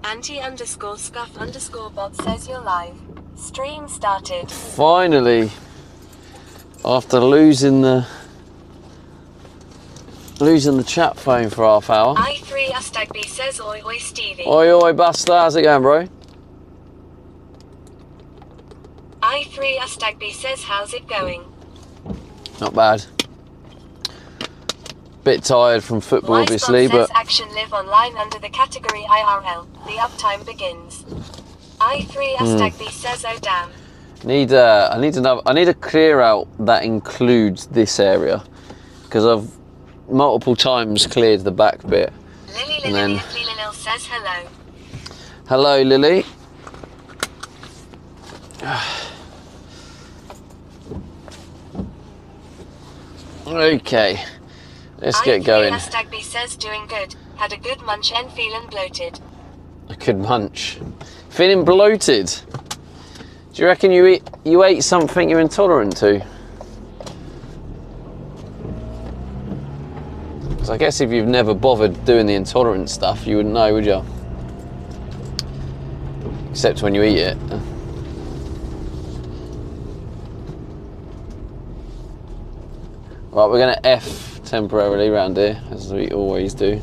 Anti_scuff_bot says you're live. Stream started. Finally, after losing the chat phone for half hour. I3 Astagby says oi oi Stevie. Oi Buster, how's it going, bro? I3 Astagby says how's it going? Not bad. Bit tired from football, obviously, but action live online under the category IRL. The uptime begins. I3 Astagby says oh damn. I need a clear out that includes this area, because I've multiple times cleared the back bit. Lily says hello. Hello, Lily. Okay, let's get going. Astagby says doing good. Had a good munch and feeling bloated. A good munch. Feeling bloated? Do you reckon you ate something you're intolerant to? Because I guess if you've never bothered doing the intolerant stuff, you wouldn't know, would you? Except when you eat it. Right, we're going to F temporarily around here, as we always do.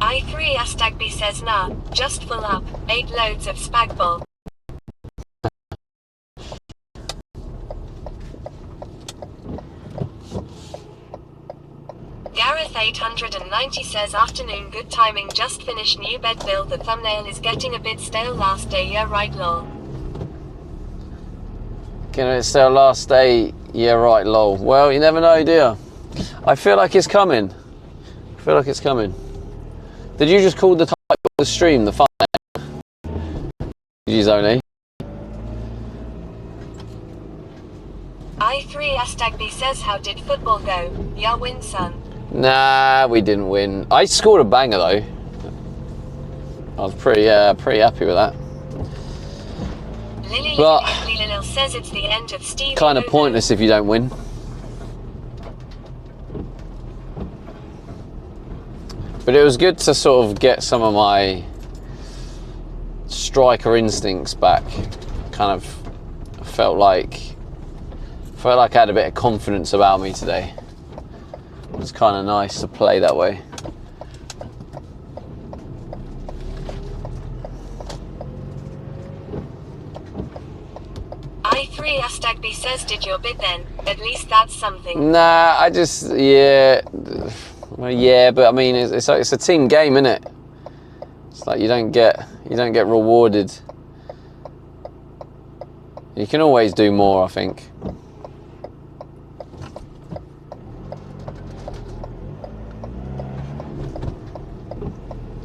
I3 Astagby says nah, just full up, 8 loads of spagbol. Gareth 890 says afternoon good timing, just finished new bed build, the thumbnail is getting a bit stale, last day yeah right lol. Getting a bit stale last day, yeah right lol. Well, you never know, do you? I feel like it's coming. I feel like it's coming. Did you just call the title of the stream the thumbnail? GG's only. I3 Astagby says how did football go? Ya win son. Nah, we didn't win. I scored a banger though. I was pretty happy with that. But Lily says it's the end of Steve. Kind of pointless if you don't win. But it was good to sort of get some of my striker instincts back. Kind of felt like I had a bit of confidence about me today. It was kind of nice to play that way. I3 Astagby says did your bid then? At least that's something. Nah, I just, yeah. Well, yeah, but I mean, it's a team game, isn't it? It's like you don't get rewarded. You can always do more, I think.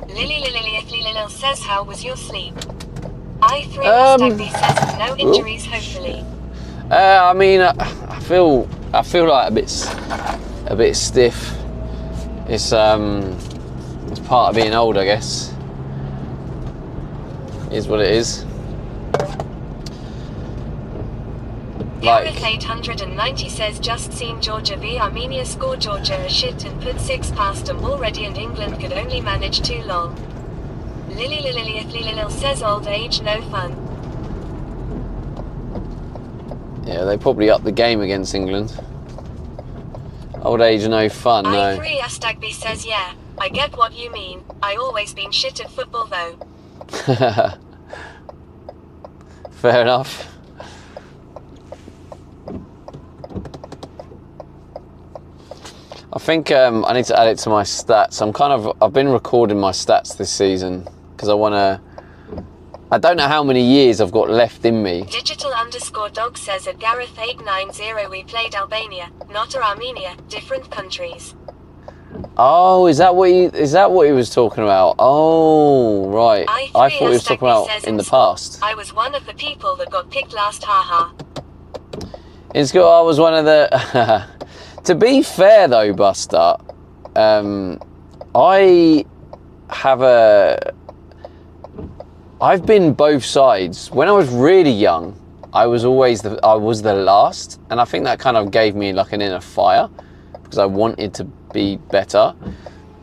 Lily says how was your sleep? I3 Astagby says no injuries hopefully. I mean, I feel like a bit stiff. It's part of being old, I guess. Is what it is. Gareth 890 says just seen Georgia v Armenia, score Georgia a shit and put 6 past them already, and England could only manage 2 lol. Lily says old age no fun. Yeah, they probably upped the game against England. Old age no fun, no. I3 Astagby says yeah, I get what you mean. I always been shit at football though. Fair enough. I think I need to add it to my stats. I've been recording my stats this season because I don't know how many years I've got left in me. Digital_dog says at Gareth 890 we played Albania, not Armenia, different countries. Oh, is that what he was talking about? Oh, right. I thought he was talking about in the past. I was one of the people that got picked last, haha. In school, I was one of the... To be fair though, Buster, I've been both sides. When I was really young, I was the last, and I think that kind of gave me like an inner fire because I wanted to be better.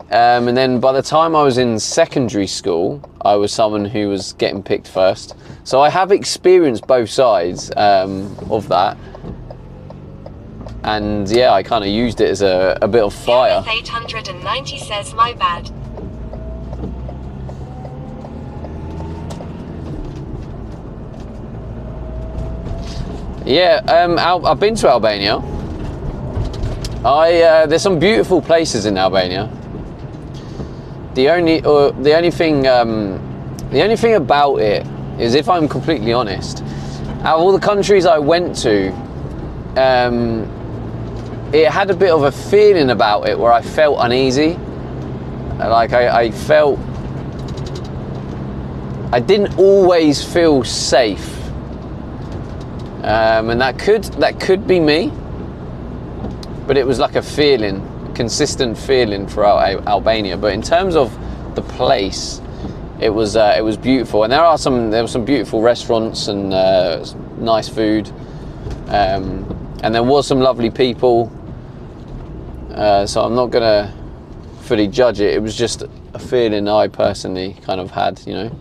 And then by the time I was in secondary school, I was someone who was getting picked first. So I have experienced both sides of that. And yeah, I kind of used it as a bit of fire. 890 says, my bad. Yeah, I've been to Albania. There's some beautiful places in Albania. The only thing about it is, if I'm completely honest, out of all the countries I went to, it had a bit of a feeling about it where I felt uneasy. Like I felt I didn't always feel safe, and that could be me. But it was like a feeling, consistent feeling throughout Albania. But in terms of the place, it was beautiful, and there were some beautiful restaurants and nice food, and there was some lovely people. So I'm not gonna fully judge it. It was just a feeling I personally kind of had, you know.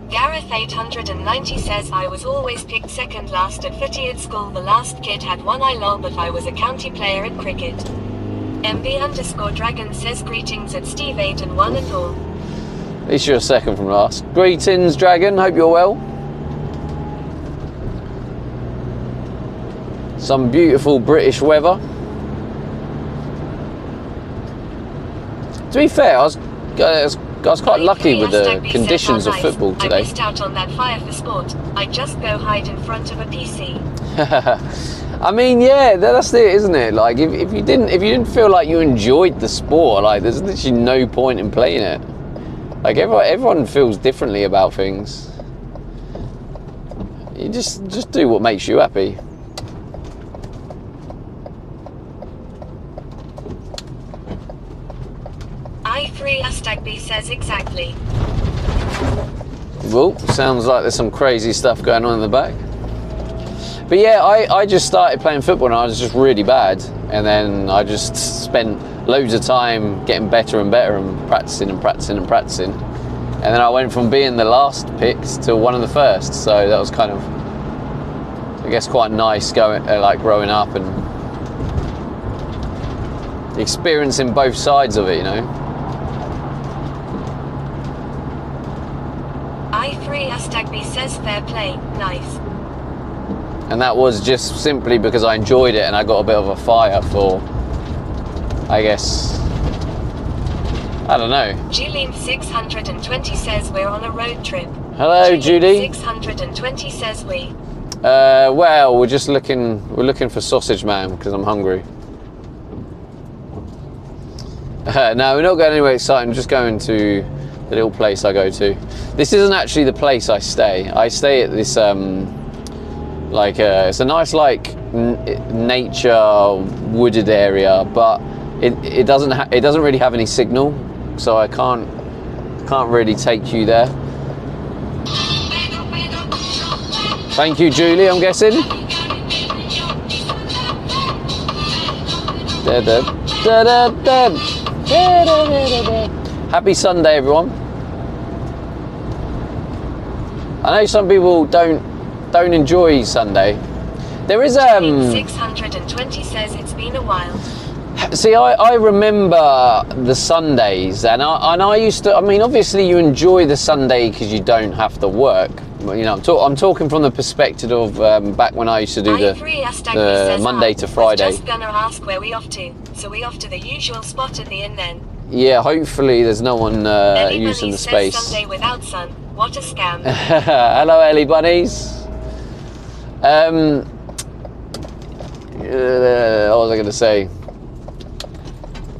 Gareth 890 says, I was always picked second last at footy at school. The last kid had one eye lol, but I was a county player at cricket. MB_Dragon says, greetings at Steve 8 and 1 and all. At least you're second from last. Greetings, Dragon. Hope you're well. Some beautiful British weather. To be fair, I was quite lucky with the conditions of football today. I missed out on that fire for sport. I just go hide in front of a PC. I mean, yeah, that's it, isn't it? Like, if you didn't feel like you enjoyed the sport, like, there's literally no point in playing it. Like, everyone feels differently about things. You just do what makes you happy. I3_B says exactly. Well, sounds like there's some crazy stuff going on in the back. But yeah, I just started playing football and I was just really bad. And then I just spent loads of time getting better and better and practicing and practicing and practicing. And then I went from being the last picked to one of the first. So that was kind of, I guess, quite nice growing up and experiencing both sides of it, you know. I3_B says, fair play, nice. And that was just simply because I enjoyed it and I got a bit of a fire for, I guess, I don't know. Julian 620 says, we're on a road trip. Hello, Judy. 620 says we. Well, we're looking for Sausage Man because I'm hungry. No, we're not going anywhere exciting. We're just going to the little place I go to. This isn't actually the place I stay. I stay at this it's a nice nature wooded area, but it doesn't really have any signal, so I can't really take you there. Thank you, Julie, I'm guessing. Happy Sunday, everyone. I know some people don't enjoy Sunday. There is 620 says, it's been a while. See, I remember the Sundays, and I used to. I mean, obviously, you enjoy the Sunday because you don't have to work. You know, I'm talking from the perspective of back when I used to do the Monday to Friday. I was just gonna ask where we off to. So we off to the usual spot at the inn then. Yeah, hopefully there's no one using the space. Sunday without sun. What a scam. Hello, Ellie Bunnies. What was I going to say?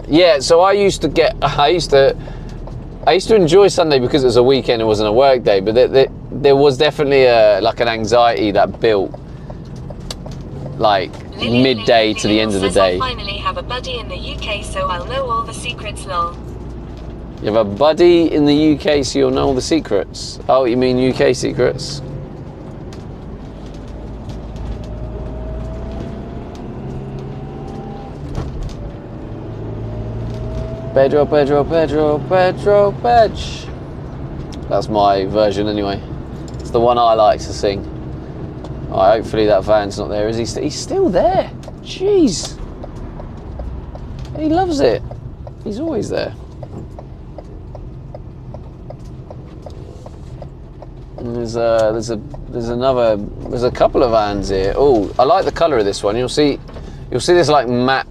Yeah, so I used to enjoy Sunday because it was a weekend, it wasn't a work day, but there was definitely an anxiety that built midday to the end of the day. I finally have a buddy in the UK, so I'll know all the secrets, lol. You have a buddy in the UK, so you'll know all the secrets. Oh, you mean UK secrets? Pedro, Pedro, Pedro, Pedro, Pedro. That's my version anyway. It's the one I like to sing. Alright, hopefully that van's not there. Is he? He's still there. Jeez. He loves it. He's always there. And there's a couple of vans here. Oh, I like the colour of this one. You'll see this like matte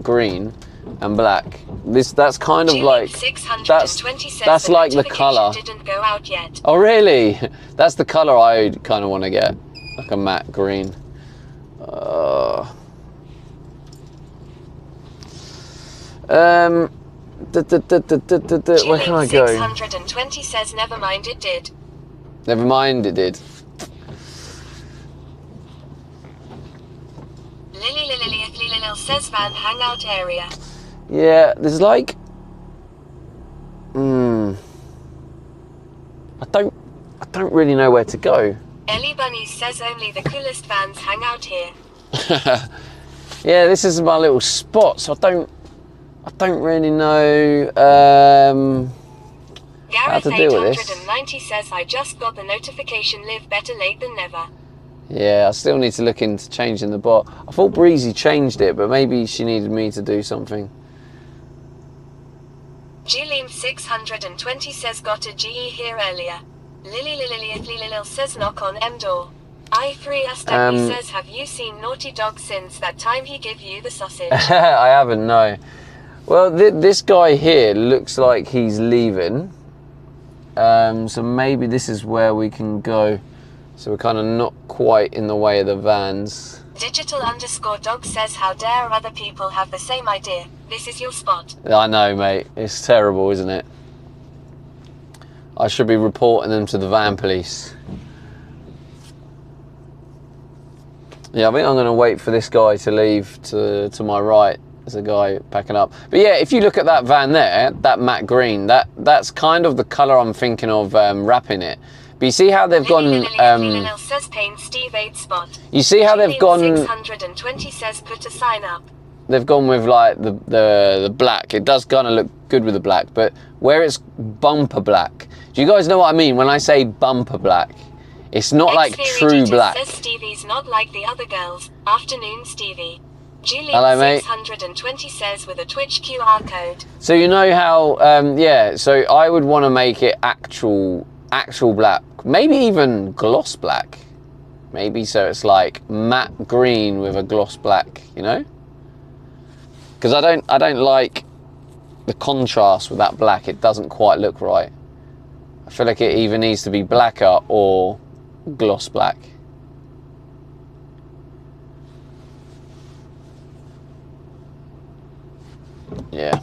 green and black. That's kind of like that's like the colour. Didn't go out yet. Oh really? That's the colour I kind of want to get, like a matte green. Where can I go? 620 says never mind, it did. Never mind, it did. Lily says van hangout area. Yeah, there's like I don't really know where to go. Ellie Bunny says only the coolest vans hang out here. Yeah, this is my little spot, so I don't really know how to deal with this. Gareth 890 says I just got the notification, live better late than never. Yeah, I still need to look into changing the bot. I thought Breezy changed it, but maybe she needed me to do something. Julian 620 says got a GE here earlier. Lily says knock on M door. I3 Astagi says have you seen Naughty Dog since that time he gave you the sausage? I haven't, no. Well, this guy here looks like he's leaving. So maybe this is where we can go. So we're kind of not quite in the way of the vans. Digital_dog says how dare other people have the same idea. This is your spot. I know, mate. It's terrible, isn't it? I should be reporting them to the van police. Yeah, I think I'm going to wait for this guy to leave to my right. There's a guy packing up. But yeah, if you look at that van there, that matte green, that's kind of the colour I'm thinking of wrapping it. But you see how they've gone... says Payne Steve 8 spot. You see how they've gone... 620 says put a sign up. They've gone with like the black. It does kind of look good with the black, but where it's bumper black. Do you guys know what I mean when I say bumper black? It's not like true black. Says Stevie's not like the other girls. Afternoon, Stevie. Julian Hello, mate. 620 says with a Twitch QR code. So you know how, yeah, so I would want to make it actual black, maybe even gloss black. Maybe so it's like matte green with a gloss black, you know? Because I don't like the contrast with that black. It doesn't quite look right. I feel like it either needs to be blacker or gloss black. Yeah.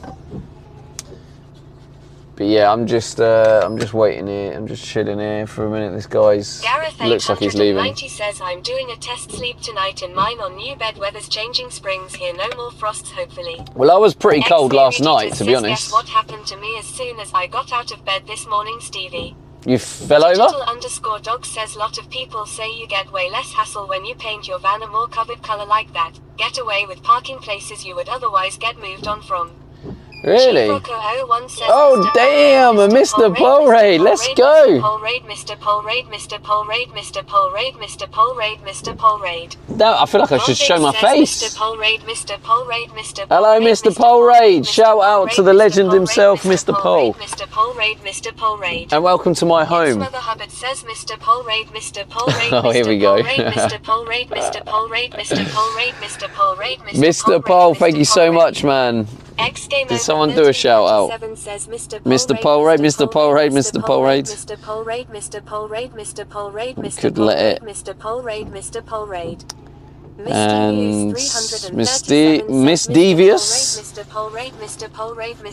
But yeah, I'm just waiting here. I'm just chilling here for a minute. This guy's looks like he's leaving. Gareth 890 says I'm doing a test sleep tonight in mine on new bed. Weather's changing, springs here, no more frosts hopefully. Well, I was pretty cold last night, to be honest. Guess what happened to me as soon as I got out of bed this morning, Stevie? You fell over? Digital_dog says lot of people say you get way less hassle when you paint your van a more covered colour like that. Get away with parking places you would otherwise get moved on from. Really? Oh damn, a Mr. Pole Raid, let's go! Pole Raid, Mr. Pole Raid, Mr. Pole Raid, Mr. Pole Raid, Mr. Pole Raid, Mr. Pole Raid. No, I feel like I should show my face. Mr. Pole Raid, Mr. Pole Raid, Mr. Hello, Mr. Pole Raid. Shout out to the legend himself, Mr. Pole. Mr. Pole Raid, Mr. Pole Raid. And welcome to my home. Mother Hubbard says Mr. Pole Raid, Mr. Pole Raid, oh, here we go. Mr. Pole Raid, Mr. Pole Raid, Mr. Pole Raid, Mr. Pole Raid, Mr. Pole, thank you so much, man. Did someone do a shout out? Mr. Pole Raid, Mr. Pole Raid, Mr. Pole Raid. Mr. Pole Raid, Mr. Pole Raid, Mr. Pole Raid, Mr. Could let it. Mr. Pole Raid, Mr. Pole Raid. And Miss Devious.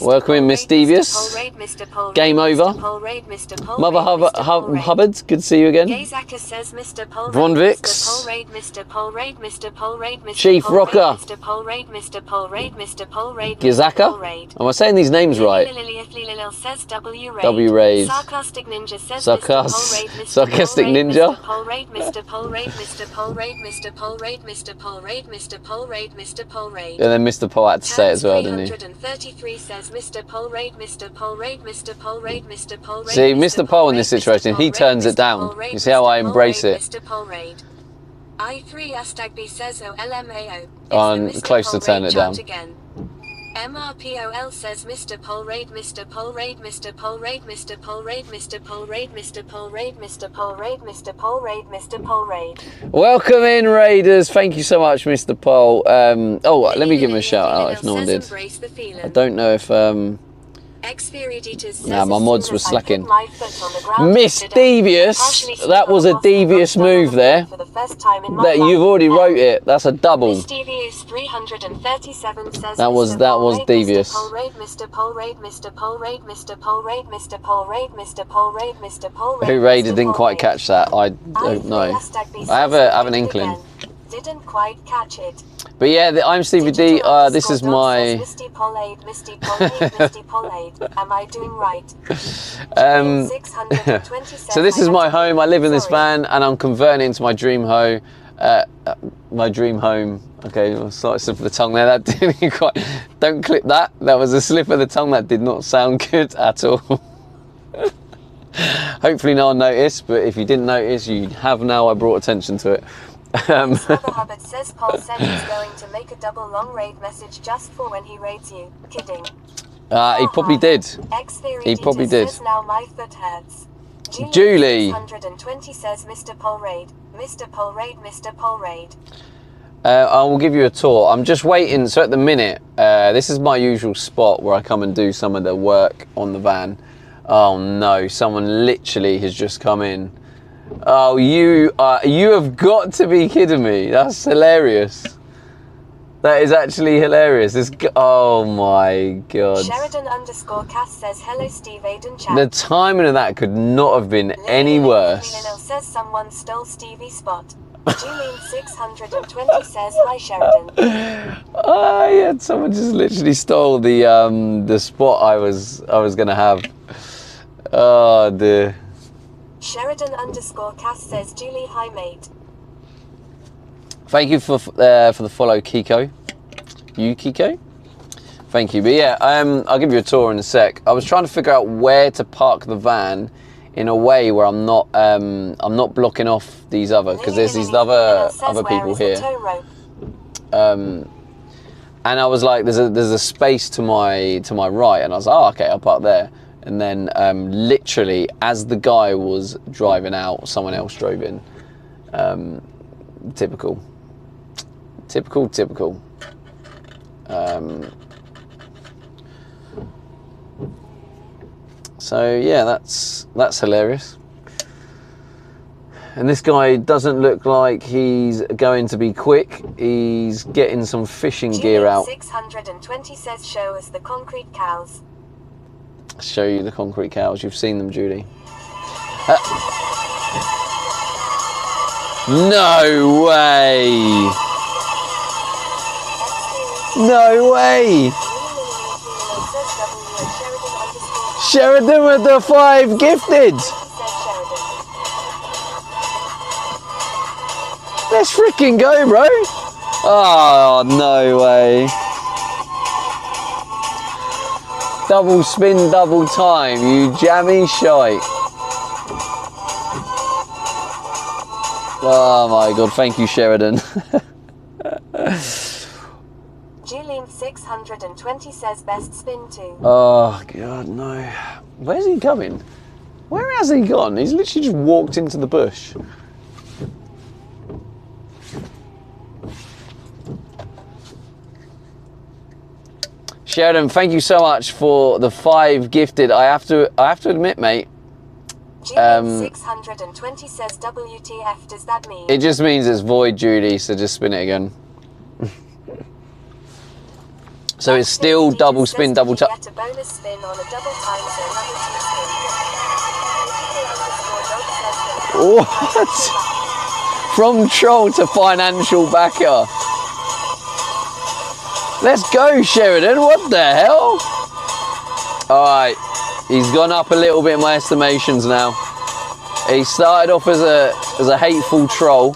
Welcome in, Miss Devious. Game over. Mother Hubbard, good to see you again. Von Vix. Chief Rocker. Gizaka. Am I saying these names right? W Rays. Sarcastic Ninja says Sarcastic Ninja. And then Mr. Pol had to say it as well, didn't he? See, Mr. Pol in this situation, he turns it down. You see how I embrace it? I3 Astagby says OLMAO. I'm close to turn it down. MRPOL says Mr. Polraid, Mr. Polraid, Mr. Polraid, Mr. Polraid, Mr. Polraid, Mr. Polraid, Mr. Polraid, Mr. Polraid, Mr. Polraid. Welcome in, Raiders. Thank you so much, Mr. Pol. Let me give him a shout out if no one did. I don't know if nah, my mods were slacking. Miss Devious, that was a devious move there. That you've already wrote it. That's a double. That was devious. Who raided didn't quite catch that? I don't know. I have an inkling. Didn't quite catch it. But yeah, I'm Stevie D. This is my. Misty Polade, Misty Polade, Misty Polade. Am I doing right? So this is my home. I live in this van, and I'm converting it into my dream home. My dream home. Okay, slight slip of the tongue there. That didn't quite. Don't clip that. That was a slip of the tongue. That did not sound good at all. Hopefully no one noticed, but if you didn't notice, you have now. I brought attention to it. Hubbard says Paul said he's going to make a double long raid message just for when he raids you. Kidding. He probably did. He probably did. Now my foot hurts. Julie. 120 says Mr. Polraid, Mr. Polraid, Mr. Polraid. I will give you a tour. I'm just waiting. So at the minute, this is my usual spot where I come and do some of the work on the van. Oh no, someone literally has just come in. Oh, you have got to be kidding me. That's hilarious. That is actually hilarious. Oh my god. Sheridan _Cass says hello Steve Aiden chat. The timing of that could not have been any worse. Lil says someone stole Stevie's spot. Julian 620 says hi Sheridan. Oh yeah, someone just literally stole the spot I was gonna have. Oh dear. Sheridan _Cass says Julie hi mate. Thank you for the follow, Kiko. You Kiko? Thank you. But yeah, I'll give you a tour in a sec. I was trying to figure out where to park the van in a way where I'm not blocking off these because there's these other people here. And I was like, there's a space to my right, and I was like, oh okay, I'll park there. And then literally as the guy was driving out, someone else drove in. Typical. So yeah, that's hilarious. And this guy doesn't look like he's going to be quick. He's getting some fishing gear out. 620 says show us the concrete cows. Show you the concrete cows. You've seen them, Judy. No way! No way! Sheridan with the 5 gifted! Let's freaking go, bro! Oh, no way. Double spin, double time, you jammy shite. Oh my god, thank you, Sheridan. Julian 620 says best spin too. Oh god, no. Where's he going? Where has he gone? He's literally just walked into the bush. Sheridan, thank you so much for the 5 gifted. I have to admit, mate, Julian620 says WTF does that mean? It just means it's void, Julie, so just spin it again. So it's still double spin, double tap. Get a bonus spin on a double time, so another 2 spins. What? From troll to financial backer. Let's go, Sheridan. What the hell? Alright, he's gone up a little bit in my estimations now. He started off as a hateful troll.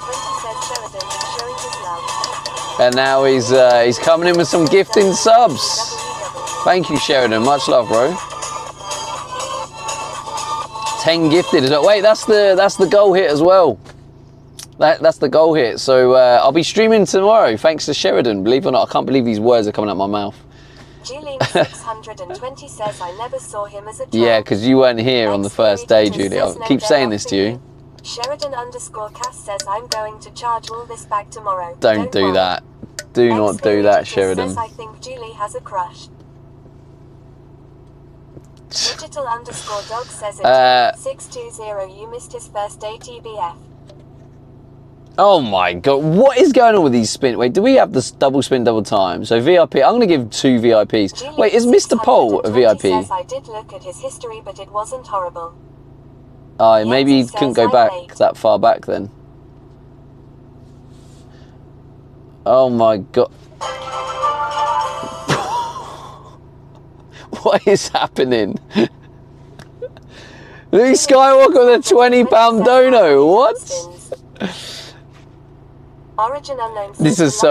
And now he's coming in with some gifting subs. Thank you, Sheridan. Much love, bro. 10 gifted. Wait, that's the goal hit as well. That's the goal hit. So I'll be streaming tomorrow, thanks to Sheridan. Believe it or not, I can't believe these words are coming out my mouth. Julian620 says I never saw him as a troll. Yeah, because you weren't here on the first day, Julie. I'll keep saying this to you. Sheridan_Cass says I'm going to charge all this back tomorrow. Don't do that. Do not do that, Sheridan. Says I think Julie has a crush. Digital_dog says it. 620 you missed his first day TBF. Oh my god, what is going on with these spin? Wait, do we have this double spin double time? So VIP, I'm going to give 2 VIPs. Wait, is Mr. Pole a VIP? Says I did look at his history, but it wasn't horrible. Maybe he couldn't go back that far back then. Oh my god. What is happening? Luke Skywalker with a £20 dono. What? Origin unknown. This is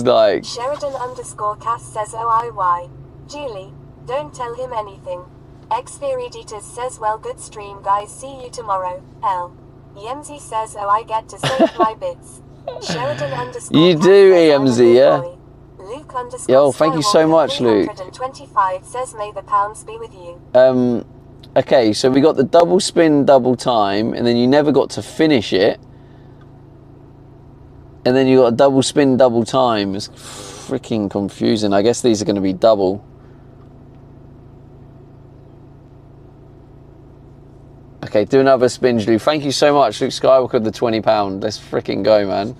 like. Sheridan_Cass says OIY. Julie, don't tell him anything. Xferiditas says well good stream guys, see you tomorrow. L. Yemzy says oh I get to save my bits. Sheridan_Cass You do, EMZ, yeah? Luke Yo, thank you so much, Luke. 325 says may the pounds be with you. Okay, so we got the double spin double time, and then you never got to finish it. And then you got a double spin double time. It's freaking confusing. I guess these are going to be double. Okay, do another spin, Luke. Thank you so much, Luke Skywalker, the £20. Let's freaking go, man.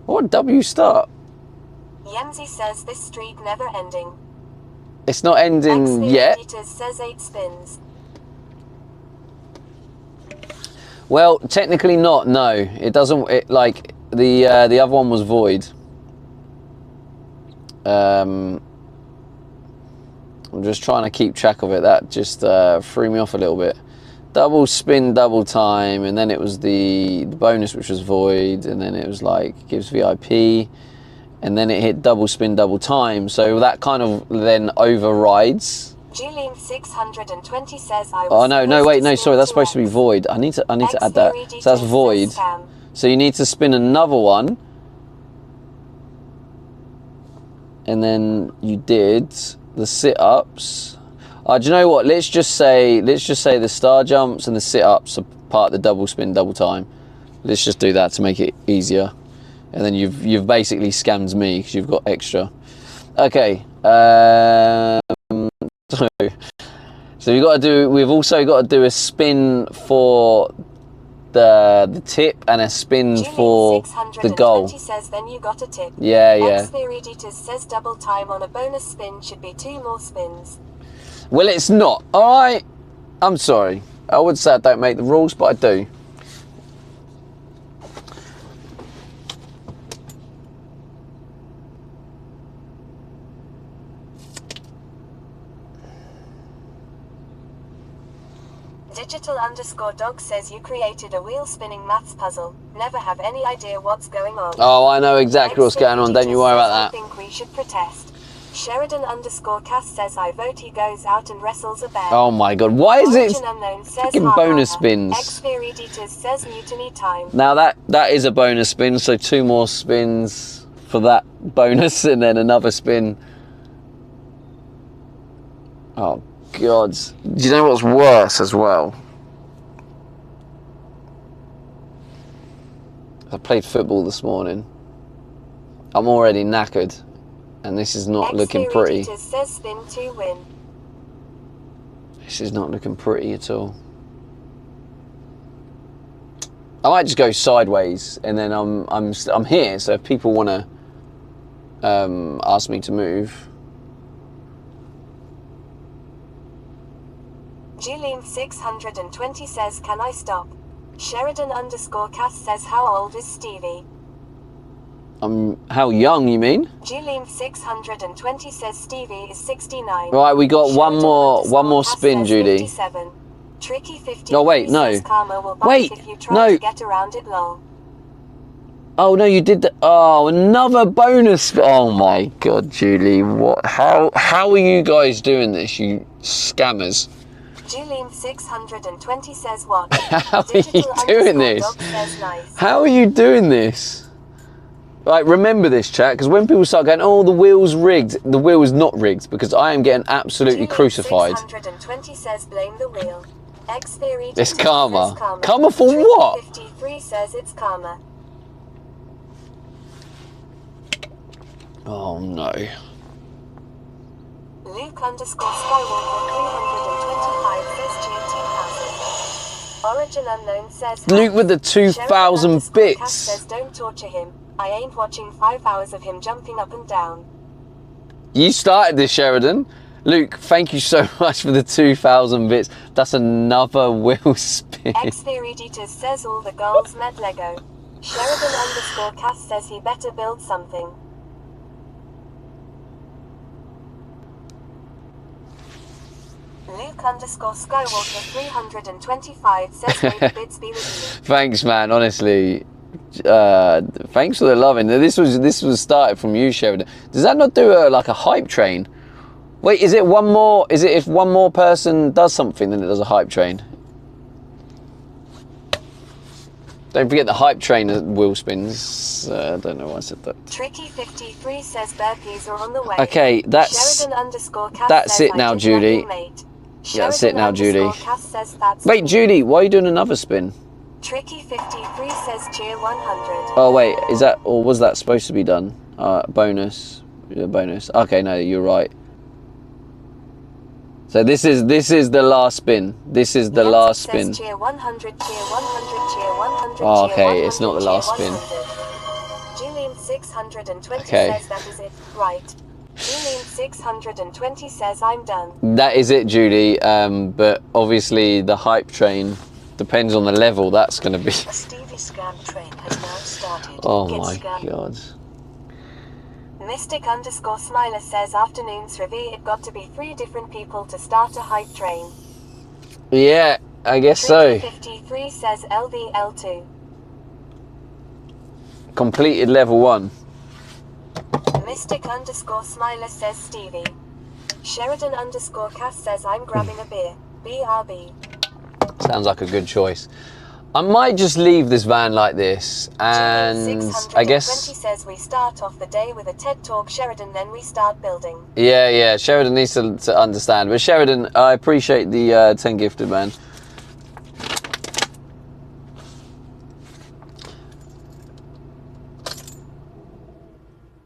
What W start? Yemzy says this streak never ending. It's not ending yet. Says 8 spins. Well, technically not. No, it doesn't. It like the other one was void. I'm just trying to keep track of it. That just threw me off a little bit. Double spin, double time, and then it was the bonus, which was void, and then it was like gives VIP, and then it hit double spin, double time. So that kind of then overrides. Julian620 says I was. Oh no, wait, no, sorry, that's supposed to be void. I need to add that. So that's void. So you need to spin another one, and then you did the sit-ups. Do you know what? Let's just say the star jumps and the sit-ups are part of the double spin, double time. Let's just do that to make it easier. And then you've basically scammed me because you've got extra. Okay. So we've also got to do a spin for the tip and a spin for the goal. Says then you got a tip. Yeah. Xferiditas says double time on a bonus spin should be 2 more spins. Well, it's not. All right. I'm sorry. I would say I don't make the rules, but I do. Digital_dog says you created a wheel spinning maths puzzle. Never have any idea what's going on. Oh, I know exactly what's going on. Don't you worry about that. I think we should protest. Sheridan_Cass says I vote he goes out and wrestles a bear. Oh my god, why is it freaking bonus spins? Xferiditas says mutiny time. Now that is a bonus spin, so 2 more spins for that bonus and then another spin. Oh god. Do you know what's worse as well? I played football this morning. I'm already knackered. And this is not looking pretty. Says spin to win. This is not looking pretty at all. I might just go sideways, and then I'm here. So if people want to ask me to move. Gleam620 says, can I stop? Sheridan_Cass says, how old is Stevie? How young, you mean? Gleam620 says Stevie is 69. Right, we got one more spin, Judy. 57. Tricky 50. Oh wait, no. Wait, if you try no. to get around it, lol. Oh no, you did that. Oh, another bonus. Oh my God, Julie, what? How are you guys doing this, you scammers? Gleam620 says what? How are you doing this? Nice. How are you doing this? Right, remember this, chat, because when people start going, oh, the wheel's rigged, the wheel is not rigged, because I am getting absolutely crucified. 620 says blame the wheel. X-Theory It's karma. karma. Karma for what? 53 says it's karma. Oh no. Luke_Skywalker 325 says G2000. Origin Unknown says Luke with the 2,000 Cass bits. says don't torture him. I ain't watching 5 hours of him jumping up and down. You started this, Sheridan. Luke, thank you so much for the 2,000 bits. That's another wheel spin. X-Theory Ditas says all the girls met Lego. Sheridan_Cass says he better build something. Luke_Skywalker 325 says may the bits be with you. Thanks, man. Honestly, thanks for the loving. This was started from you, Sheridan. Does that not do like a hype train? Wait, is it one more? Is it if one more person does something, then it does a hype train? Don't forget the hype train wheel spins. I don't know why I said that. Tricky 53 says burpees are on the way. Okay, that's it now, Judy. Yeah, that's it now, Judy. Wait, Judy, why are you doing another spin? Tricky 53 says cheer 100. Oh wait, is that, or was that supposed to be done? Bonus, yeah, bonus. Okay, no, you're right. So this is the last spin. This is the last spin. Cheer 100, cheer 100, cheer 100. Oh, okay, cheer 100, it's not the last spin. Julian620 Okay. says that is it, right. Julian620 says I'm done. That is it, Judy. But obviously the hype train depends on the level that's going to be. A Stevie scam train has now started. Oh Get my scammed. God. Mystic_Smiler says afternoons Rivi, it got to be 3 different people to start a hype train. Yeah, I guess so. 53 says LVL2. Completed level 1. Mystic_Smiler says Stevie. Sheridan_Cass says I'm grabbing a beer. BRB. Sounds like a good choice. I might just leave this van like this, and I guess. 620 says we start off the day with a TED Talk, Sheridan, then we start building. Yeah, Sheridan needs to understand. But Sheridan, I appreciate the 10 gifted, man.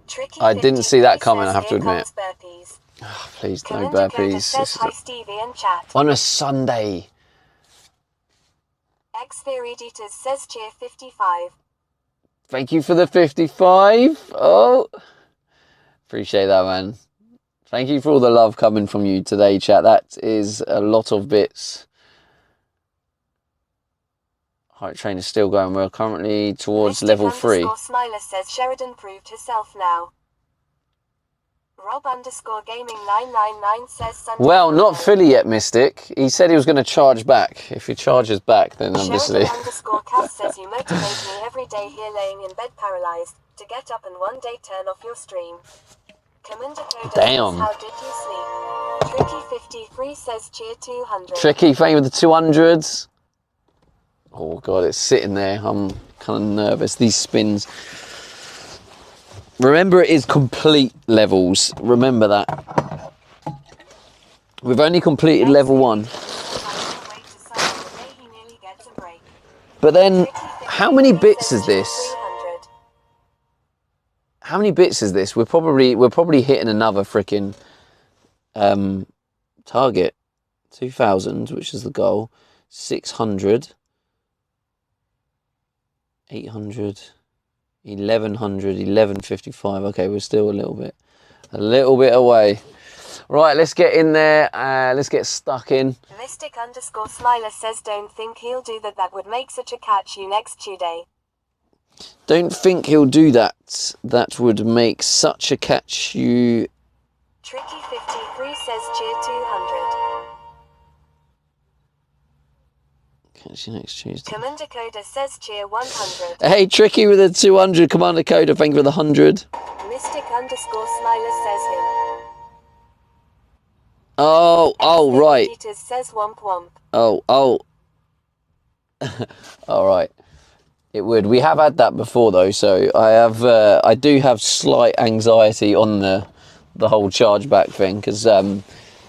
Tricky I didn't see that coming, I says, have to "Here admit. comes burpees." Oh, please, no Kalinda Dakota burpees. says This is hi Stevie and chat. on a Sunday. X-Theory Ditas says cheer 55. Thank you for the 55. Oh, appreciate that, man. Thank you for all the love coming from you today, chat. That is a lot of bits. Hype train is still going well. Currently towards level 3. Smiler says Sheridan proved herself now. Rob_Gaming999 says Sunday. Well, not fully yet, Mystic. He said he was going to charge back. If he charges back, then obviously. Sheridan_Cass says you motivate me every day here laying in bed paralyzed to get up and one day turn off your stream. Commander Coda Damn. says how did you sleep? Tricky 53 says cheer 200. Tricky, thank you with the 200s. Oh God, it's sitting there. I'm kind of nervous. These spins. Remember, it is complete levels. Remember that. We've only completed level 1. But then, how many bits is this? How many bits is this? We're probably hitting another freaking target. 2,000, which is the goal. 600. 800, 1100, 1155. Okay, we're still a little bit away. Right, let's get in there. Let's get stuck in. Mystic_Smiler says, don't think he'll do that. That would make such a catch you next Tuesday. Don't think he'll do that. That would make such a catch you. Tricky53 says, cheer 200. Catch you next Tuesday. Commander Coda says, cheer 100. Hey, Tricky with a 200. Commander Coda, thank you for the 100. Mystic_Smiler says him. Oh, right. Peters says womp womp. Oh. All right. It would. We have had that before though, so I do have slight anxiety on the whole chargeback thing because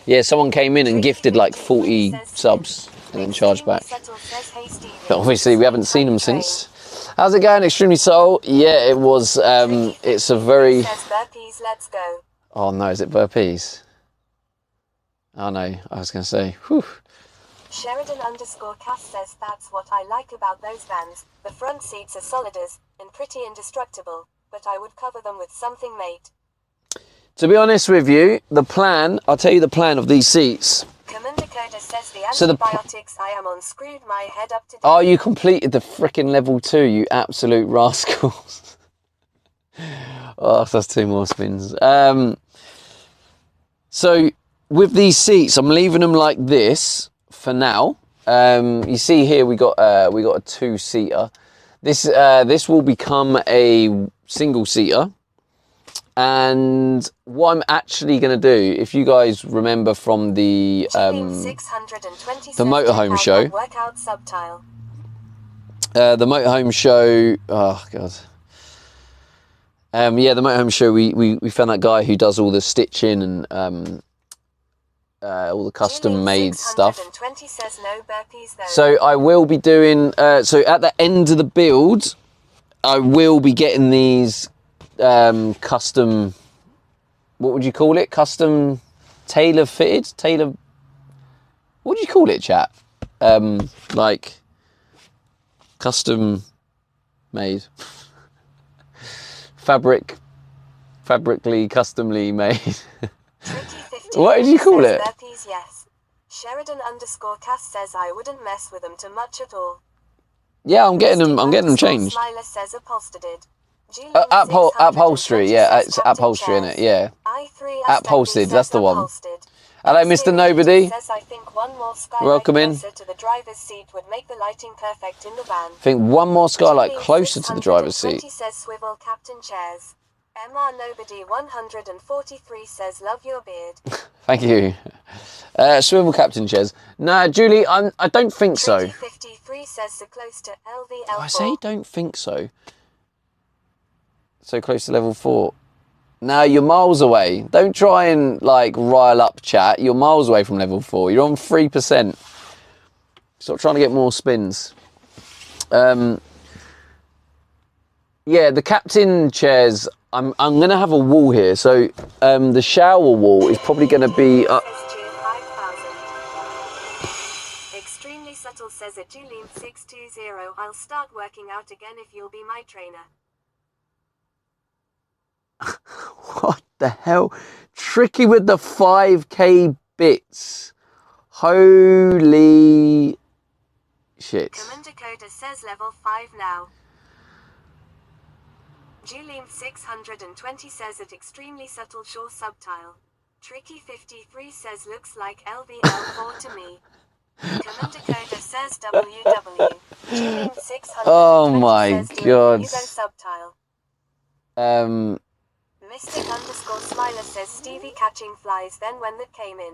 yeah, someone came in and gifted like 40 subs and then charged back. But obviously we haven't seen them since. How's it going, Extremely Soul? Yeah, it was. It's a very. Let's go. Oh no, is it burpees? Oh no, I was going to say, whew. Sheridan_Cass says, that's what I like about those vans. The front seats are solid as, and pretty indestructible, but I would cover them with something, mate. To be honest with you, the plan, I'll tell you the plan of these seats. Commander Coda says the antibiotics I am on screwed my head up to death. Oh, you completed the frickin' level 2, you absolute rascals. Oh, that's 2 more spins. So, with these seats, I'm leaving them like this for now. You see here we got a 2-seater. This will become a single-seater. And what I'm actually going to do, if you guys remember from the motorhome show, the motorhome show. Oh god. Yeah, the motorhome show. We found that guy who does all the stitching and all the custom made stuff. Says no burpees, so I will be doing. So at the end of the build, I will be getting these custom. What would you call it? Custom tailor fitted. Tailor. What do you call it, chat? Like custom made. Fabrically, customly made. What did you call it? Burpees, yes. Sheridan_Cass says I wouldn't mess with them too much at all. Yeah, I'm getting them changed. Smiler says upholstered. Upholstery, yeah, it's upholstery in it, yeah. Upholstered, that's the one. Hello, Mr. Nobody. Says, I think one more Welcome in. To the driver's seat would make the lighting perfect in the van. I think one more skylight closer to the driver's seat. Says swivel captain chairs. MR Nobody 143 says love your beard. Thank you. Swivel captain chairs. No, Julie, I don't think so. 53 says so close to LVL4. I say don't think so. So close to level 4. No, you're miles away. Don't try and like rile up, chat. You're miles away from level 4. You're on 3%. Stop trying to get more spins. Yeah, the captain chairs. I'm gonna have a wall here. So the shower wall is probably gonna be up. Extremely subtle says it. Julian 620. I'll start working out again if you'll be my trainer. What the hell? Tricky with the 5k bits. Holy shit. Commander Coda says level 5 now. Julian 620 says it. Extremely subtle sure subtile. Tricky 53 says looks like LVL4 to me. Commander Coda says WW. Julian 620 oh my says god. Subtile. Mystic_Smiler says Stevie catching flies then when that came in.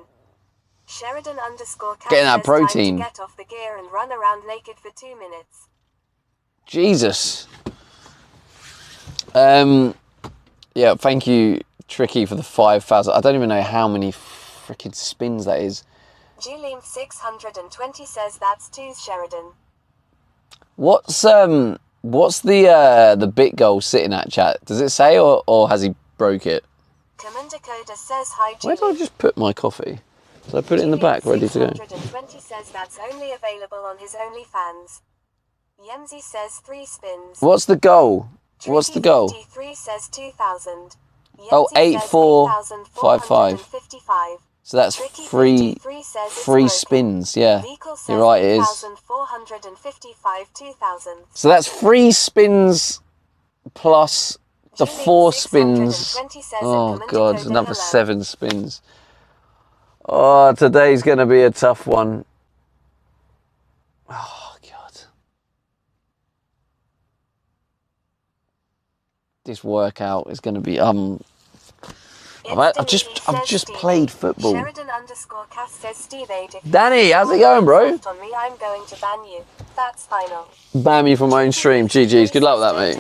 Sheridan_Cass getting that protein. Get off the gear and run around naked for 2 minutes. Jesus. Yeah, thank you, Tricky, for the 5,000. I don't even know how many freaking spins that is. Julian 620 says that's 2 Sheridan. What's the bit goal sitting at, chat? Does it say or has he broke it? Commander Coda says hi. Where did I just put my coffee? Did I put it in the back ready to go? 620 says that's only available on his OnlyFans. Yemzi says 3 spins. What's the goal? What's the goal? 53 says 2000. Oh, Yemzi 8455. So that's three spins, yeah. You're right, it is. 455 2000. So that's 3 spins plus the 4 spins. Oh God, another 7 spins. Oh, today's going to be a tough one. Oh God. This workout is going to be I've just played football. Danny, how's it going, bro? I'm going to ban you. That's final. Ban me from my own stream. GG's. Good luck with that, mate.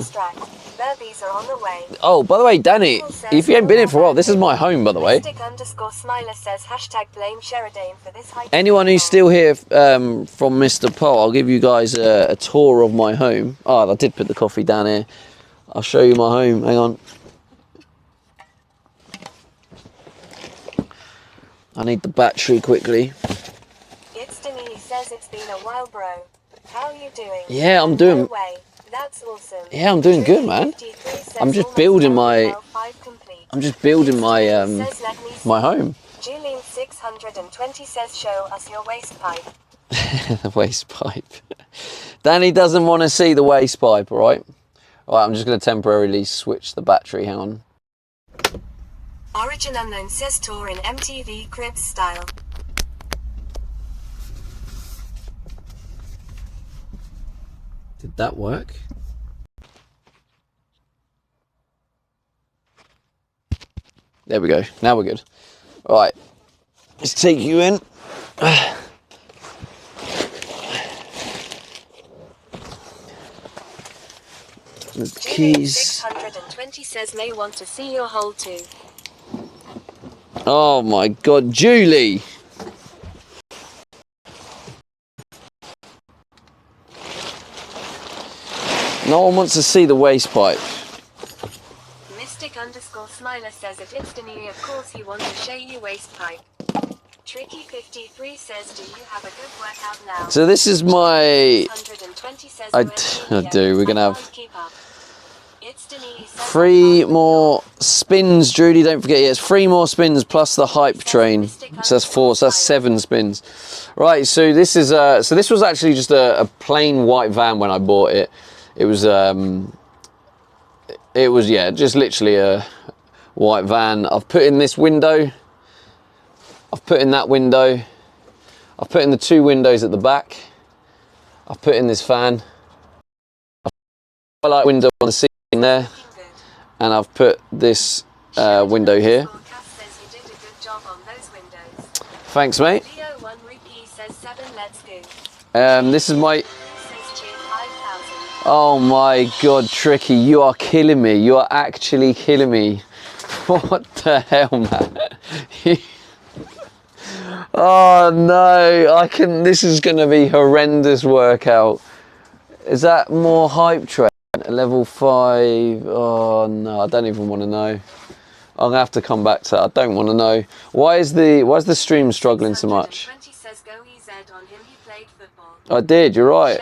Burpees are on the way. Oh, by the way, Danny, if you ain't been here for a while, this is my home, by the way. _Smiler says #blame Sheridan for this high. Anyone who's still here from Mr. Poe, I'll give you guys a tour of my home. Oh, I did put the coffee down here. I'll show you my home. Hang on. I need the battery quickly. It's Denise says it's been a while, bro. How are you doing? Yeah, I'm doing. No way. That's awesome. Yeah, I'm doing good, man. I'm just building my. I'm just building my my home. Julian 620 says, "Show us your waste pipe." The waste pipe. Danny doesn't want to see the waste pipe. All right. All right. I'm just going to temporarily switch the battery. Hang on. Origin Unknown says tour in MTV Cribs style. Did that work? There we go. Now we're good. All right. Let's take you in. The keys. 620 says may want to see your hole too. Oh my God, Julie! No one wants to see the waste pipe. Mystic_Smiler says if it's Denny, of course he wants to show you waste pipe. Tricky53 says, do you have a good workout now? So this is my... 120 says, I do, we're going to have... It's Denise. 3 more spins, Judy, don't forget, yes, 3 more spins plus the hype train. So that's 4, so that's 7 spins. Right, so this is so this was actually just a plain white van when I bought it. It was yeah, just literally a white van. I've put in this window. I've put in that window. I've put in the 2 windows at the back. I've put in this fan. I've put a light window on the ceiling there, and I've put this window here. Thanks, mate. This is my... Oh my God, Tricky, you are killing me. You are actually killing me. What the hell, man? Oh no, this is going to be horrendous workout. Is that more hype train? Level 5. Oh no, I don't even want to know. I'm gonna have to come back to that. I don't want to know. Why is the stream struggling so much? I did, you're right.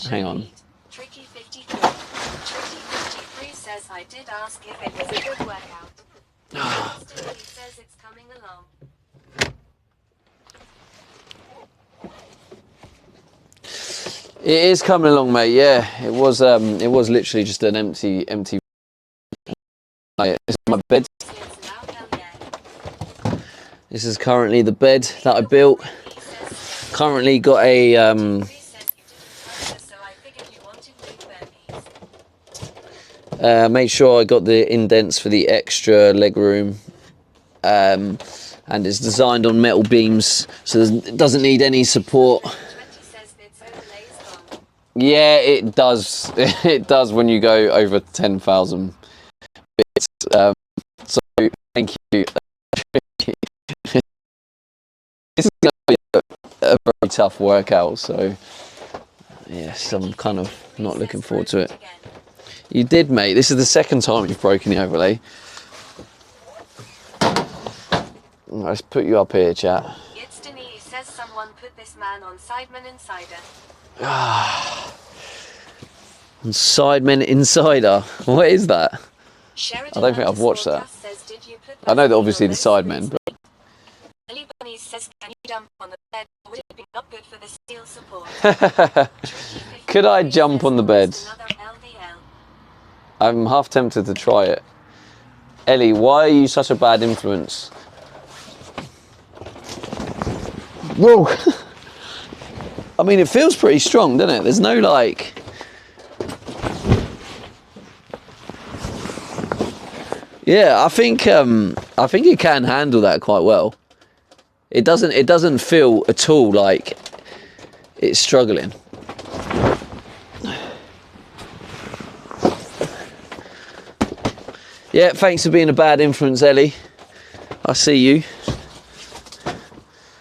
Hang on. Tricky 53 says I did ask if it was a good workout. He says it's coming along. It is coming along, mate. Yeah, it was literally just an empty. This is my bed. This is currently the bed that I built. Currently got a made sure I got the indents for the extra leg room, and it's designed on metal beams, so it doesn't need any support. Yeah, it does. It does when you go over 10,000 bits. So thank you. This is going to be a very tough workout. So yes, I'm kind of not looking forward to it. You did, mate. This is the second time you've broken the overlay. Let's put you up here, chat. says someone put this man on Sidemen Insider. Sidemen Insider. What is that? Sheridan I don't think I've watched that. says, did you put I know that Vaseline obviously on the those Sidemen, screws, but... mate? Lily Bunny says, can you jump on the bed? Would it be not good for the steel support? Could I jump on the bed? Another LDL. I'm half tempted to try it. Ellie, why are you such a bad influence? Whoa! I mean, it feels pretty strong, doesn't it? There's no like... Yeah, I think it can handle that quite well. It doesn't feel at all like it's struggling. Yeah, thanks for being a bad influence, Ellie. I see you.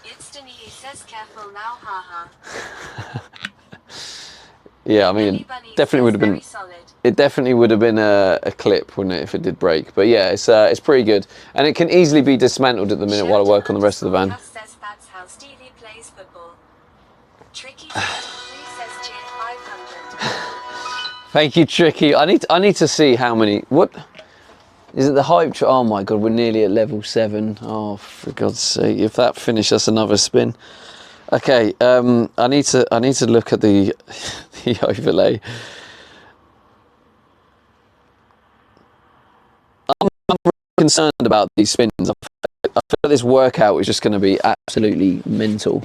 He says careful now, haha. Yeah, I mean, it definitely would have been. It definitely would have been a clip, wouldn't it, if it did break? But yeah, it's pretty good, and it can easily be dismantled at the minute while I work on the rest of the van. Says that's how Stevie plays football. Tricky says cheer 500. Thank you, Tricky. I need to see how many. What is it? The hype? Oh my god, we're nearly at level 7. Oh, for God's sake! If that finishes, that's another spin. Okay, I need to look at the the overlay. I'm really concerned about these spins. I feel like this workout is just going to be absolutely mental.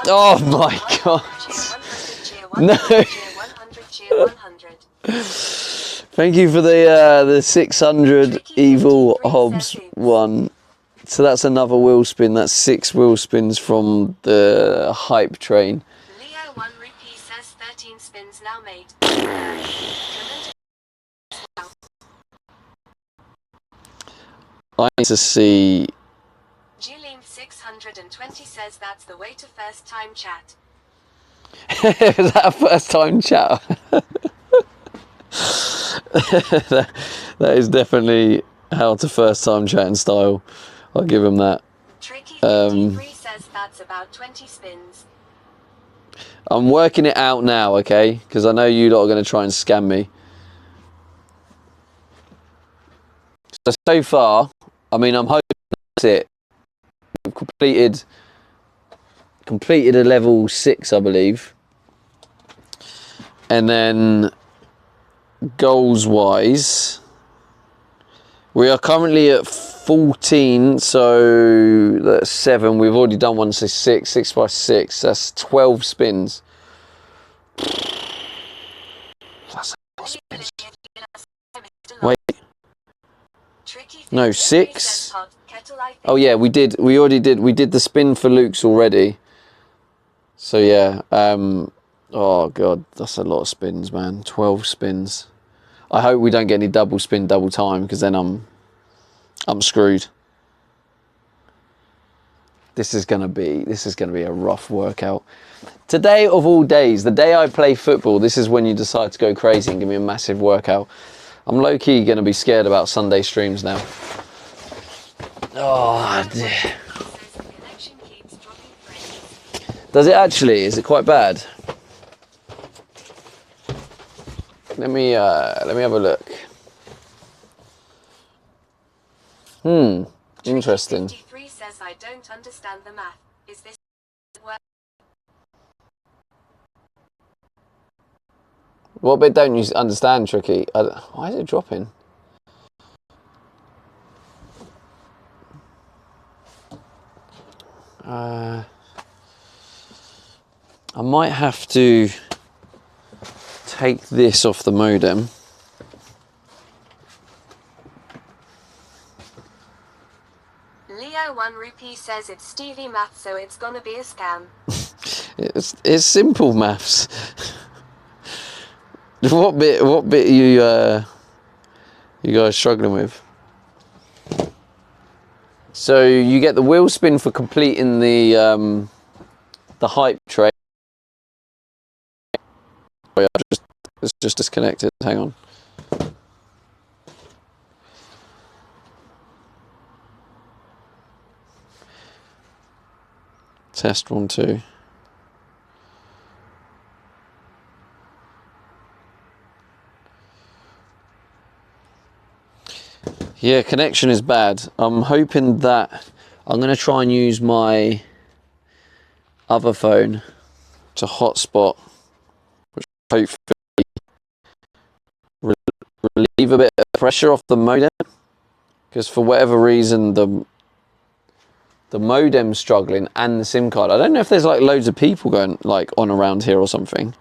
Oh my god! No. Thank you for the 600 Evil Hobbs one. So that's another wheel spin. That's 6 wheel spins from the hype train. Leo 1 rupee says 13 spins now made. I need to see. Gilliam 620 says that's the way to first time chat. Is that a first time chat? that is definitely how to first time chat in style. I'll give him that. Tricky 53 says that's about 20 spins. I'm working it out now, okay? Because I know you lot are going to try and scam me. So far, I mean, I'm hoping that's it. We've completed a level 6, I believe. And then goals wise, we are currently at 14, so that's 7. We've already done one, so 6 by 6. That's 12 spins. That's a lot of spins. Wait. No, 6. Oh yeah, we already did the spin for Luke's already. So yeah, oh god, that's a lot of spins, man. 12 spins. I hope we don't get any double spin, double time, because then I'm screwed. This is gonna be a rough workout. Today of all days, the day I play football, this is when you decide to go crazy and give me a massive workout. I'm low-key gonna be scared about Sunday streams now. Oh dear. Does it actually? Is it quite bad? Let me have a look. Interesting. 53 says I don't understand the math. Is this What bit don't you understand, Tricky? Why is it dropping? I might have to take this off the modem. Leo 1 rupee says it's Stevie math, so it's gonna be a scam. It's simple maths. What bit are you guys struggling with? So you get the wheel spin for completing the hype train. Sorry, it's just disconnected. Hang on. Test 1, 2. Yeah, connection is bad. I'm hoping that I'm going to try and use my other phone to hotspot, which hopefully relieve a bit of pressure off the modem, because for whatever reason the modem's struggling and the SIM card. I don't know if there's like loads of people going like on around here or something.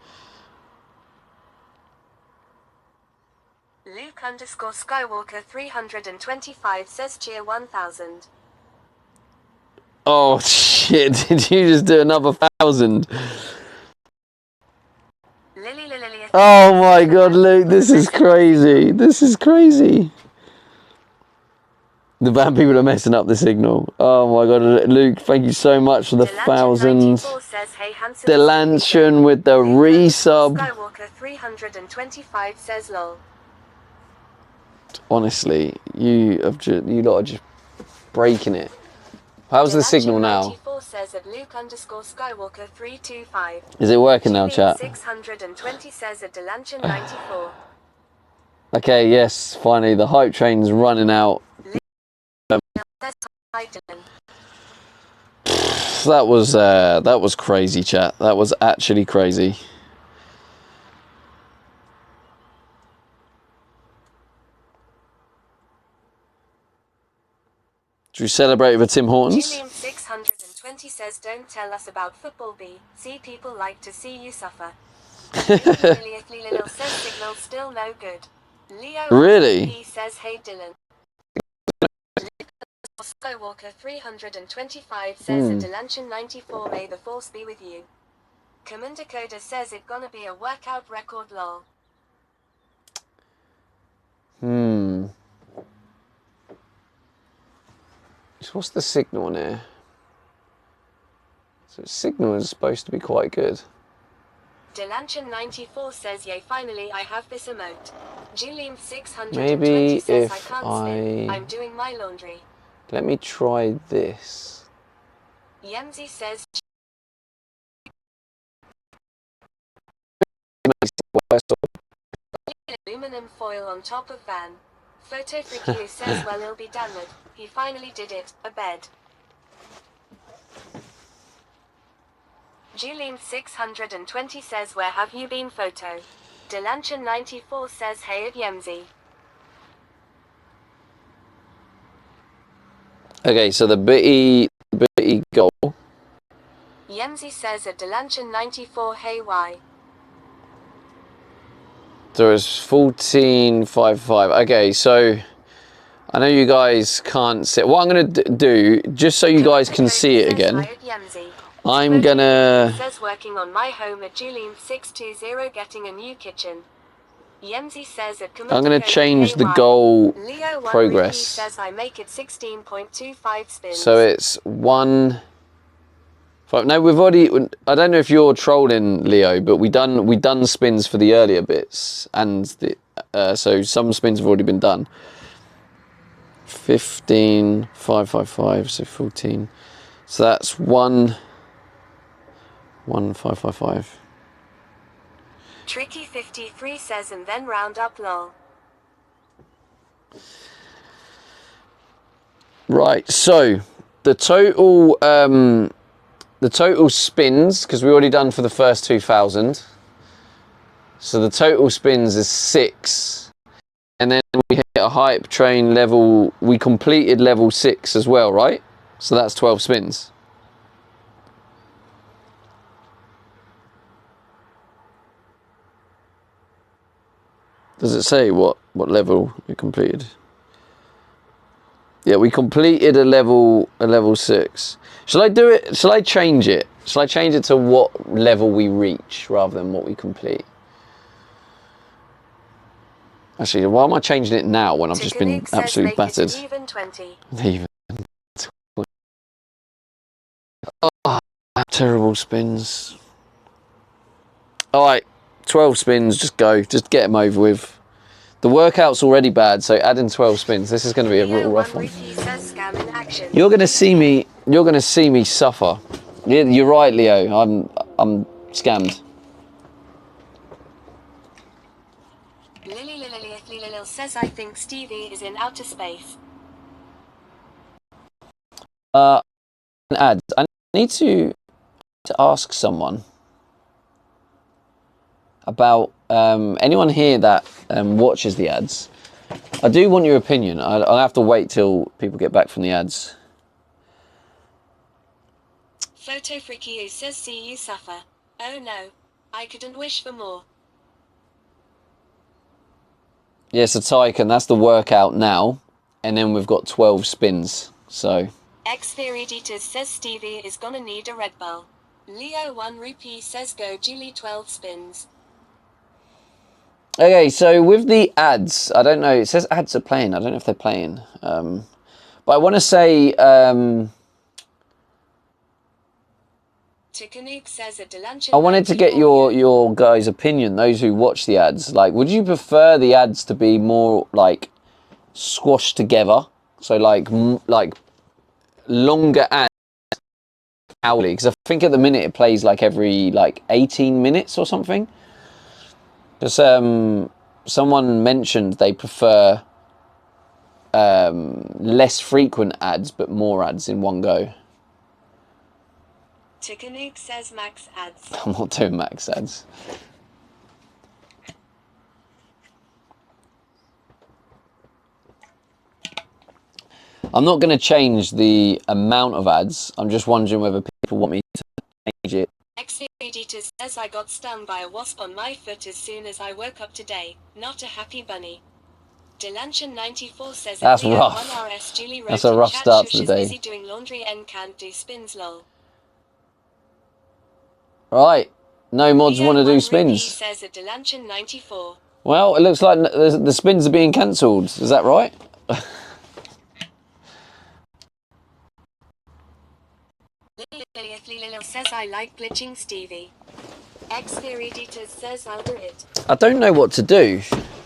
Luke_Skywalker 325 says cheer 1000. Oh shit, did you just do another 1,000? Oh my god, Luke, this is crazy. This is crazy. The bad people are messing up the signal. Oh my god, Luke, thank you so much for the 1,000. Delantion with the resub. Skywalker 325 says lol. Honestly, you lot are just breaking it. How's the signal now? Says at Luke_Skywalker 325. Is it working now, chat? 620 says at Delanchen 94. Okay, yes, finally the hype train's running out. That was crazy, chat. That was actually crazy. Should we celebrate with Tim Hortons? Julian 620 says don't tell us about football B. See people like to see you suffer. Lil says signal still no good. Leo Really? He says hey Dylan. Skywalker 325 says at Delanchen 94 may the force be with you. Commander Coda says it gonna be a workout record lol. What's the signal on here? So signal is supposed to be quite good. Delanchen 94 says yay finally I have this emote. Julian 620 Maybe says if I can't sleep. I'm doing my laundry. Let me try this. Yemzi says aluminum foil on top of van. Photo Freaky says well he'll be damned. He finally did it. A bed. Julian 620 says where have you been photo? Delanchen 94 says hey at Yemzi. Okay, so the bitty goal. Yemzi says at Delanchen 94 hey why? There is 1455. Okay, so I know you guys can't see. What I'm going to do, just so you guys can see it again, I'm going to... says working on my home at Julian 620 getting a new kitchen. Yemzi says at I'm going to change the goal progress. Says I make it 16.25 spins. So it's 1... No, we've already... I don't know if you're trolling, Leo, but we done spins for the earlier bits, and the so some spins have already been done. 15,555, so 14. So that's 1,555. Tricky 53 says and then round up lol. Right, so the total spins, because we already done for the first 2,000. So the total spins is 6. And then we hit a hype train level, we completed level 6 as well, right? So that's 12 spins. Does it say what level we completed? Yeah, we completed a level 6. Shall I do it? Shall I change it? Shall I change it to what level we reach rather than what we complete? Actually, why am I changing it now when I've just been absolutely battered? Even 20. Even 20. Oh, terrible spins. All right, 12 spins. Just go. Just get them over with. The workout's already bad, so add in 12 spins. This is going to be a real rough one. You're going to see me. You're going to see me suffer. Yeah, you're right, Leo. I'm scammed. Lily says I think Stevie is in outer space. Ads. I need to ask someone about anyone here that watches the ads. I do want your opinion. I'll have to wait till people get back from the ads. Photo Freaky says see you suffer. Oh no. I couldn't wish for more. Yes, a Tycoon. That's the workout now. And then we've got 12 spins. So. X-Theory says Stevie is gonna need a Red Bull. Leo 1 rupee says go Julie 12 spins. Okay, so with the ads, I don't know. It says ads are playing. I don't know if they're playing. But I want to say... says I wanted to get your guys' opinion, those who watch the ads. Like, would you prefer the ads to be more, like, squashed together? So, like longer ads hourly? Because I think at the minute it plays, like, every, 18 minutes or something. Because someone mentioned they prefer less frequent ads, but more ads in one go. Tikanuke says max ads. I'm not doing max ads. I'm not going to change the amount of ads. I'm just wondering whether people want me to change it. X-Editor says I got stung by a wasp on my foot as soon as I woke up today. Not a happy bunny. Delanchen94 says that's rough. 1RS Julie wrote that's a rough start to the day. Busy doing laundry and can't do spins lol. Right, no mods want to do spins. Says at Delanchen94. Well, it looks like the spins are being cancelled. Is that right? Says I like glitching Stevie. X-Theory says I'll do it. I don't know what to do.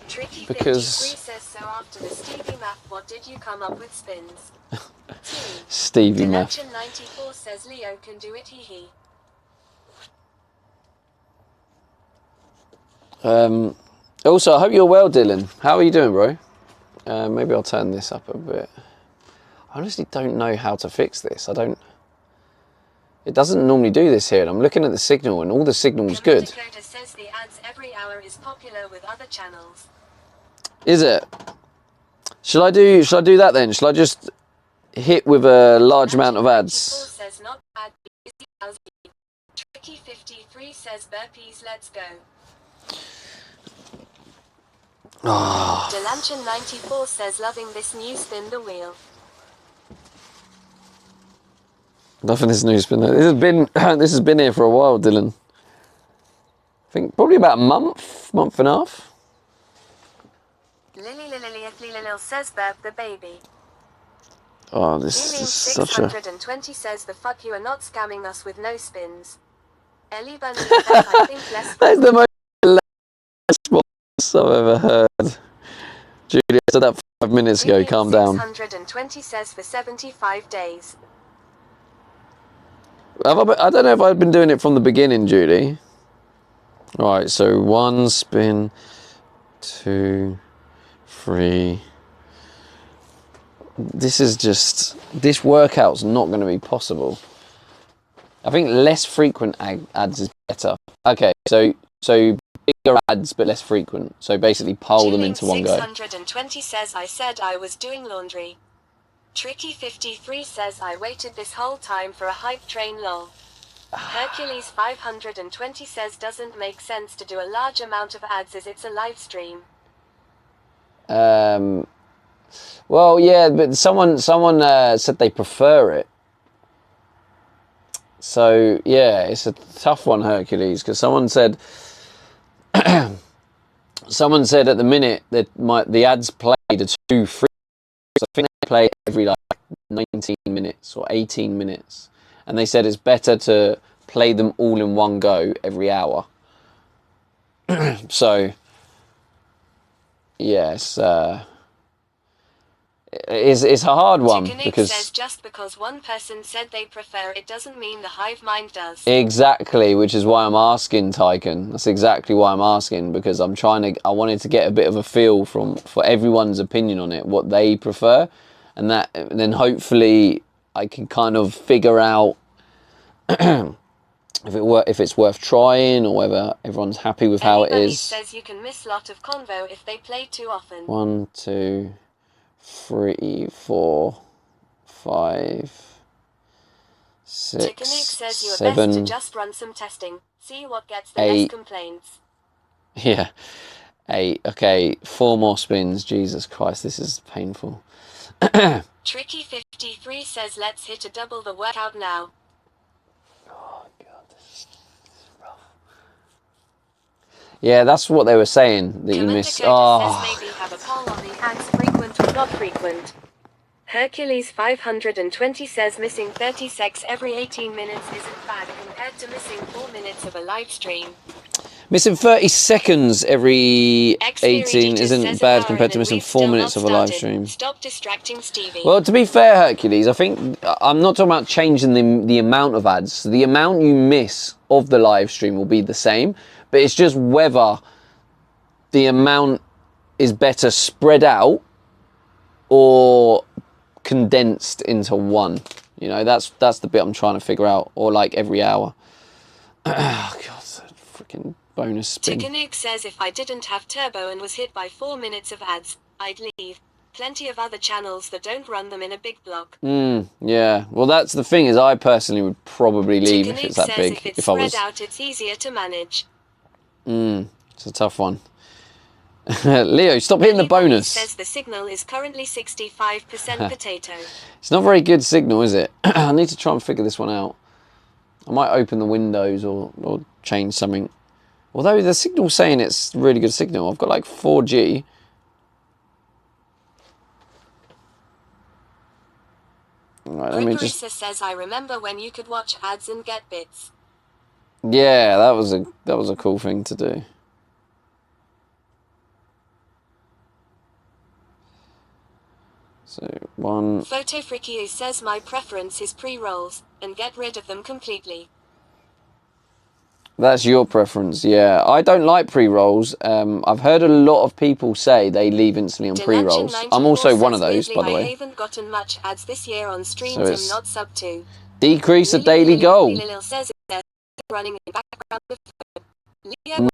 Tricky because says so after the Stevie math, what did you come up with spins? Stevie math. 94 says Leo can do it hee. Also, I hope you're well, Dylan. How are you doing, bro? Maybe I'll turn this up a bit. I honestly don't know how to fix this. It doesn't normally do this here. And I'm looking at the signal, and all the signal's good. Dakota says the ads every hour is popular with other channels. Is it? Shall I do that then? Shall I just hit with a large amount of ads? Says not bad. Tricky 53 says burpees. Let's go. Oh. Delanchen 94 says loving this new spin the wheel. Nothing this new spin. This has been here for a while, Dylan. I think probably about a month and a half. Lily says burp the baby. Oh, this is such a... 620 says the fuck you are not scamming us with no spins. Ellie Bunny says I think less. That's the most response I've ever heard. Julia, I said that 5 minutes ago. Calm down. 620 says for 75 days. I don't know if I've been doing it from the beginning, Judy. Right, so 1 spin, 2, 3. This workout's not going to be possible. I think less frequent ads is better. Okay, so bigger ads but less frequent. So basically pile them into one go. 620 says I said I was doing laundry. Tricky 53 says I waited this whole time for a hype train lol. Hercules 520 says doesn't make sense to do a large amount of ads as it's a live stream. Well, yeah, but someone said they prefer it. So yeah, it's a tough one, Hercules, because someone said at the minute that the ads played are too free. So I think they play every 19 minutes or 18 minutes, and they said it's better to play them all in one go every hour. So yes, It's a hard one Tukanik because says just because one person said they prefer it doesn't mean the hive mind does. exactly, which is why I'm asking, Tyken. That's exactly why I'm asking, because I wanted to get a bit of a feel for everyone's opinion on it, what they prefer, and then hopefully I can kind of figure out if it's worth trying or whether everyone's happy with how it is. Says you can miss lot of convo if they play too often. 1, 2, 3, 4, 5, 6, Tukanik says you are 7, best to just run some testing, see what gets the 8. less complaints. Yeah, 8. Okay, 4 more spins. Jesus Christ, this is painful. Tricky53 says let's hit a double the workout now. Oh God, this is rough. Yeah, that's what they were saying, that you missed. Says maybe have a poll on the ads frequent or not frequent. Hercules 520 says missing 30 secs every 18 minutes isn't bad compared to missing 4 minutes of a live stream. Missing 30 seconds every 18 isn't bad compared to missing 4 minutes of a live stream. Stop distracting Stevie. Well, to be fair, Hercules, I think I'm not talking about changing the amount of ads. The amount you miss of the live stream will be the same, but it's just whether the amount is better spread out or condensed into one. You know, that's the bit I'm trying to figure out, or like every hour. Oh, God, that freaking bonus spin. Tukanik says if I didn't have Turbo and was hit by 4 minutes of ads, I'd leave. Plenty of other channels that don't run them in a big block. Yeah. Well, that's the thing, is I personally would probably leave Tukanik if it's that big. If it's spread out, it's easier to manage. It's a tough one. Leo, stop hitting the bonus. Says the signal is currently 65% potato. It's not very good signal, is it? I need to try and figure this one out. I might open the windows or change something. Although the signal's saying it's really good signal. I've got like 4G. Right, let me just... says I remember when you could watch ads and get bits. Yeah, that was a cool thing to do. So, 1... Photo Freaky says my preference is pre-rolls, and get rid of them completely. That's your preference, yeah. I don't like pre-rolls. I've heard a lot of people say they leave instantly on pre-rolls. I'm also one of those, by the way. I haven't gotten much ads this year on streams. I'm not sub to. Decrease a daily goal. Says running in background.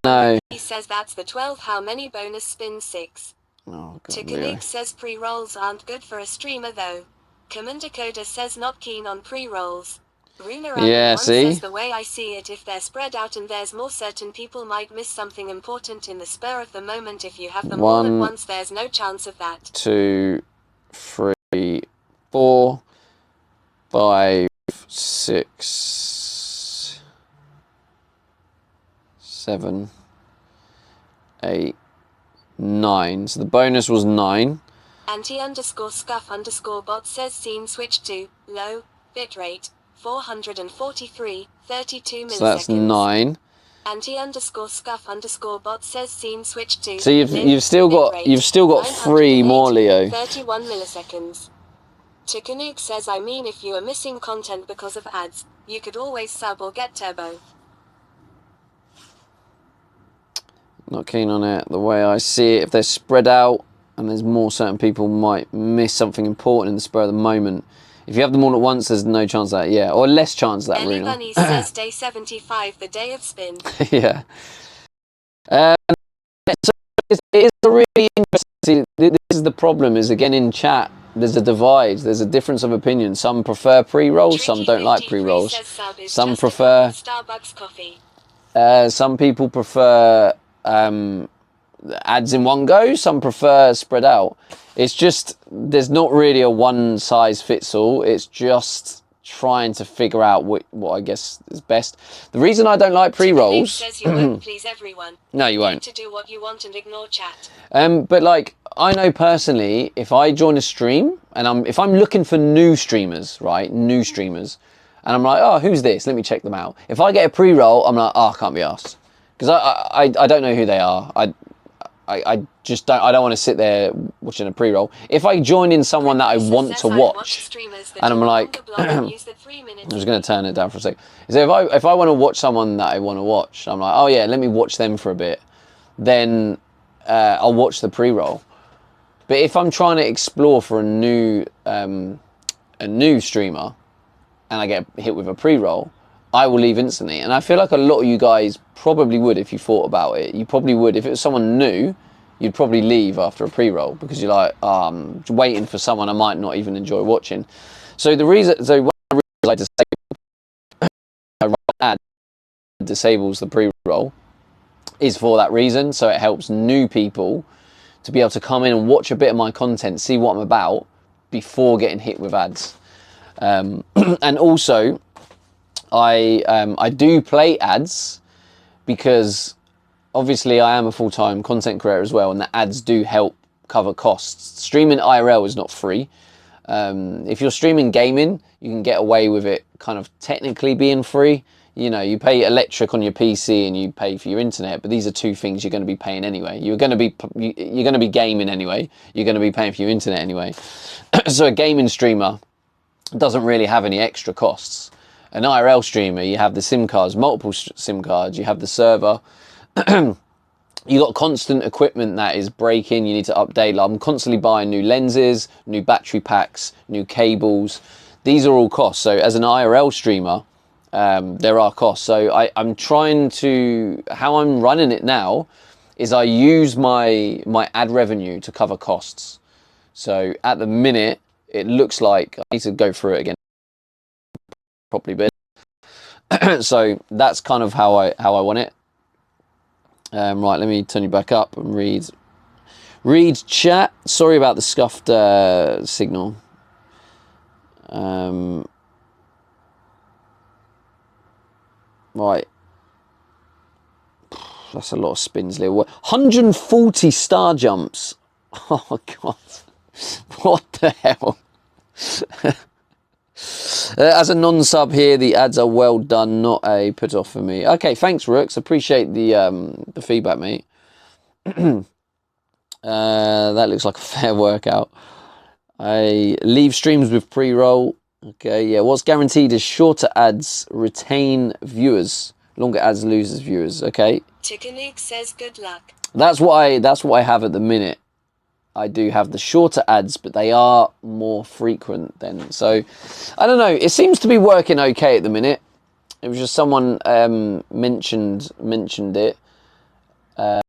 No. He says that's the 12. How many bonus spins? 6. Oh, God, Tukanik says pre-rolls aren't good for a streamer though. Commander Coda says not keen on pre-rolls. Yeah, see? Says the way I see it, if they're spread out and there's more, certain people might miss something important in the spur of the moment. If you have them all at once, there's no chance of that. 2, 3, 4, 5, 6, 7, 8, 9. So the bonus was 9. Anti_scuff_bot says scene switch to low bitrate 443 32 milliseconds. So that's 9. Anti_scuff_bot says scene switch to. So you've still got 3 more, Leo. 31 milliseconds. Tukanik says I mean if you are missing content because of ads, you could always sub or get Turbo. Not keen on it. The way I see it, if they're spread out and there's more, certain people might miss something important in the spur of the moment. If you have them all at once, there's no chance of that, yeah. Or less chance of that, really. Bunny says day 75, the day of spin. Yeah. So it is a really interesting... This is the problem, is again in chat, there's a divide. There's a difference of opinion. Some prefer pre-rolls, some don't like pre-rolls. Some prefer... Starbucks coffee. Some people prefer... ads in one go, some prefer spread out. It's just, there's not really a one size fits all. It's just trying to figure out what I guess is best. The reason I don't like pre-rolls... says you won't please everyone. No, you won't. To do what you want and ignore chat. But like, I know personally, if I join a stream and if I'm looking for new streamers, right, new streamers, and I'm like, oh, who's this? Let me check them out. If I get a pre-roll, I'm like, oh, I can't be asked. Because I don't know who they are. I just don't. I don't want to sit there watching a pre-roll. If I join in someone that I want to watch, and I'm like, I was going to turn it down for a sec. So if I want to watch someone that I want to watch, I'm like, oh yeah, let me watch them for a bit. Then I'll watch the pre-roll. But if I'm trying to explore for a new streamer, and I get hit with a pre-roll, I will leave instantly. And I feel like a lot of you guys probably would if you thought about it. You probably would. If it was someone new, you'd probably leave after a pre-roll because you're like, waiting for someone I might not even enjoy watching. So one of the reasons I ad disables the pre-roll is for that reason. So it helps new people to be able to come in and watch a bit of my content, see what I'm about before getting hit with ads. And also, I do play ads because obviously I am a full-time content creator as well, and the ads do help cover costs. Streaming IRL is not free. If you're streaming gaming, you can get away with it kind of technically being free. You know, you pay electric on your PC and you pay for your internet, but these are two things you're going to be paying anyway. You're going to be gaming anyway. You're going to be paying for your internet anyway. So a gaming streamer doesn't really have any extra costs. An IRL streamer, you have the SIM cards, multiple SIM cards, you have the server. You got constant equipment that is breaking, you need to update. Like I'm constantly buying new lenses, new battery packs, new cables. These are all costs. So as an IRL streamer, there are costs. So I'm trying to, how I'm running it now is I use my ad revenue to cover costs. So at the minute, it looks like, I need to go through it again properly, but so that's kind of how I want it. Right, let me turn you back up and read chat. Sorry about the scuffed signal. Right, that's a lot of spins, Leo. 140 star jumps. Oh god, what the hell? As a non-sub here, the ads are well done, not a put off for me. Okay, thanks, Rooks. Appreciate the feedback, mate. That looks like a fair workout. I leave streams with pre-roll. Okay, yeah. What's guaranteed is shorter ads retain viewers, longer ads loses viewers. Okay. Chicken League says good luck. That's what I have at the minute. I do have the shorter ads, but they are more frequent then. So, I don't know. It seems to be working okay at the minute. It was just someone mentioned it. I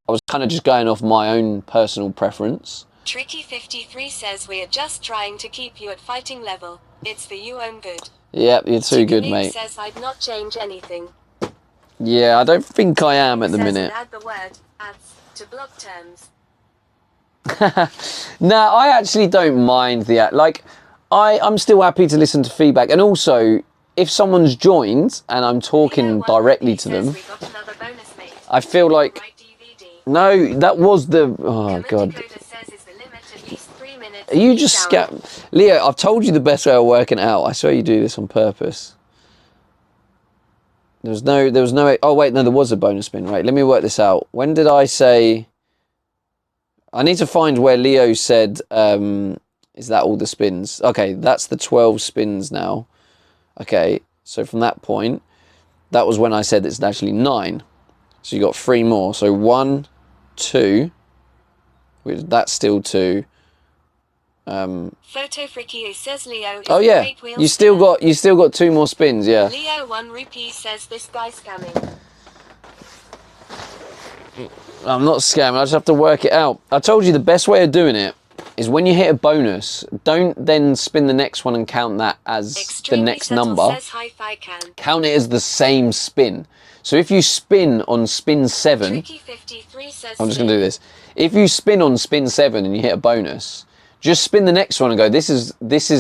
was kind of just going off my own personal preference. Tricky53 says we're just trying to keep you at fighting level. It's for your own good. Yep, you're too good, mate. Says I'd not change anything. Yeah, I don't think I am at the minute. Add the word ads to block terms. No, I actually don't mind the ad. Like, I'm still happy to listen to feedback. And also, if someone's joined and I'm talking directly to them, I feel like... No, that was the... Oh, God. Are you just... Leo, I've told you the best way of working it out. I swear you do this on purpose. There was no... Oh, wait, no, there was a bonus spin. Right, let me work this out. When did I say... I need to find where Leo said, is that all the spins? Okay, that's the 12 spins now. Okay, so from that point, that was when I said it's actually 9. So you got 3 more. So 1, 2, that's still 2. Photo Freaky says Leo is oh yeah, you still got 2 more spins, yeah. Leo 1 rupee says this guy's scamming. I'm not scamming, I just have to work it out. I told you the best way of doing it is when you hit a bonus, don't then spin the next one and count that as the next number. Count it as the same spin. So if you spin on spin 7, I'm just going to do this. If you spin on spin 7 and you hit a bonus, just spin the next one and go, this is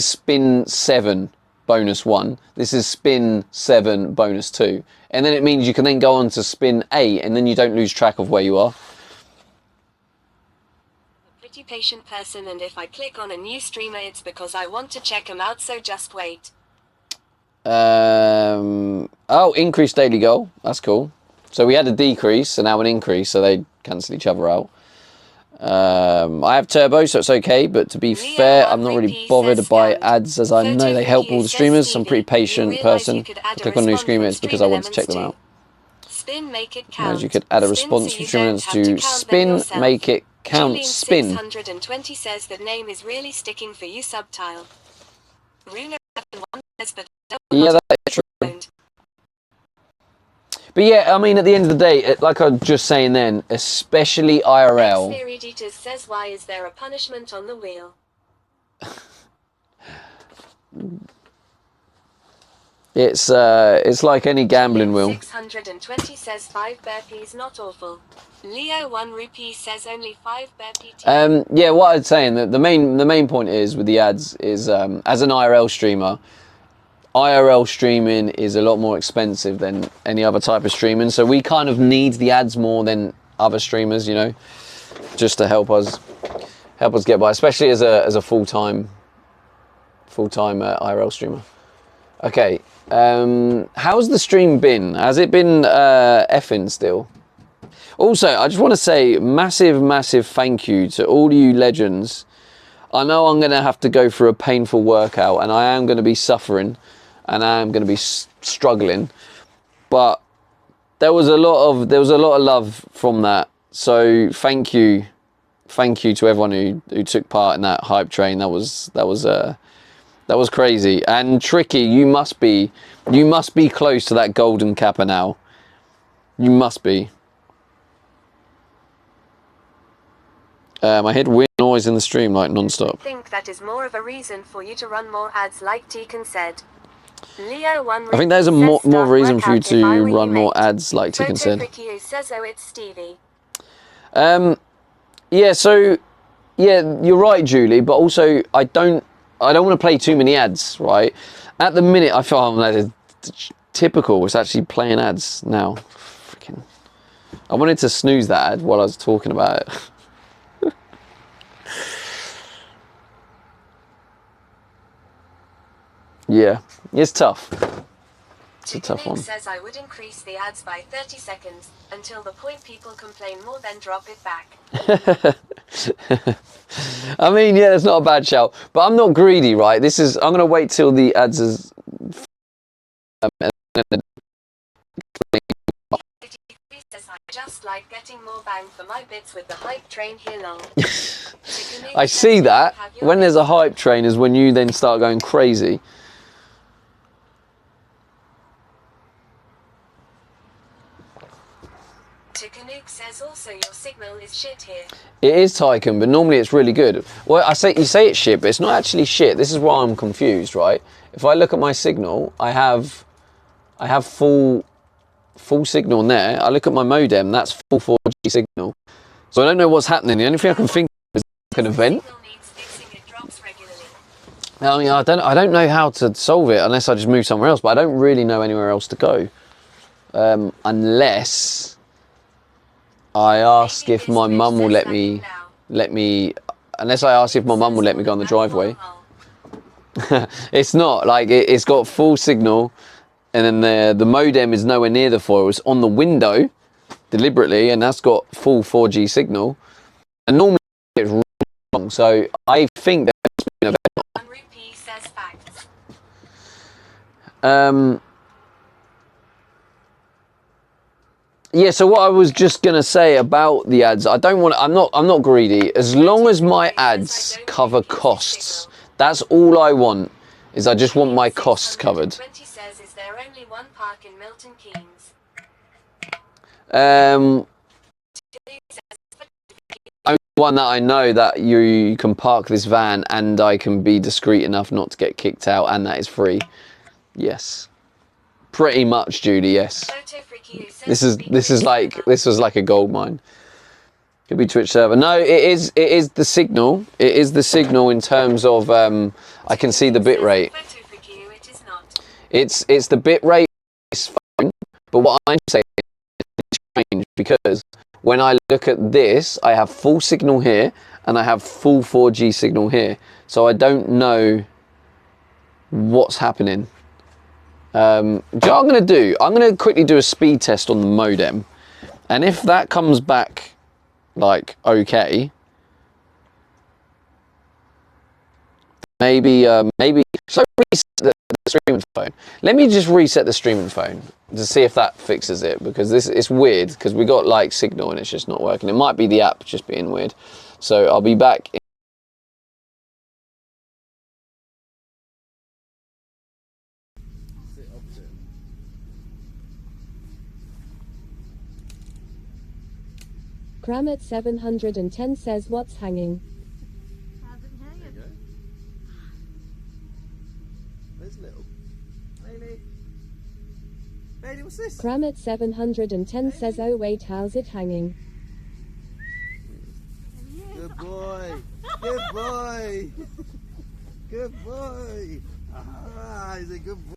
spin 7 bonus 1. This is spin 7 bonus 2. And then it means you can then go on to spin 8 and then you don't lose track of where you are. Pretty patient person, and if I click on a new streamer it's because I want to check them out, so just wait. Oh, increased daily goal. That's cool. So we had a decrease and now an increase, so they cancel each other out. I have turbo, so it's okay, but to be fair, I'm not really bothered by ads, as I know they help all the streamers. I'm a pretty patient person. I click on new streamer, it's because I want to check them out. Spin, make it count. As you could add a response from streamers to spin, make it count, spin. 620 says that name is really sticking for you, subtile. Ruler 1 says, but yeah, that's true. But yeah, I mean, at the end of the day, like I was just saying then, especially IRL. Theory Ditas says, why is there a punishment on the wheel? It's like any gambling wheel. 620 says 5 burpees not awful. Leo 1 rupee says only 5 burpee. Yeah, what I'd say, and the main point is with the ads is as an IRL streamer, IRL streaming is a lot more expensive than any other type of streaming, so we kind of need the ads more than other streamers, you know, just to help us get by, especially as a full-time IRL streamer. Okay, how's the stream been? Has it been effing still? Also, I just want to say massive thank you to all you legends. I know I'm going to have to go through a painful workout, and I am going to be suffering, and I am going to be struggling, but there was a lot of love from that. So thank you to everyone who took part in that hype train. That was crazy. And Tricky, you must be close to that golden kappa now. You must be. I heard weird noise in the stream like non-stop. I think that is more of a reason for you to run more ads, like Tekken said. Leo 1 I think there's a more reason for you to run more ads, like Tekken said. Says, oh, it's Stevie. Yeah, so yeah, you're right, Julie, but also I don't want to play too many ads, right? At the minute, I feel I'm like typical. It's actually playing ads now. Freaking! I wanted to snooze that ad while I was talking about it. Yeah, it's tough. It's a tough one. Says I would increase the ads by 30 seconds until the point people complain more, then drop it back. I mean, yeah, that's not a bad shout, but I'm not greedy, right? I'm gonna wait till the ads is. I just like getting more bang for my bits with the hype train here long. I see that. When there's a hype train is when you then start going crazy. Tikanuke says also your signal is shit here. It is Tycoon, but normally it's really good. Well, you say it's shit, but it's not actually shit. This is why I'm confused, right? If I look at my signal, I have full signal in there. I look at my modem, that's full 4G signal. So I don't know what's happening. The only thing I can think of is like an event. I mean, I don't know how to solve it unless I just move somewhere else, but I don't really know anywhere else to go. Unless I ask if my mum will let me, unless I ask if my mum will let me go on the driveway. It's not, like, it's got full signal, and then the modem is nowhere near the foil. It's on the window, deliberately, and that's got full 4G signal. And normally it's wrong, so I think there's been a yeah, so what I was just gonna say about the ads, I'm not greedy. As long as my ads cover costs, that's all I want. Is I just want my costs covered. Says, is there only one park in Milton Keynes? Only one that I know that you can park this van and I can be discreet enough not to get kicked out, and that is free. Yes. Pretty much, Judy, yes. This was like a gold mine. Could be Twitch server. No, it is the signal. It is the signal in terms of I can see the bit rate. It's the bit rate is fine, but what I'm saying is strange because when I look at this, I have full signal here and I have full 4G signal here. So I don't know what's happening. Do you know what I'm going to do? I'm going to quickly do a speed test on the modem. And if that comes back, like, okay, maybe, so reset the streaming phone. Let me just reset the streaming phone to see if that fixes it, because it's weird, because we got, like, signal and it's just not working. It might be the app just being weird. So I'll be back. Kramit 710 says what's hanging. There's little. Bailey, what's this? Kramit 710 says oh wait, how's it hanging? Good boy. Good boy. Good boy. Ah, he's a good boy.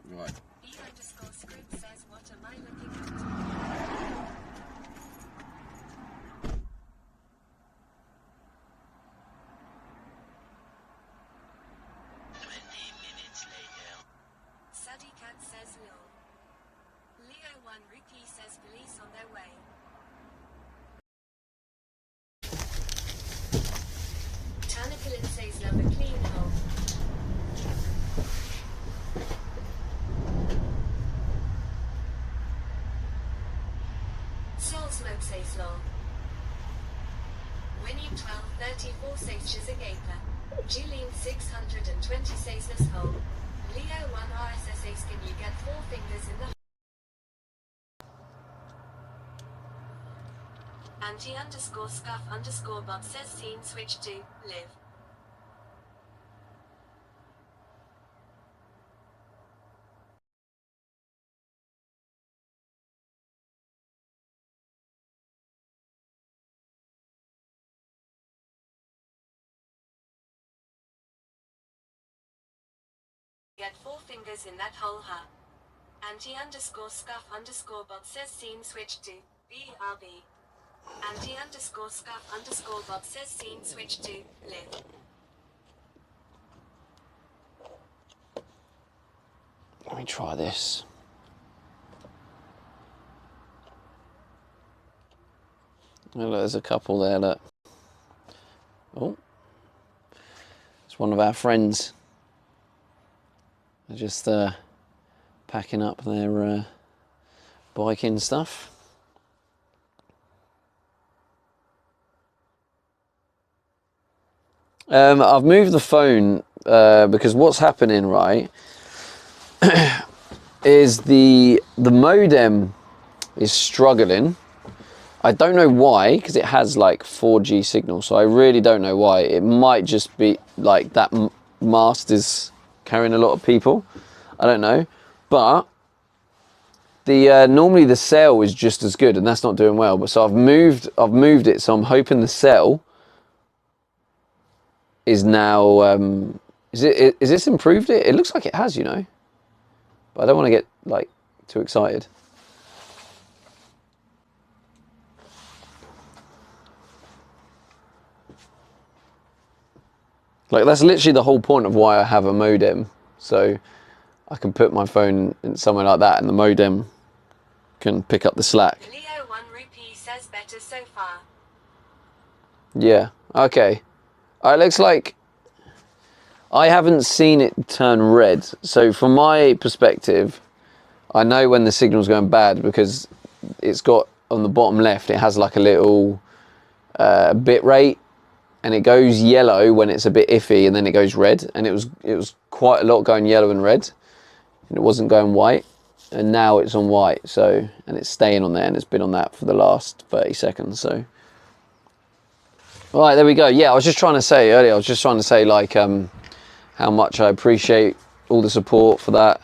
Right. B_script says what am I looking at? Sadie Cat says lol. Leo 1 Rupee says police on their way. Tanakalin says love a clean hole. Soul Smoke says lol. Winnie 1234 says she's a gaper. Julene 620 says this hole. Leo 1 RSS says can you get 4 fingers in the Anti_scuff_bot says scene switch to live. Get 4 fingers in that hole, huh? Anti_scuff_bot says scene switch to BRB. Anti_scuff_bot says scene switch to live. Let me try this. Oh, look, there's a couple there, look. Oh. It's one of our friends. They're just packing up their biking stuff. I've moved the phone because what's happening, right, is the modem is struggling. I don't know why, because it has like 4G signal, so I really don't know why. It might just be like that mast is carrying a lot of people. I don't know, but the normally the cell is just as good, and that's not doing well. But so I've moved it, so I'm hoping the cell is now is this improved it? It looks like it has, you know, but I don't want to get like too excited. Like, that's literally the whole point of why I have a modem, so I can put my phone in somewhere like that and the modem can pick up the slack. Leo 1 Rupee says better so far. Yeah, okay. It looks like I haven't seen it turn red, so from my perspective I know when the signal's going bad, because it's got on the bottom left, it has like a little bit rate, and it goes yellow when it's a bit iffy, and then it goes red, and it was quite a lot going yellow and red, and it wasn't going white, and now it's on white, so, and it's staying on there, and it's been on that for the last 30 seconds, so. Right, there we go. Yeah, I was just trying to say earlier, like how much I appreciate all the support for that.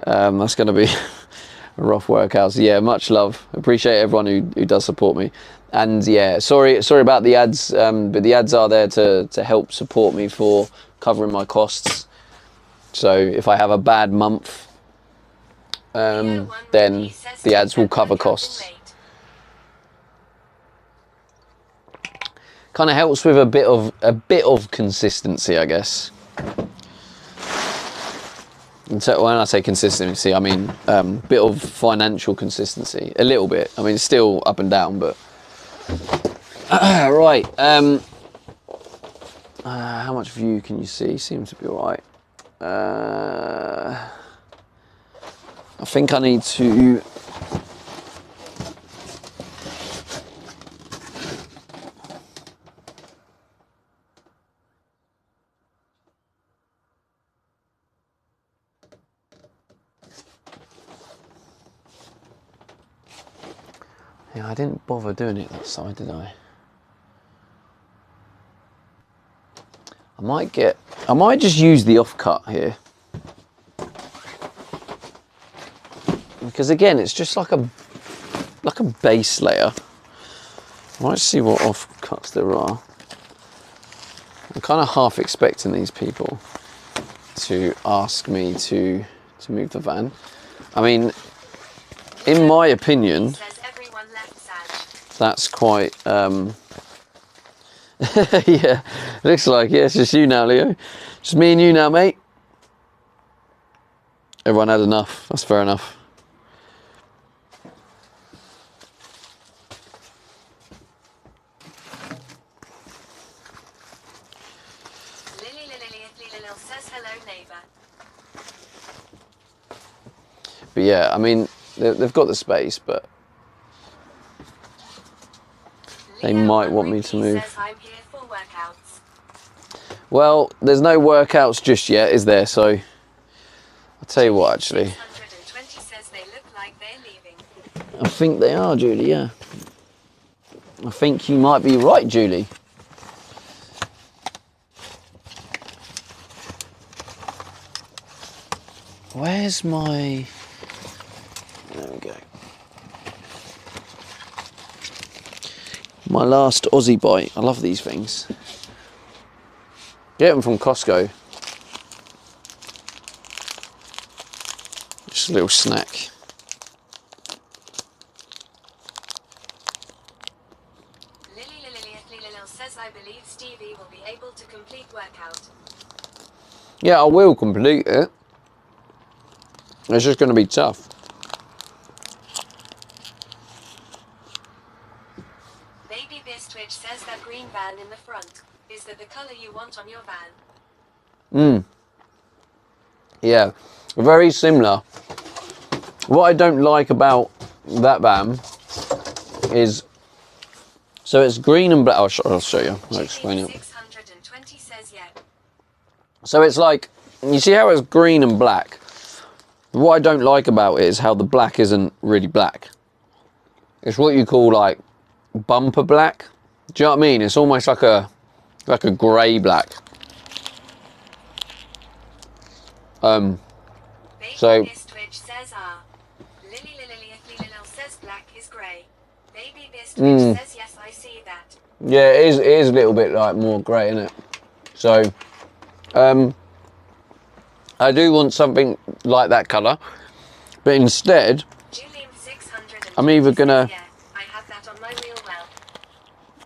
That's going to be a rough workout, so yeah, much love. Appreciate everyone who does support me. And yeah, sorry about the ads, but the ads are there to help support me for covering my costs. So if I have a bad month, then the ads will cover costs. kind of helps with a bit of consistency, I guess. And so when I say consistency, I mean bit of financial consistency, a little bit. I mean, it's still up and down, but right. How much view can you see? Seems to be all right. I think I need to. Yeah, I didn't bother doing it that side, did I? I might just use the offcut here. Because again, it's just like a base layer. I might see what offcuts there are. I'm kind of half expecting these people to ask me to move the van. I mean, in my opinion, that's quite yeah, looks like it's just you now, Leo. Just me and you now, mate. Everyone had enough. That's fair enough. Lily says hello, neighbour. But yeah, I mean, they've got the space, but they might want me to move. Says I'm here for workouts. Well, there's no workouts just yet, is there? So I'll tell you what, actually. 620 says they look like they're leaving. I think they are, Julie, yeah. I think you might be right, Julie. Where's my... There we go. My last Aussie bite. I love these things. Get them from Costco. Just a little snack. Lily says I believe Stevie will be able to complete workout. Yeah, I will complete it. It's just going to be tough. Baby Beer Twitch says that green van in the front. Is that the colour you want on your van? Yeah, very similar. What I don't like about that van is, so it's green and black. I'll show you. I'll explain it. 620 says yeah. So it's like, you see how it's green and black? What I don't like about it is how the black isn't really black. It's what you call like bumper black. Do you know what I mean? It's almost like a grey black. So Twitch says Lily says black is grey. Baby Twitch says yes, I see that. yeah, it is a little bit like more grey, isn't it? So I do want something like that colour, but instead I'm either gonna I have that on my wheel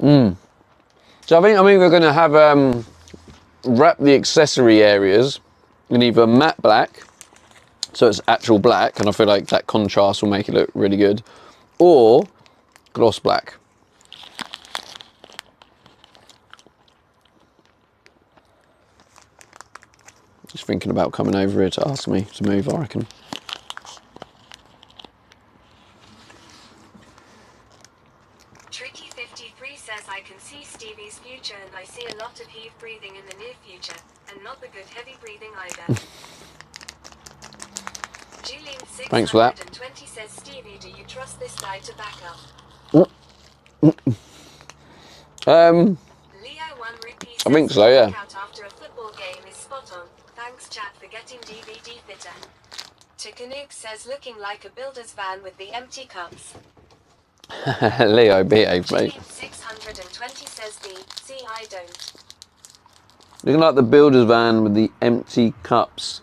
well. So I think I'm either gonna have wrap the accessory areas in either matte black, so it's actual black, and I feel like that contrast will make it look really good, or gloss black. Just thinking about coming over here to ask me to move, I reckon. Tricky 53 says I can see Stevie's future and I see a lot of heave breathing in the near future, and not the good heavy breathing either. Julian Thanks for that. 620 says Stevie, do you trust this guy to back up? Leo 1 repeat says I think so, yeah. workout after a football game is spot on. Thanks chat for getting DVD fitter. Takanuke says looking like a builder's van with the empty cups. Leo, behave, mate. 620 says see I don't. Looking like the builder's van with the empty cups.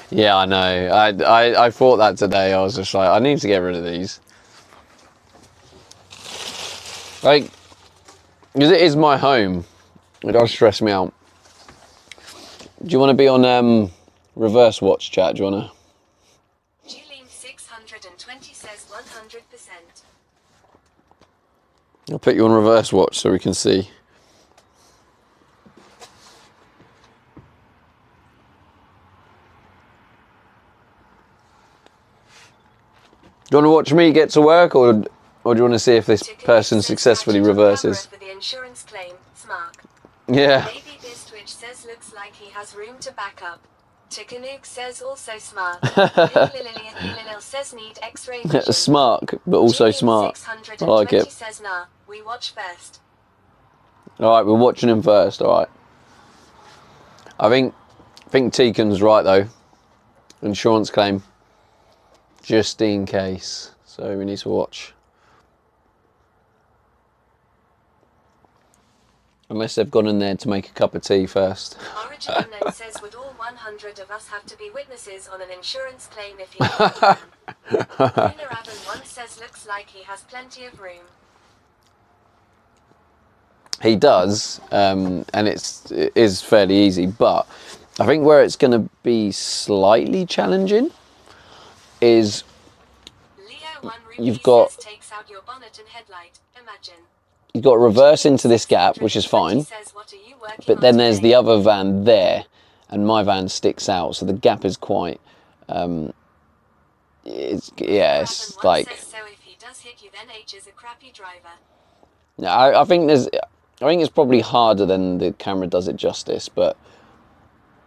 Yeah, I know. I thought that today. I was just like, I need to get rid of these. Like, Because it is my home. It does stress me out. Do you want to be on reverse watch, chat? Do you want to? Julian 620 says 100%. I'll put you on reverse watch so we can see. Do you want to watch me get to work, or do you want to see if this person successfully reverses? For the insurance claim, Smart. Yeah. Baby Bistwich says looks like he has room to back up. Tikanook says also smart. Lil says need X-ray vision. Smart, but also smart. I like it. Says nah, we watch first. Alright, we're watching him first, alright. I think Teacon's right though. Insurance claim. Just in case. So we need to watch. Unless they've gone in there to make a cup of tea first. Origin Unknown says would all 100 of us have to be witnesses on an insurance claim if he can? Lunar Avan 1 says looks like he has plenty of room. He does, and it is fairly easy, but I think where it's going to be slightly challenging is you've got takes out your bonnet and headlight. Imagine. You've got to reverse into this gap, which is fine, but then there's the other van there, and my van sticks out, so the gap is quite, it's like. So if he does hit you, then H is a crappy driver. No, I think it's probably harder than the camera does it justice, but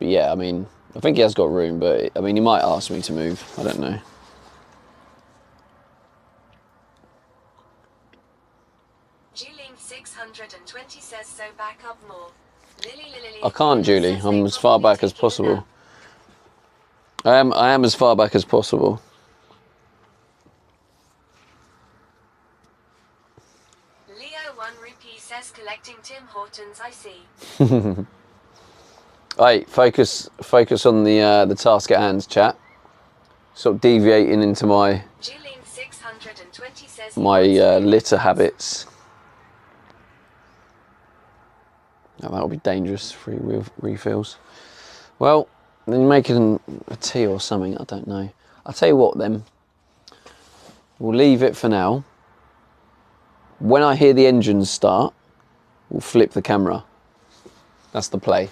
yeah, I mean, I think he has got room, but I mean, he might ask me to move. I don't know. Julie 620 says so back up more. I can't, Julie. I'm as far back as possible. I am as far back as possible. Leo 1 Rupee says collecting Tim Hortons, I see. Hey, focus on the task at hand, chat. Sort of deviating into my Julian 620 says litter habits. Oh, that would be dangerous. Free refills. Well, then you're making a tea or something. I don't know. I'll tell you what then. We'll leave it for now. When I hear the engines start, we'll flip the camera. That's the play.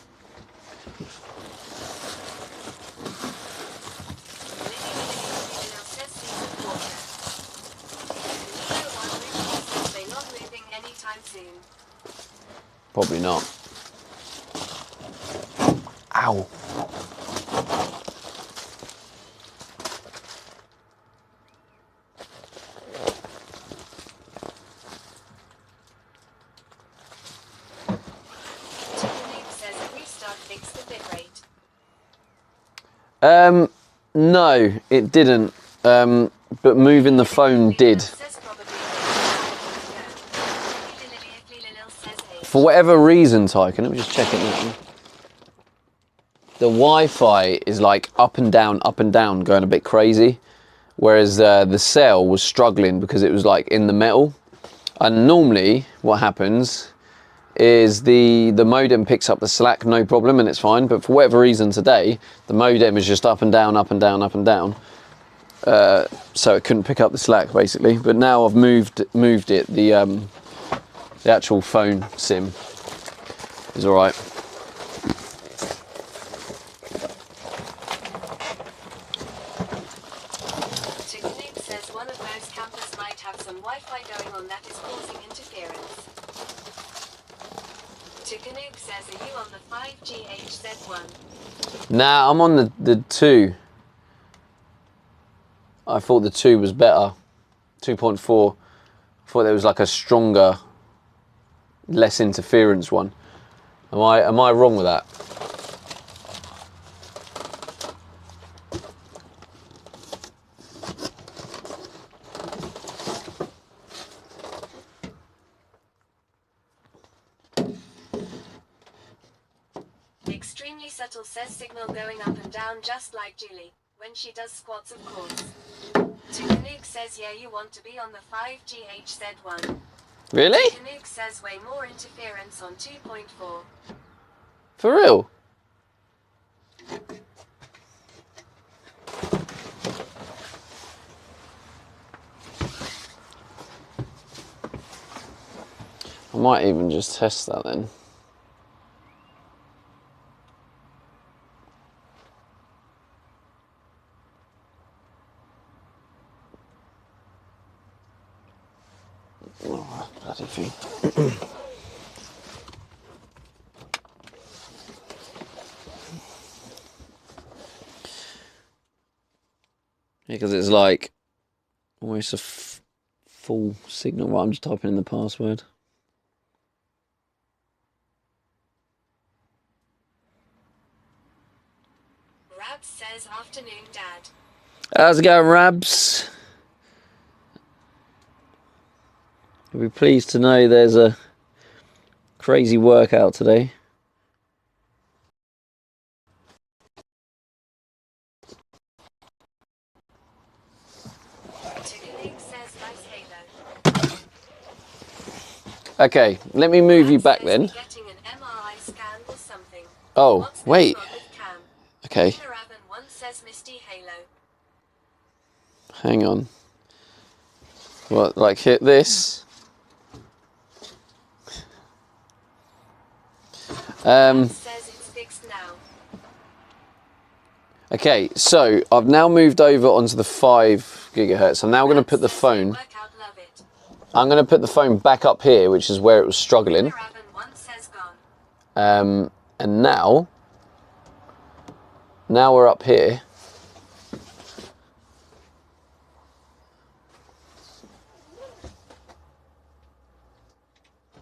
Probably not. Ow. No, it didn't. But moving the phone did. For whatever reason, Tycoon, let me just check it now. The Wi-Fi is like up and down, going a bit crazy. Whereas the cell was struggling because it was like in the metal. And normally what happens is the modem picks up the slack, no problem, and it's fine. But for whatever reason today, the modem is just up and down. So it couldn't pick up the slack basically. But now I've moved it. The actual phone SIM is all right. Tikanook says one of those campers might have some Wi-Fi going on that is causing interference. Tikanook says, are you on the 5G HZ1? Nah, I'm on the 2. I thought the 2 was better. 2.4. I thought there was like a stronger, less interference one. Am I wrong with that? Extremely subtle says signal going up and down just like Julie when she does squats, of course. Tikanook says yeah, you want to be on the 5G HZ1. Really? Canuck says way more interference on 2.4. For real? I might even just test that then. Oh, bloody thing. Because it's like almost a full signal. Right, I'm just typing in the password. Rabs says afternoon, Dad. How's it going, Rabs? You'll be pleased to know there's a crazy workout today. Canuck says nice halo. Okay, let me move you Rabs back says then. we're getting an MRI scan or something. Oh, What's wait. going on with Cam? Okay, Raven 1 says Misty Halo. hang on. What, like hit this? Rabs says it's fixed now. Okay, so I've now moved over onto the 5 gigahertz. I'm now going to put the phone. Workout, love it. I'm going to put the phone back up here, which is where it was struggling. Raven 1 says gone. And now we're up here.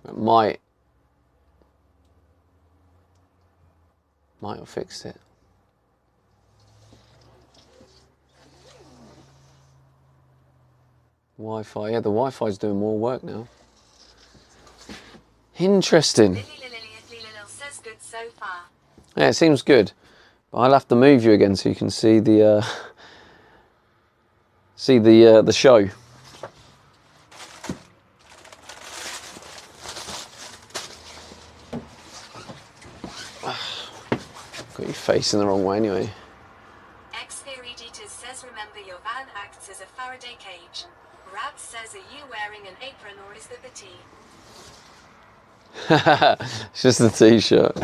It might have fixed it. Wi-Fi, yeah, the Wi-Fi's doing more work now. Interesting. Lily says good so far. Yeah, it seems good. But I'll have to move you again so you can see the show. Got your face in the wrong way anyway. X-Veriditas says remember your van acts as a Faraday cage. Rabs says are you wearing an apron or is the tea? It's just a t-shirt.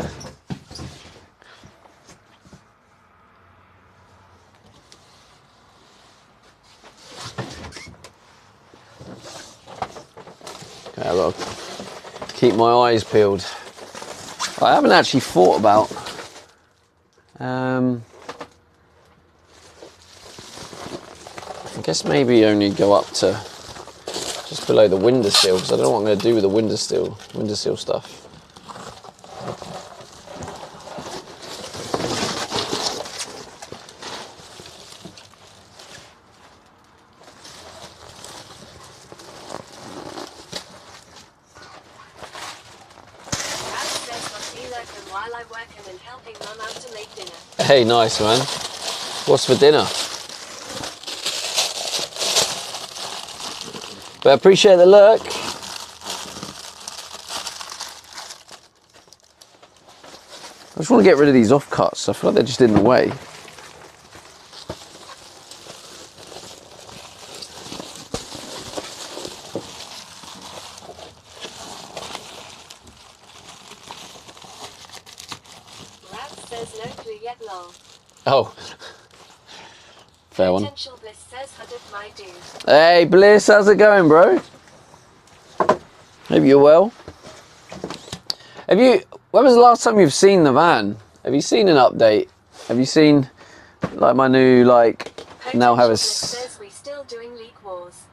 Okay, I've got to keep my eyes peeled. I haven't actually thought about I guess maybe only go up to just below the windowsill, because I don't know what I'm going to do with the windowsill stuff. Rabs says what's he lurking while I'm working and helping Mum out to make dinner. Hey, nice man. What's for dinner? But I appreciate the look. I just want to get rid of these offcuts. I feel like they're just in the way. Rabs says no clue yet lol. Oh. Fair one. Potential Bliss says Hudif my dude. Hey Bliss, how's it going, bro? Hope you're well. When was the last time you've seen the van? Have you seen an update? Have you seen like my new now have a says we still doing leak wars.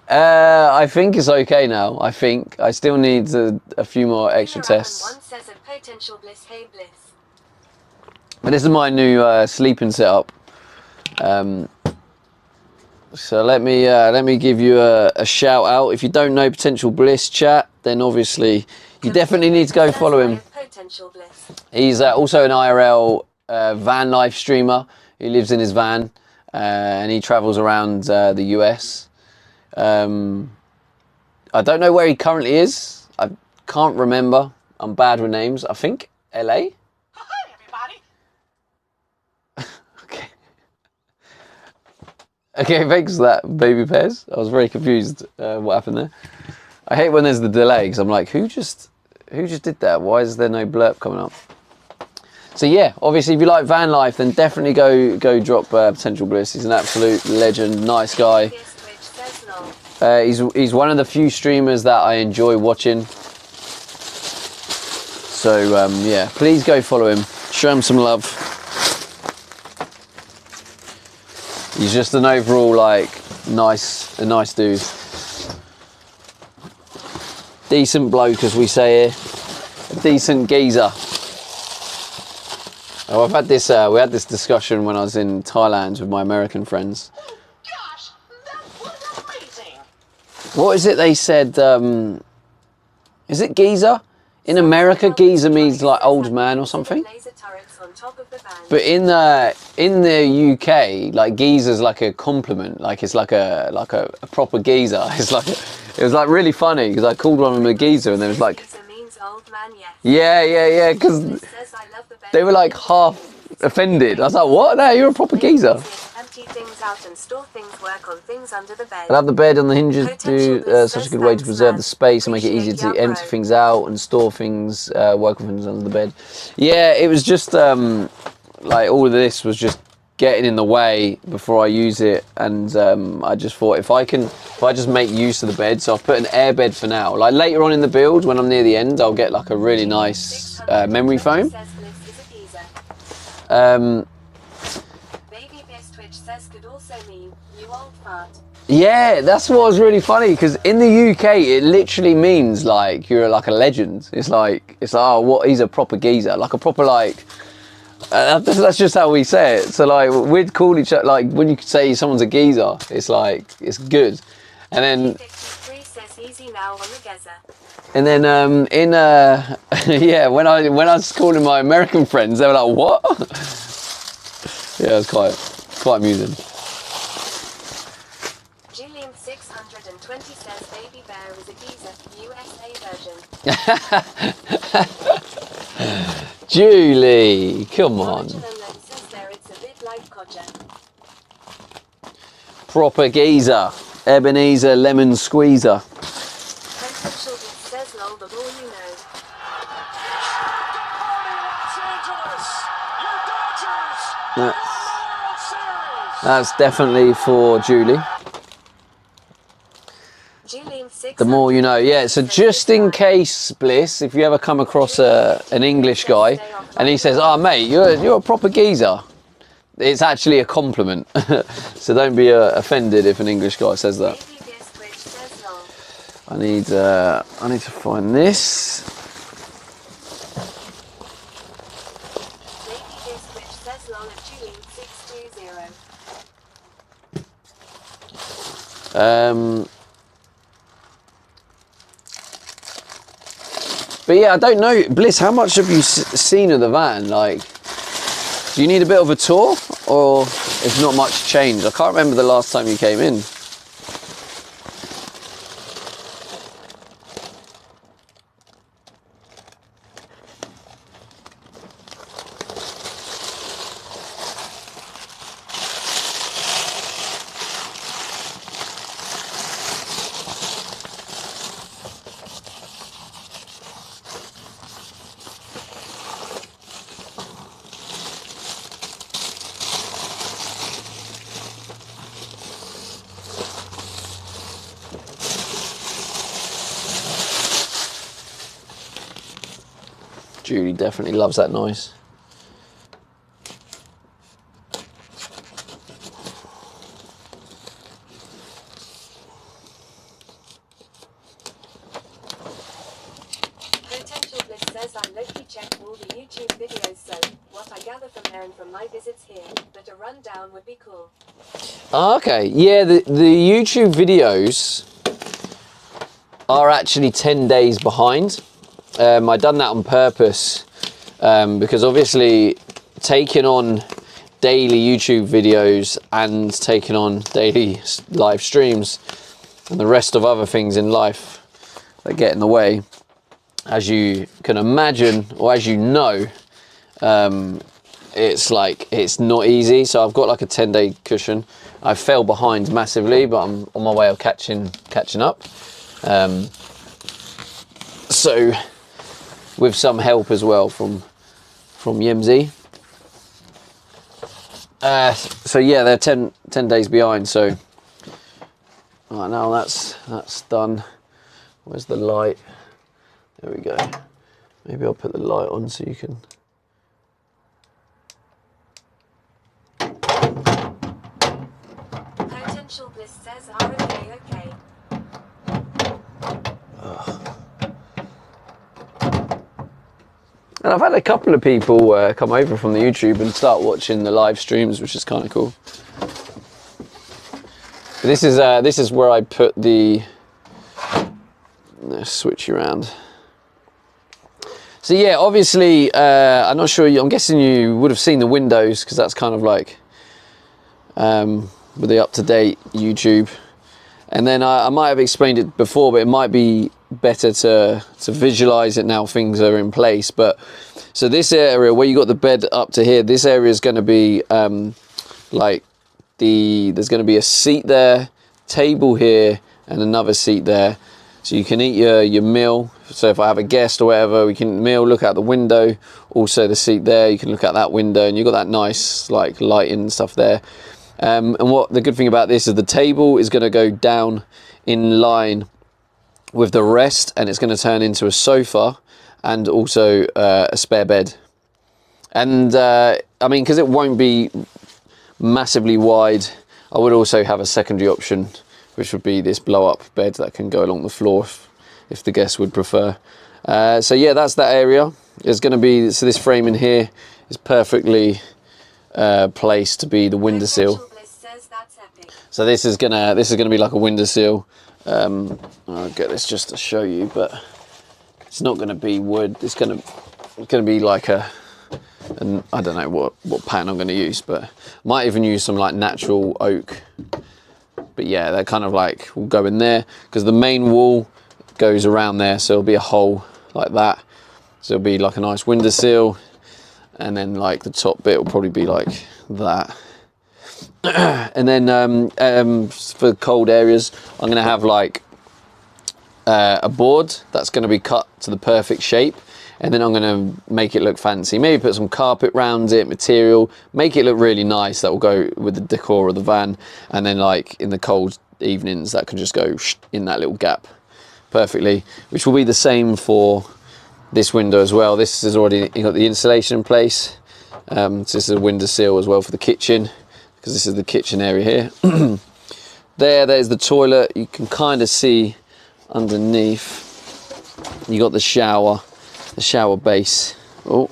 I think it's okay now. I think I still need a few more extra tests. One says a potential Bliss, hey Bliss. But this is my new sleeping setup. So let me give you a shout out. If you don't know Potential Bliss chat, then obviously you definitely need to go follow him. Potential Bliss. He's also an IRL van life streamer. He lives in his van and he travels around the US. I don't know where he currently is. I can't remember. I'm bad with names. I think LA. Hi, everybody. Okay. Okay, thanks for that, Baby Pez. I was very confused what happened there. I hate when there's the delay because I'm like, who just did that? Why is there no blurb coming up? So yeah, obviously if you like van life, then definitely go drop Potential Bliss. He's an absolute legend, nice guy. He's one of the few streamers that I enjoy watching. So yeah, please go follow him, show him some love. He's just an overall like a nice dude. Decent bloke, as we say here. A decent geezer. Oh, I've had this. We had this discussion when I was in Thailand with my American friends. Oh, gosh, that was amazing. What is it they said? Is it geezer? In America, geezer means like old man or something. But in the UK, like geezer's like a compliment. Like it's like a proper geezer. It's like it was like really funny because I called one of them a geezer and they was like, yeah, because they were like half offended. I was like, what? No, you're a proper geezer. Empty things out and store things, work on things under the bed. I love the bed on the hinges do such a good way to preserve the space and make it easier to empty things out and store things, work on things under the bed. Yeah, it was just like all of this was just getting in the way before I use it, and I just thought if I just make use of the bed, so I've put an air bed for now. Like later on in the build, when I'm near the end, I'll get like a really nice memory foam. Yeah, that's what was really funny because in the UK it literally means like you're like a legend. It's like oh, what, he's a proper geezer, like a proper like. That's just how we say it. So like we'd call each other like when you say someone's a geezer, it's like it's good. And then yeah, when I was calling my American friends, they were like, what? Yeah, it was quite amusing. Julian 620 says Baby Bear is a geezer, USA version. Julie, come on. Proper geezer. Ebenezer lemon squeezer. That's definitely for Julie. The more you know. Yeah, so just in case, Bliss, if you ever come across an English guy and he says, oh mate, you're a proper geezer, it's actually a compliment. So don't be offended if an English guy says that. I need to find this. But yeah, I don't know, Bliss, how much have you seen of the van? Like, do you need a bit of a tour, or is not much changed? I can't remember the last time you came in. Julie definitely loves that noise. Potential Bliss says I low-key checked all the YouTube videos, so what I gather from there and from my visits here, that a rundown would be cool. Okay, yeah, the YouTube videos are actually 10 days behind. I done that on purpose because obviously taking on daily YouTube videos and taking on daily live streams and the rest of other things in life that get in the way. As you can imagine, or as you know, it's not easy. So I've got like a 10-day cushion. I fell behind massively, but I'm on my way of catching up. So with some help as well from Yemzi. So yeah, they're 10 days behind. So right now that's done. Where's the light? There we go. Maybe I'll put the light on so you can. Potential Bliss says, okay. And I've had a couple of people come over from the YouTube and start watching the live streams, which is kind of cool. But this is where I put the. Let's switch you around. So yeah, obviously, I'm not sure. I'm guessing you would have seen the windows because that's kind of like with the up-to-date YouTube. And then I might have explained it before, but it might be better to visualize it now things are in place. But so this area where you got the bed up to here, this area is going to be like there's going to be a seat there, table here, and another seat there. So you can eat your meal. So if I have a guest or whatever, we can meal, look out the window. Also the seat there, you can look out that window, and you've got that nice like lighting and stuff there. And what the good thing about this is the table is going to go down in line with the rest, and it's going to turn into a sofa and also a spare bed. And I mean, because it won't be massively wide, I would also have a secondary option, which would be this blow-up bed that can go along the floor if the guests would prefer. So yeah, that's that area. There's going to be, so this frame in here is perfectly placed to be the windowsill. So this is gonna be like a windowsill. I'll get this just to show you, but it's not gonna be wood. It's gonna be like I don't know what pattern I'm gonna use, but might even use some like natural oak. But yeah, they're kind of like will go in there because the main wall goes around there, so it'll be a hole like that. So it'll be like a nice windowsill, and then like the top bit will probably be like that. And then for cold areas, I'm going to have like a board that's going to be cut to the perfect shape, and then I'm going to make it look fancy. Maybe put some carpet around it, material, make it look really nice. That will go with the decor of the van, and then like in the cold evenings, that can just go in that little gap perfectly, which will be the same for this window as well. This is already got the insulation in place. So this is a windowsill as well for the kitchen, because this is the kitchen area here. There's the toilet. You can kind of see underneath. You got the shower base. Oh,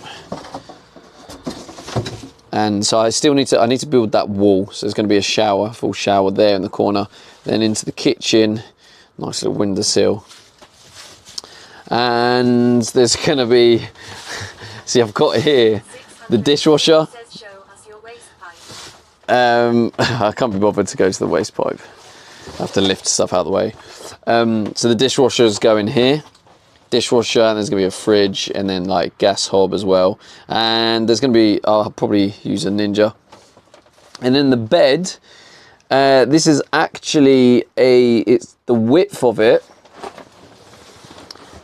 and so I still need to build that wall. So there's going to be a full shower there in the corner. Then into the kitchen, nice little windowsill. And there's going to be, see, I've got here the dishwasher. I can't be bothered to go to the waste pipe. I have to lift stuff out of the way. So the dishwasher's going here. Dishwasher, and there's going to be a fridge, and then like gas hob as well. And there's going to be, I'll probably use a Ninja. And then the bed, this is actually it's the width of it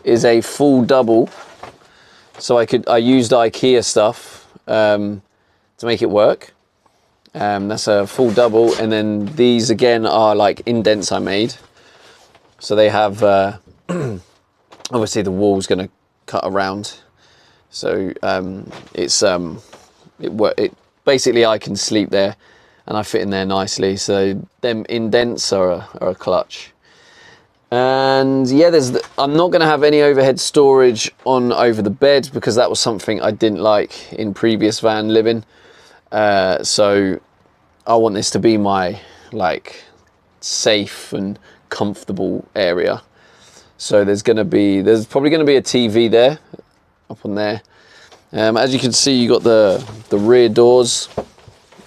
is a full double. So I used IKEA stuff to make it work. That's a full double, and then these again are like indents I made. So they have obviously the wall's going to cut around. So it basically I can sleep there, and I fit in there nicely. So them indents are a clutch. And yeah, I'm not going to have any overhead storage over the bed, because that was something I didn't like in previous van living. So I want this to be my like safe and comfortable area. So there's probably going to be a TV there, up on there. As you can see, you got the rear doors,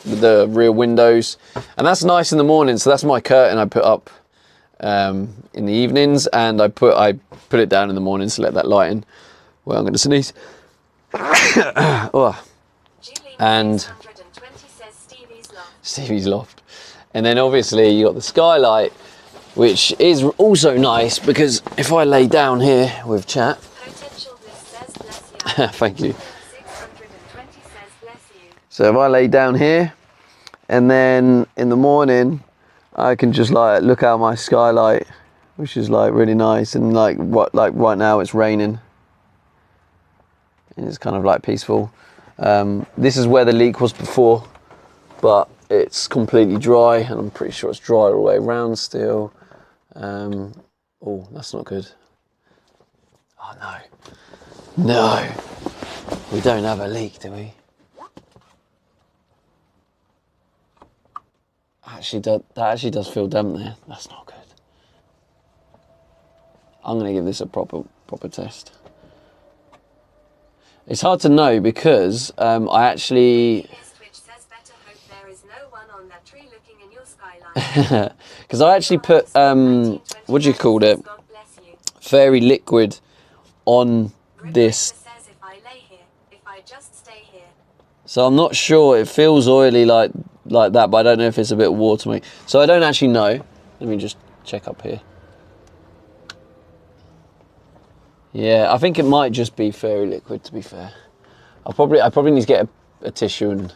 the rear windows, and that's nice in the morning. So that's my curtain I put up in the evenings, and I put it down in the mornings to let that light in. Well, I'm going to sneeze. Oh. And says Stevie's Loft. Stevie's Loft. And then obviously you got the skylight, which is also nice because if I lay down here with chat. Potential Bliss says bless you. Thank you. 620 says bless you. So if I lay down here, and then in the morning I can just like look out my skylight, which is like really nice, and like right now it's raining. And it's kind of like peaceful. This is where the leak was before, but it's completely dry, and I'm pretty sure it's dry all the way around still. Oh, that's not good. Oh no. No. We don't have a leak, do we? That actually does feel damp there. That's not good. I'm gonna give this a proper test. It's hard to know because I actually. Twitch says better hope there is no one on that tree looking in your skyline. Because I actually put what do you call it? God bless you. Fairy liquid on this. Says if I lay here, if I just stay here. So I'm not sure. It feels oily like that, but I don't know if it's a bit watery. So I don't actually know. Let me just check up here. Yeah, I think it might just be fairy liquid, to be fair. I probably need to get a tissue and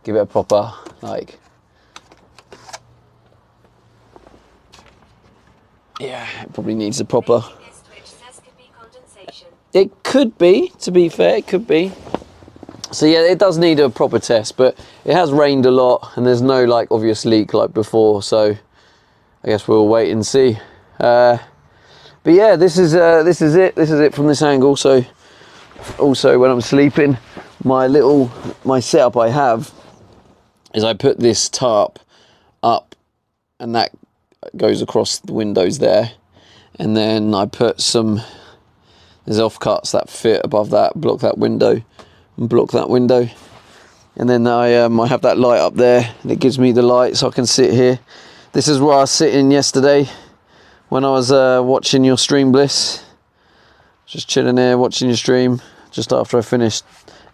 give it a proper, like... Yeah, it probably needs a proper... It could be, to be fair, it could be. So yeah, it does need a proper test, but it has rained a lot and there's no like obvious leak like before, so I guess we'll wait and see. But yeah, this is it. This is it from this angle. So also when I'm sleeping, my setup I have is I put this tarp up, and that goes across the windows there, and then I put there's offcuts that fit above that, block that window, and block that window, and then I have that light up there, and it gives me the light so I can sit here. This is where I was sitting yesterday when I was watching your stream, Bliss. Just chilling here watching your stream just after I finished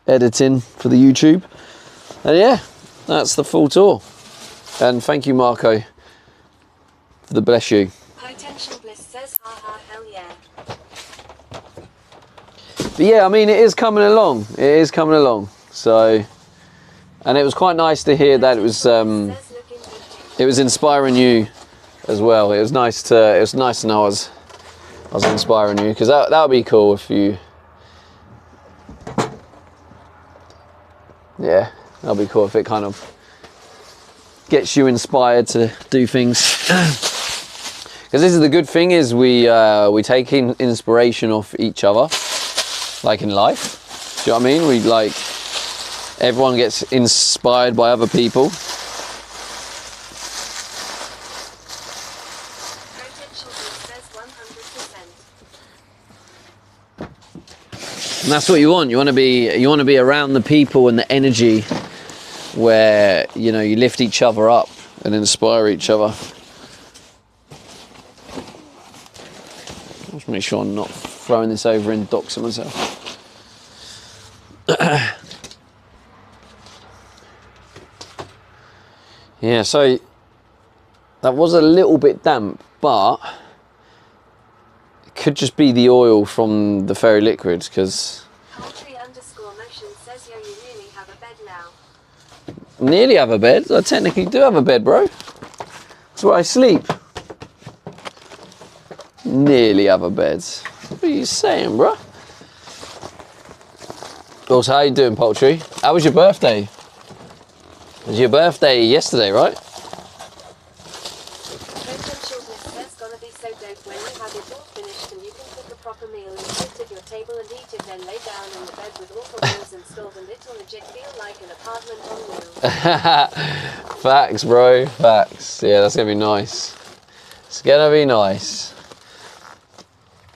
editing for the YouTube. And yeah, that's the full tour. And thank you, Marco, for the bless you. Potential Bliss says haha, hell yeah. But yeah, I mean, it is coming along. It is coming along. So, and it was quite nice to hear that it was inspiring you as well. It was nice to know I was inspiring you, because that would be cool if you. Yeah, that'd be cool if it kind of gets you inspired to do things. Because this is the good thing, is we take inspiration off each other, like in life. Do you know what I mean? We like, everyone gets inspired by other people. And that's what you want. You want to be around the people and the energy where, you know, you lift each other up and inspire each other. Just make sure I'm not throwing this over and doxing myself. Yeah, so that was a little bit damp, but it could just be the oil from the fairy liquid, because Poultry_motion says, yo, you nearly have a bed now. Nearly have a bed? I technically do have a bed, bro. That's where I sleep. Nearly have a bed. What are you saying, bro? Also, how you doing, Poultry? How was your birthday? It was your birthday yesterday, right? Potential Bliss says, gonna be so dope when you have it all finished and you can cook a proper meal and sit at your table and eat it, then lay down in the bed with all the walls installed and it'll legit feel like an apartment on wheels. Facts, bro. Facts. Yeah, that's gonna be nice. It's gonna be nice.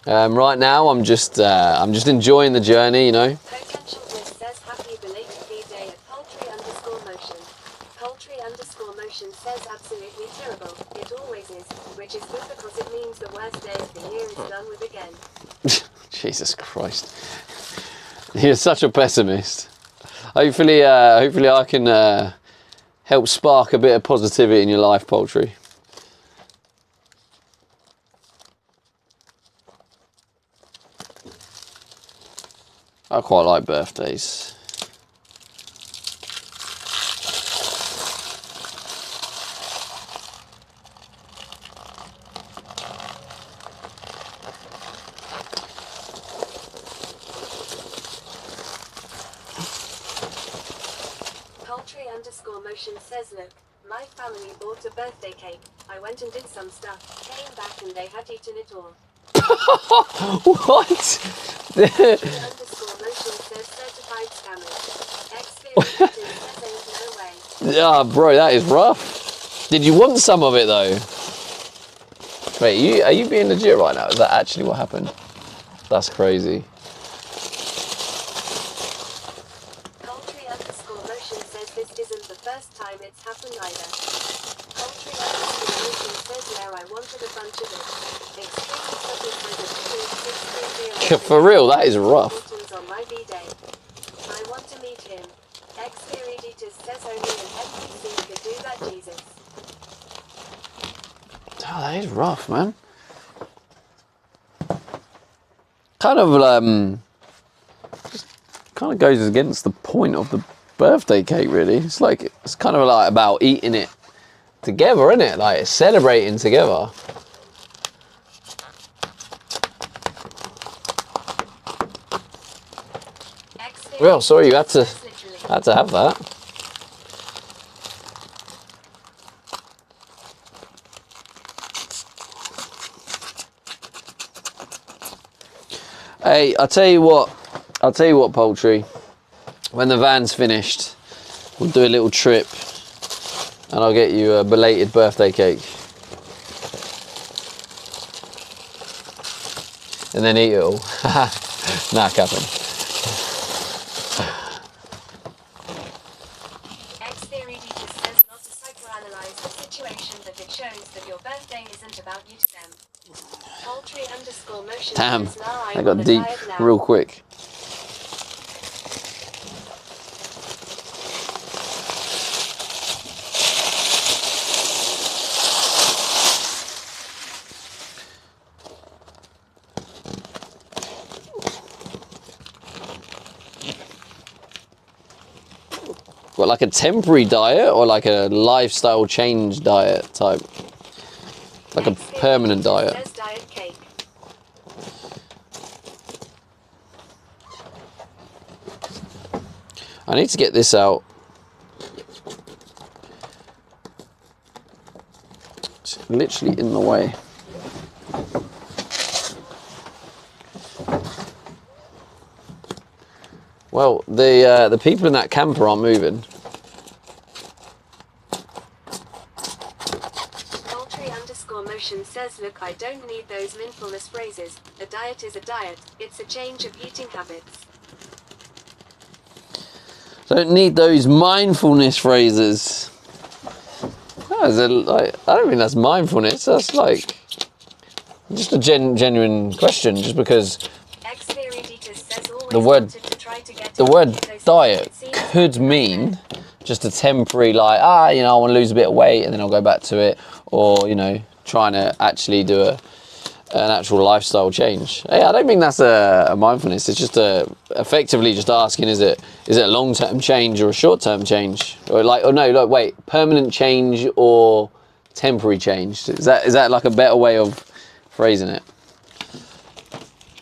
Right now, I'm just enjoying the journey, you know. Potential Bliss says, happy belated B-Day at Poultry_motion. Poultry_motion says, absolutely terrible. It always is. Which which is good because it means the worst day of the year is done with again. Jesus Christ. You're such a pessimist. Hopefully I can help spark a bit of positivity in your life, Poultry. I quite like birthdays. Poultry_motion says, look, my family bought a birthday cake. I went and did some stuff, came back and they had eaten it all. What? Poultry_motion says certified scammers. Experience says ain't no way. Yeah, bro, that is rough. Did you want some of it though? Wait, are you being legit right now? Is that actually what happened? That's crazy. Poultry_motion says this isn't the first time it's happened either. Poultry_motion says yeah, I wanted a bunch of it. Extremely For real, that is rough. on my B-day. I want to meet him. Experiditus says only an NPC could do that, Jesus. Oh, that is rough, man. Kind of goes against the point of the birthday cake, really. It's kind of like about eating it together, isn't it? Like celebrating together. Well, sorry, you had to have that. Hey, I'll tell you what, Poultry. When the van's finished, we'll do a little trip and I'll get you a belated birthday cake. And then eat it all. Nah, Captain. Experiditus says not to psychoanalyze the situation, but it shows that your birthday isn't about you to them. Poultry_motion Damn, says now I got deep real quick. What, like a temporary diet or like a lifestyle change diet type? Like a permanent diet? Says diet cake. I need to get this out. It's literally in the way. Well, the people in that camper aren't moving. Poultry_motion says, look, I don't need those mindfulness phrases. A diet is a diet. It's a change of eating habits. Don't need those mindfulness phrases. I don't think that's mindfulness. That's like just a genuine question. Just because the word diet could mean just a temporary I want to lose a bit of weight and then I'll go back to it, or trying to actually do an actual lifestyle change. Hey, I don't think that's a mindfulness. It's just effectively just asking, is it a long-term change or a short-term change, or wait, permanent change or temporary change? Is that like a better way of phrasing it?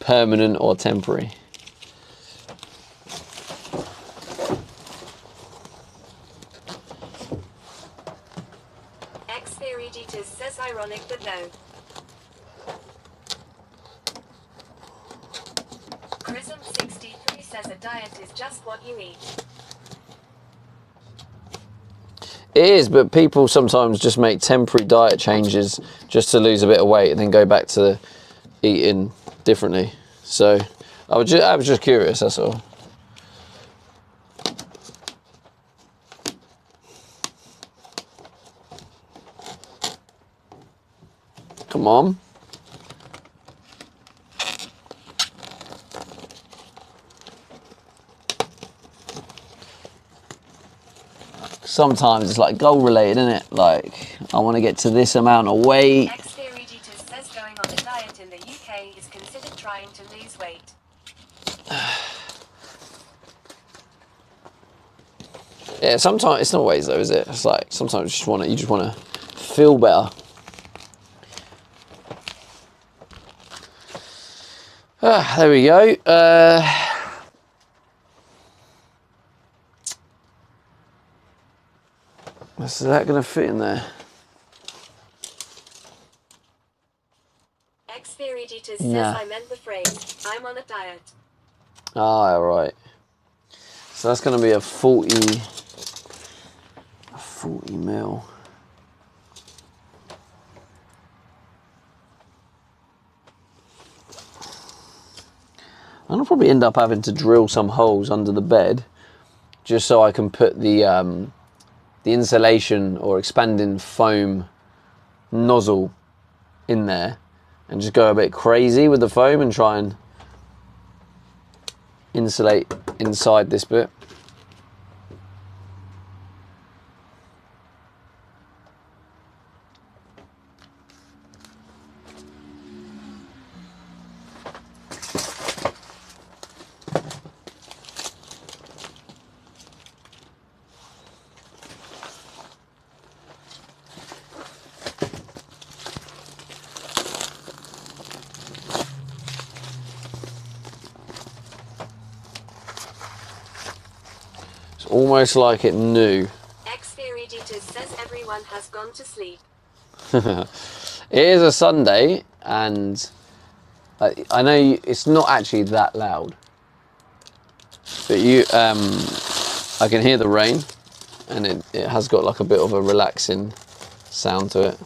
Permanent or temporary? Experiditus says ironic but no. Prism63 says a diet is just what you eat. It is, but people sometimes just make temporary diet changes just to lose a bit of weight and then go back to eating differently. So I was just curious, that's all. Come on. Sometimes it's like goal related, isn't it? Like, I want to get to this amount of weight. Ex-Theoredetus says going on a diet in the UK is considered trying to lose weight. Yeah, sometimes it's not always though, is it? It's like sometimes you just want to feel better. There we go. Is that going to fit in there? Ex-Theoredetus says Nah. I meant the phrase, I'm on a diet. Ah, right. So that's going to be a 40 mil. I'm going to probably end up having to drill some holes under the bed just so I can put the insulation or expanding foam nozzle in there and just go a bit crazy with the foam and try and insulate inside this bit. Almost like it knew. Ex-Theoredetus says everyone has gone to sleep. It is a Sunday, and I know it's not actually that loud, but I can hear the rain, and it has got like a bit of a relaxing sound to it.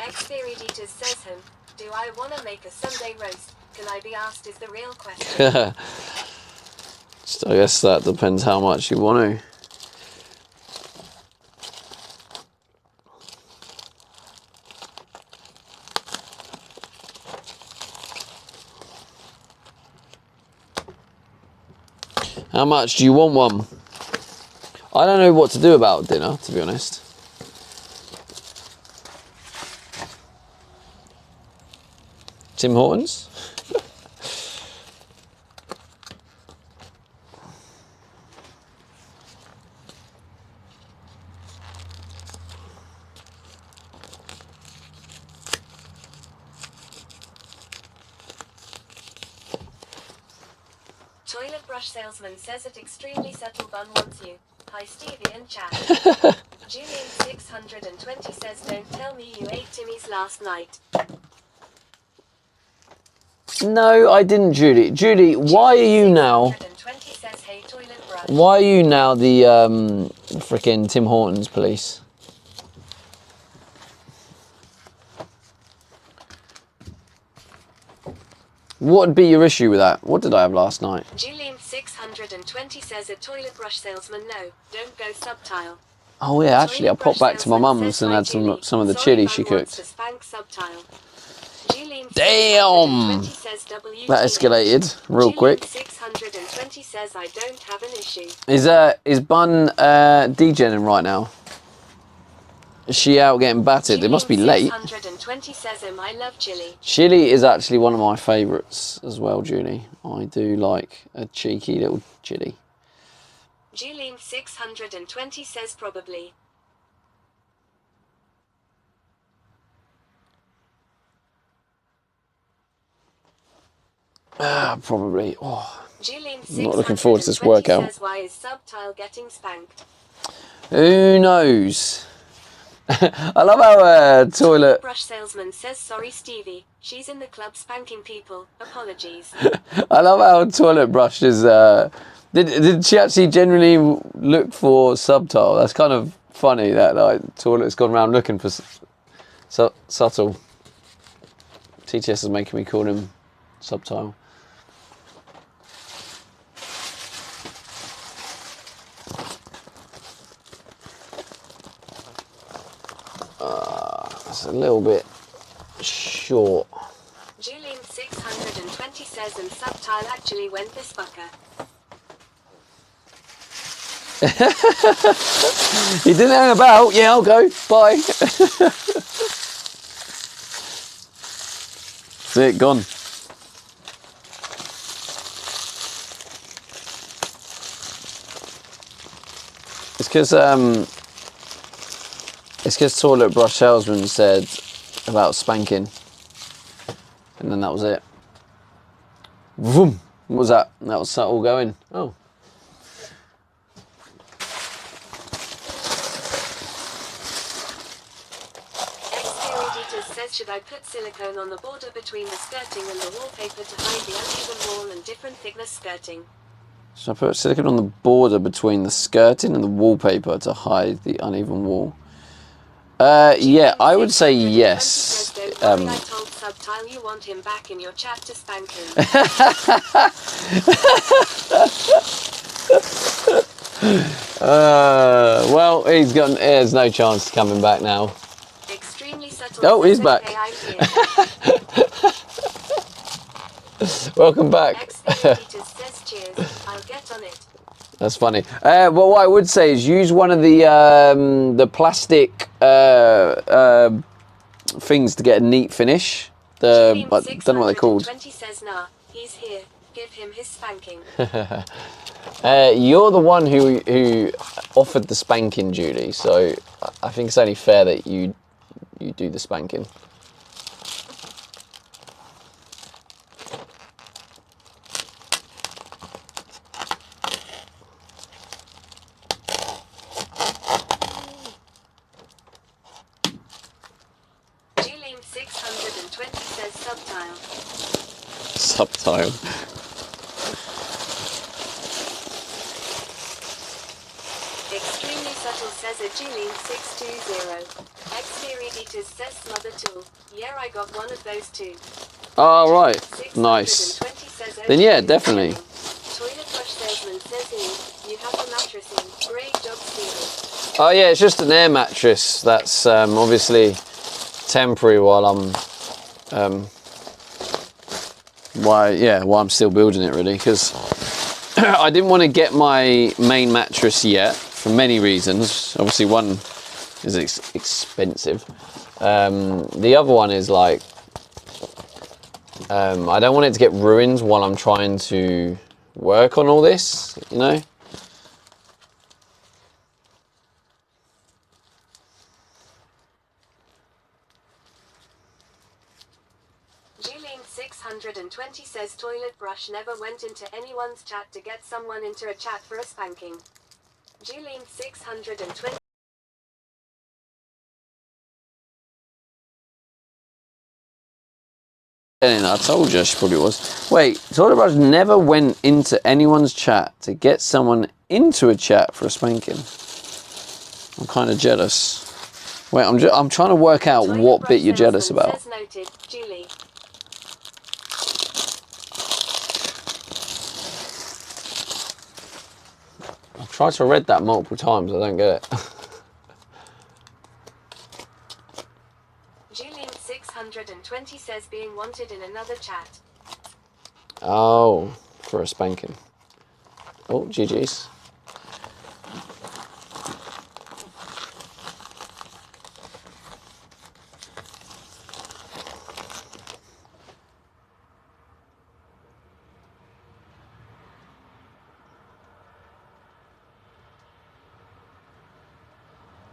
Ex-Theoredetus says him, do I want to make a Sunday roast? Can I be asked is the real question. I guess that depends how much you want to. How much do you want one? I don't know what to do about dinner, to be honest. Tim Hortons? Toilet brush salesman says it extremely subtle bun wants you. Hi Stevie and chat. Julian 620 says don't tell me you ate Timmy's last night. No, I didn't, Judy. Judy, why are you now? Says, hey, toilet brush. Why are you now the frickin' Tim Hortons police? What would be your issue with that? What did I have last night? Julian 620 says a toilet brush salesman no, don't go subtile. Oh yeah, actually I popped back to my mum's and had some of the chili she cooked. Damn! That escalated real quick. 620 says I don't have an issue. Is Bun degenerating right now? Is she out getting battered? It must be late. 620 says I love chili. Chili is actually one of my favourites as well, Julie. I do like a cheeky little chili. Julian 620 says probably. Probably. Oh, Julian I'm not looking forward to this workout. Says, why is subtile getting spanked? Who knows? I love how toilet. Brush salesman says sorry Stevie. She's in the club spanking people. Apologies. I love how toilet brush is. Did she actually genuinely look for subtle? That's kind of funny that like toilet's gone around looking for subtle. TTS is making me call him subtle. It's a little bit short. Julian 620 says and subtile actually went this fucker. He didn't hang about. Yeah, I'll go. Bye. That's it, gone. It's because toilet brush salesman said about spanking, and then that was it. Vroom. What was that? That was all going. Oh. Says should I put silicone on the border between the skirting and the wallpaper to hide the uneven wall and different thickness skirting? Should I put silicone on the border between the skirting and the wallpaper to hide the uneven wall? Yeah, I would say yes. I told Subtile you want him back in your chat to spank him. Well, there's no chance of coming back now. Extremely subtle. Oh, he's back. Welcome back. Says cheers. I'll get on it. That's funny. Well, what I would say is use one of the plastic things to get a neat finish. I don't know what they're called. 20 says nah, he's here. Give him his spanking. You're the one who offered the spanking, Julie. So I think it's only fair that you do the spanking. Julian 620 says subtile. Subtile. Extremely subtle says a Julian 620. Xperiditas says smother tool. Yeah, I got one of those too. Oh, right. Nice. Then yeah, definitely. Toilet brush salesman says you have a mattress in. Great job, Stevie. Oh yeah, it's just an air mattress that's obviously temporary while I'm still building it really, because I didn't want to get my main mattress yet for many reasons. Obviously one is expensive. The other one is like I don't want it to get ruined while I'm trying to work on all this, you know. Julian 620 says toilet brush never went into anyone's chat to get someone into a chat for a spanking. Julian 620. I told you she probably was. Wait, toilet brush never went into anyone's chat to get someone into a chat for a spanking. I'm kind of jealous. Wait, I'm trying to work out what bit you're jealous about. Says noted, Julie. I've tried to read that multiple times. I don't get it. Julian 620 says being wanted in another chat. Oh, for a spanking. Oh, GG's.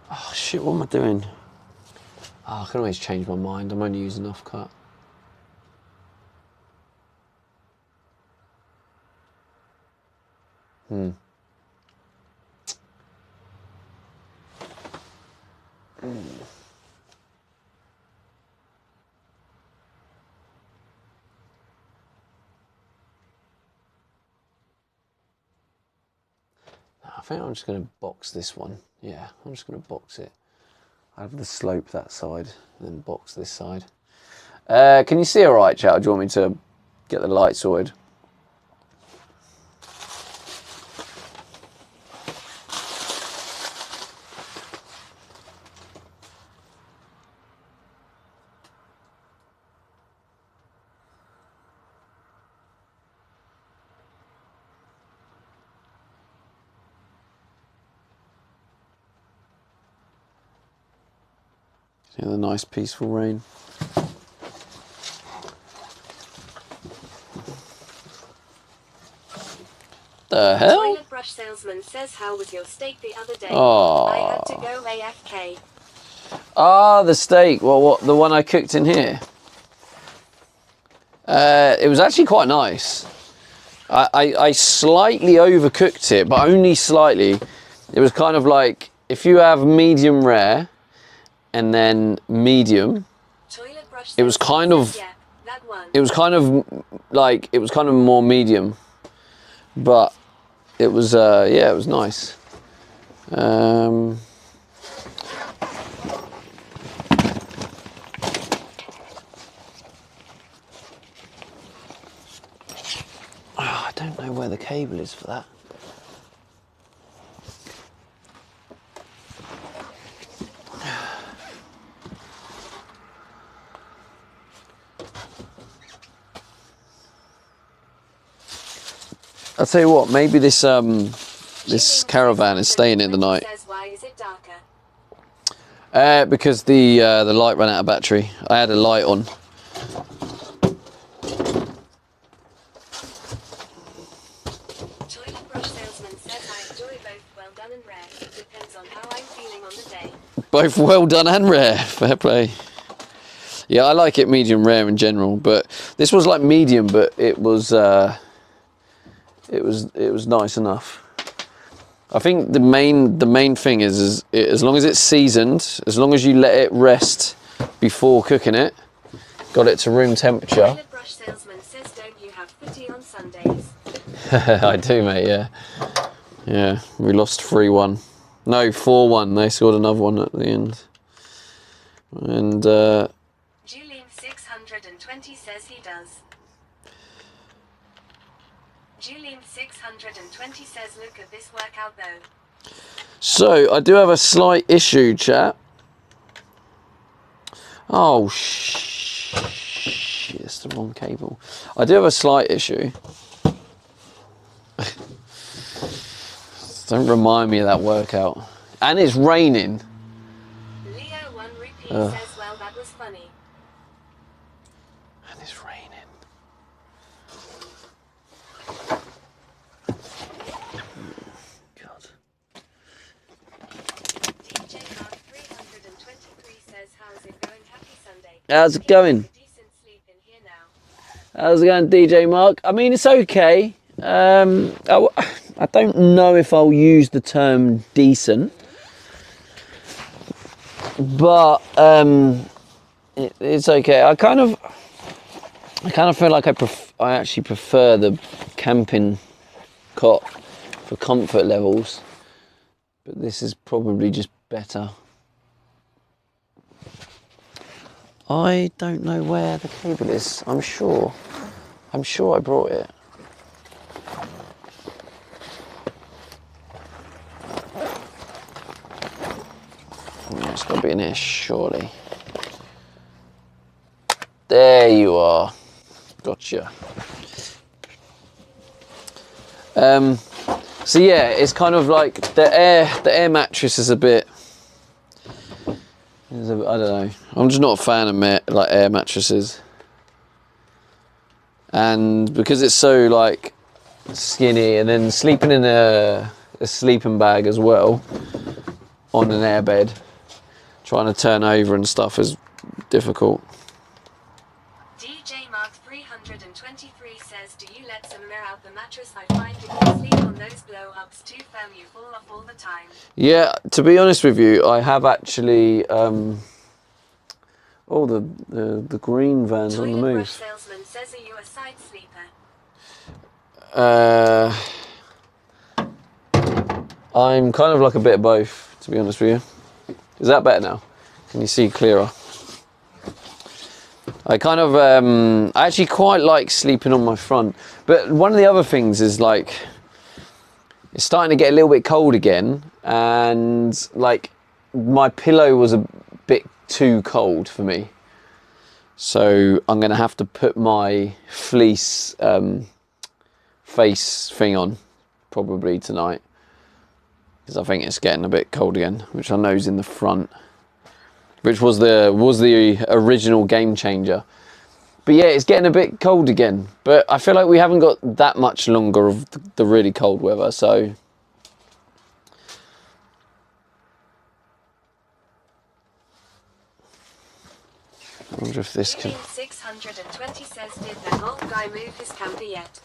Oh shit, what am I doing? Oh, I can always change my mind. I'm only using offcut. I think I'm just going to box this one. Yeah, I'm just going to box it. I have the slope that side, and then box this side. Can you see all right, chat? Or do you want me to get the light sorted? Yeah, the nice peaceful rain. The hell? Toilet brush salesman says, how was your steak the other day? Oh. I had to go AFK. Ah, the steak. Well, what, the one I cooked in here? It was actually quite nice. I slightly overcooked it, but only slightly. It was kind of like, if you have medium rare and then medium, Toilet brush it was kind of, yeah, that one. it was kind of like, it was kind of more medium, but it was, yeah, it was nice. I don't know where the cable is for that. I'll tell you what, maybe this this caravan is staying in the night. Says, why is it darker? Because the light ran out of battery. I had a light on. Toilet brush salesman says, I enjoy both well done and rare. It depends on how I'm feeling on the day. Both well done and rare. Fair play. Yeah, I like it medium rare in general, but this was like medium, but it was nice enough. I think the main thing is as long as it's seasoned, as long as you let it rest before cooking it, got it to room temperature. Toilet brush salesman says, don't you have footy on Sundays? I do, mate. Yeah, yeah. We lost 3-1. No, 4-1. They scored another one at the end. And Julian 620 says he does. Julian 620 says, look at this workout though. so I do have a slight issue, chat. Oh shit! It's the wrong cable. I do have a slight issue. Don't remind me of that workout. And it's raining. Leo 1 repeat says, well, that was funny. And it's raining. God. DJ Mark 323 says, how's it going? Happy Sunday. How's it going? Decent sleep in here now. How's it going, DJ Mark? I mean, it's okay. I don't know if I'll use the term decent, but it's okay. I kind of feel like I actually prefer the camping cot for comfort levels, but this is probably just better. I don't know where the cable is. I'm sure I brought it. It's got to be in here, surely. There you are. Gotcha. So yeah, it's kind of like the air mattress is a bit. I don't know. I'm just not a fan of air mattresses, and because it's so like skinny, and then sleeping in a sleeping bag as well on an airbed, trying to turn over and stuff is difficult. DJ Mark 323 says, do you let some air out the mattress? I find if you sleep on those blow hugs too firm, you fall off all the time. Yeah, to be honest with you, I have actually. Oh, the green van's on the Toilet brush move. salesman says, are you a side sleeper? I'm kind of like a bit of both, to be honest with you. Is that better now? Can you see clearer? I kind of, I actually quite like sleeping on my front. But one of the other things is like, it's starting to get a little bit cold again. And like, my pillow was a bit too cold for me. So I'm going to have to put my fleece face thing on probably tonight. Because I think it's getting a bit cold again, which I know is in the front. Which was the original game changer. But yeah, it's getting a bit cold again. But I feel like we haven't got that much longer of the really cold weather, so... I wonder if this can... 620 says, did that old guy move his camper yet?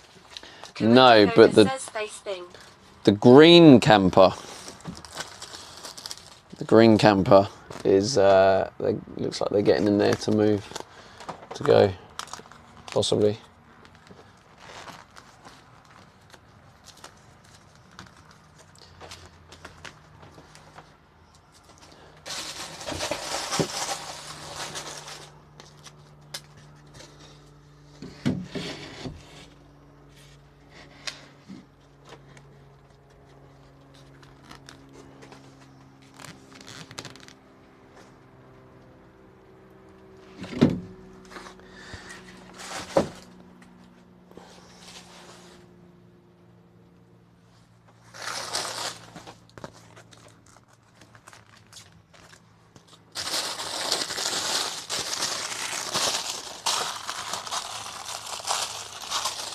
No, Dakota but says face thing. the green camper... The green camper is... looks like they're getting in there to move. To go. Possibly.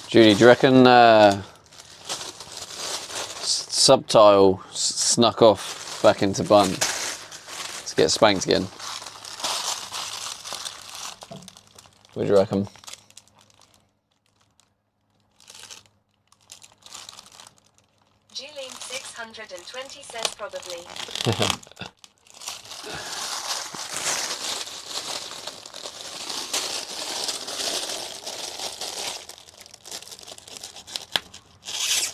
Judy, do you reckon Subtile snuck off back into Bun to get spanked again? What do you reckon? Julian 620 says probably.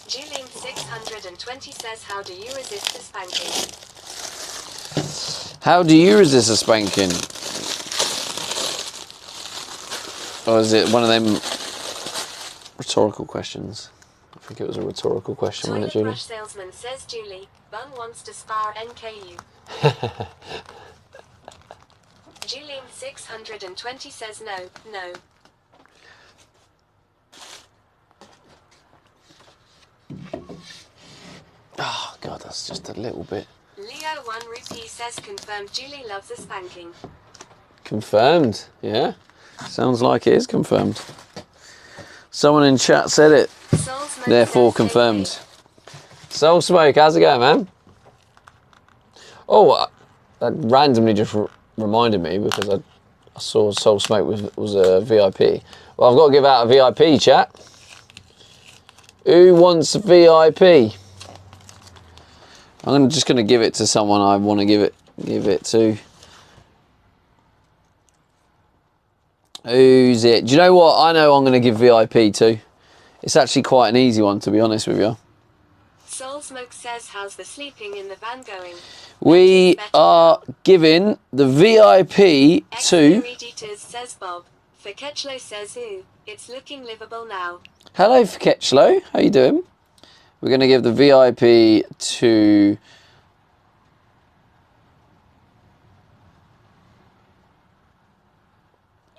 Julian 620 says, how do you resist the spanking? How do you resist a spanking? Or is it one of them rhetorical questions? I think it was a rhetorical question, wasn't it, Toilet Julie? brush salesman says, Julie, Bun wants to spar NKU. Julian 620 says no, no. Oh, God, that's just a little bit. Leo 1 Rupee says confirmed Julie loves a spanking. Confirmed, yeah. Sounds like it is confirmed. Someone in chat said it, Soul Smoke therefore says, confirmed. hey, Soul Smoke, how's it going, man? Oh, that randomly just reminded me because I saw Soul Smoke was a VIP. Well, I've got to give out a VIP, chat. Who wants a VIP? I'm just going to give it to someone I want to give it to. Who's it? Do you know what? I know I'm going to give VIP to. It's actually quite an easy one, to be honest with you. Soul Smoke says, how's the sleeping in the van going? We are giving the VIP to... Editors says Bob. Faketchlo says ooh, it's looking livable now. Hello, Faketchlo. How you doing? We're going to give the VIP to...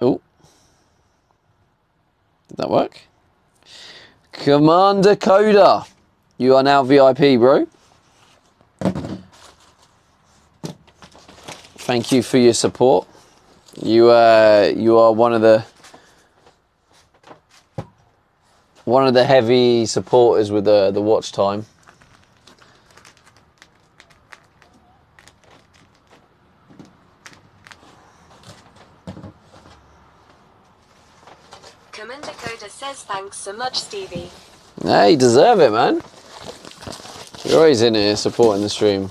Oh. Did that work? Commander Coda. You are now VIP, bro. Thank you for your support. You are one of the heavy supporters with the watch time. Commander Coda says thanks so much, Stevie. Hey, you deserve it, man. You're always in here supporting the stream.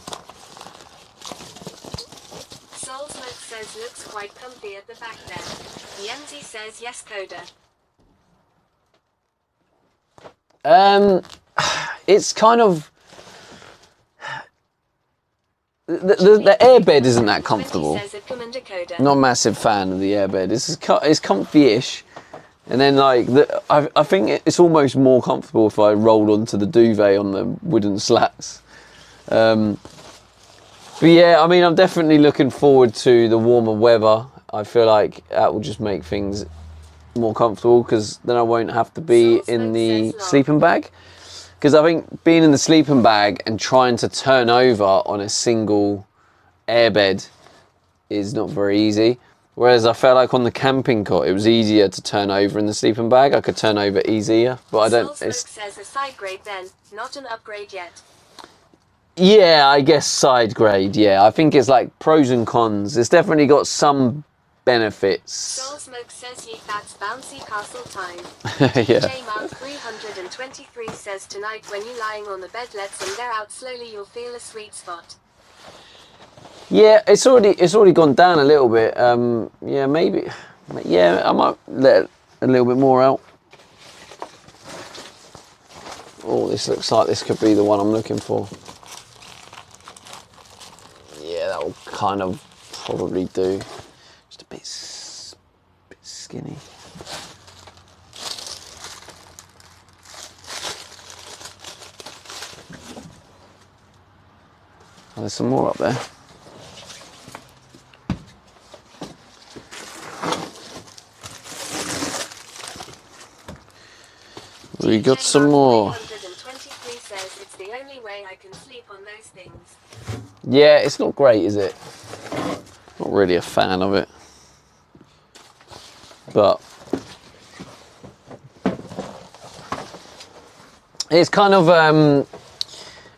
Soulsmoke says looks quite comfy at the back there. Yenzi says yes, Coda. It's kind of the airbed isn't that comfortable. Not a massive fan of the airbed. It's comfy-ish, and then like I think it's almost more comfortable if I rolled onto the duvet on the wooden slats. But yeah, I mean, I'm definitely looking forward to the warmer weather. I feel like that will just make things more comfortable because then I won't have to be in the sleeping bag. Because I think being in the sleeping bag and trying to turn over on a single airbed is not very easy. Whereas I felt like on the camping cot, it was easier to turn over in the sleeping bag. I could turn over easier, but I don't. Soulsmoke says a side grade then, not an upgrade yet. Yeah, I guess side grade. Yeah, I think it's like pros and cons. It's definitely got some benefits. Soulsmoke says that's bouncy castle time. Yeah. J-Mark 323 says tonight when you lying on the bed let some air out slowly you'll feel a sweet spot. Yeah, it's already gone down a little bit. Yeah, maybe. Yeah, I might let a little bit more out. Oh, this looks like this could be the one I'm looking for. Yeah, that will kind of probably do. Just a bit skinny. Oh, there's some more up there. We got some more. 323 says it's the only way I can sleep on those things. Yeah, it's not great, is it? Not really a fan of it. But it's kind of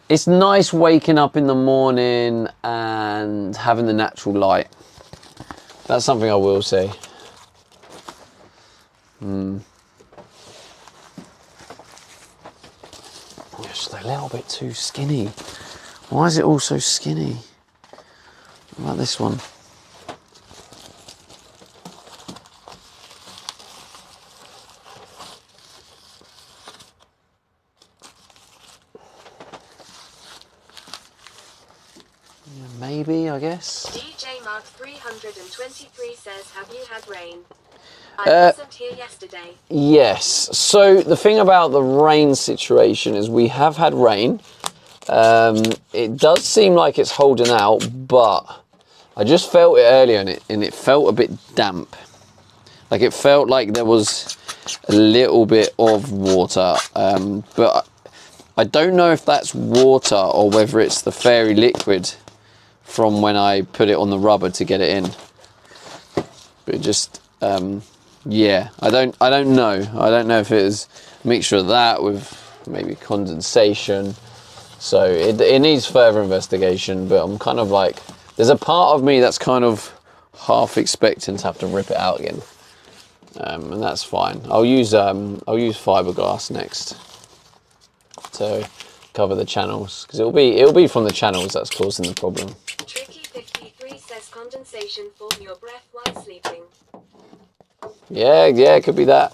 it's nice waking up in the morning and having the natural light. That's something I will say. Just a little bit too skinny. Why is it all so skinny? What about this one? Yeah, maybe, I guess. DJ Mark 323 says, have you had rain? I wasn't here yesterday. Yes. So the thing about the rain situation is we have had rain. It does seem like it's holding out, but I just felt it earlier and it felt a bit damp. Like it felt like there was a little bit of water, but I don't know if that's water or whether it's the fairy liquid from when I put it on the rubber to get it in. But it just, yeah, I don't know. I don't know if it is a mixture of that with maybe condensation. So it needs further investigation, but I'm kind of like, there's a part of me that's kind of half expecting to have to rip it out again. And that's fine. I'll use fiberglass next to cover the channels, because it'll be from the channels that's causing the problem. Tricky 53 says condensation form your breath while sleeping. Yeah, it could be that.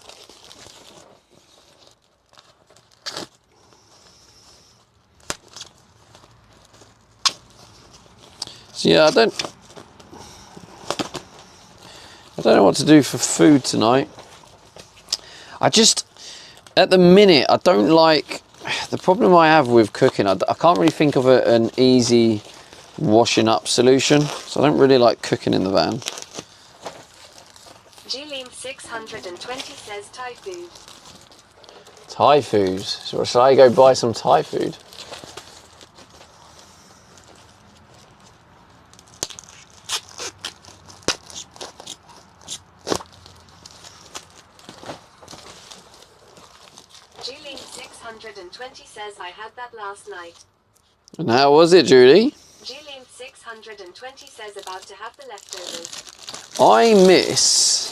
So yeah, I don't know what to do for food tonight. At the minute, I don't like, the problem I have with cooking, I can't really think of an easy washing up solution. So I don't really like cooking in the van. Gleam 620 says Thai food. Thai food. So shall I go buy some Thai food? Gleam 620 says I had that last night. And how was it, Julie? Gleam 620 says about to have the leftovers. I miss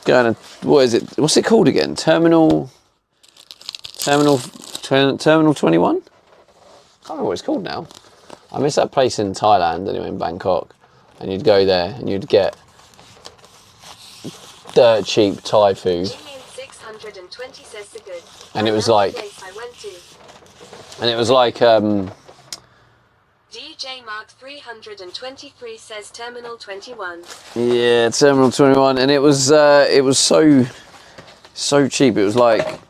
going to, what's it called again? Terminal 21? can't remember what it's called now. I miss that place in Thailand, anyway, in Bangkok. And you'd go there and you'd get dirt cheap Thai food. 620 says the good. And it was like, I went to. and it was like, DJ Mark 323 says Terminal 21. yeah, Terminal 21, and it was so cheap. It was like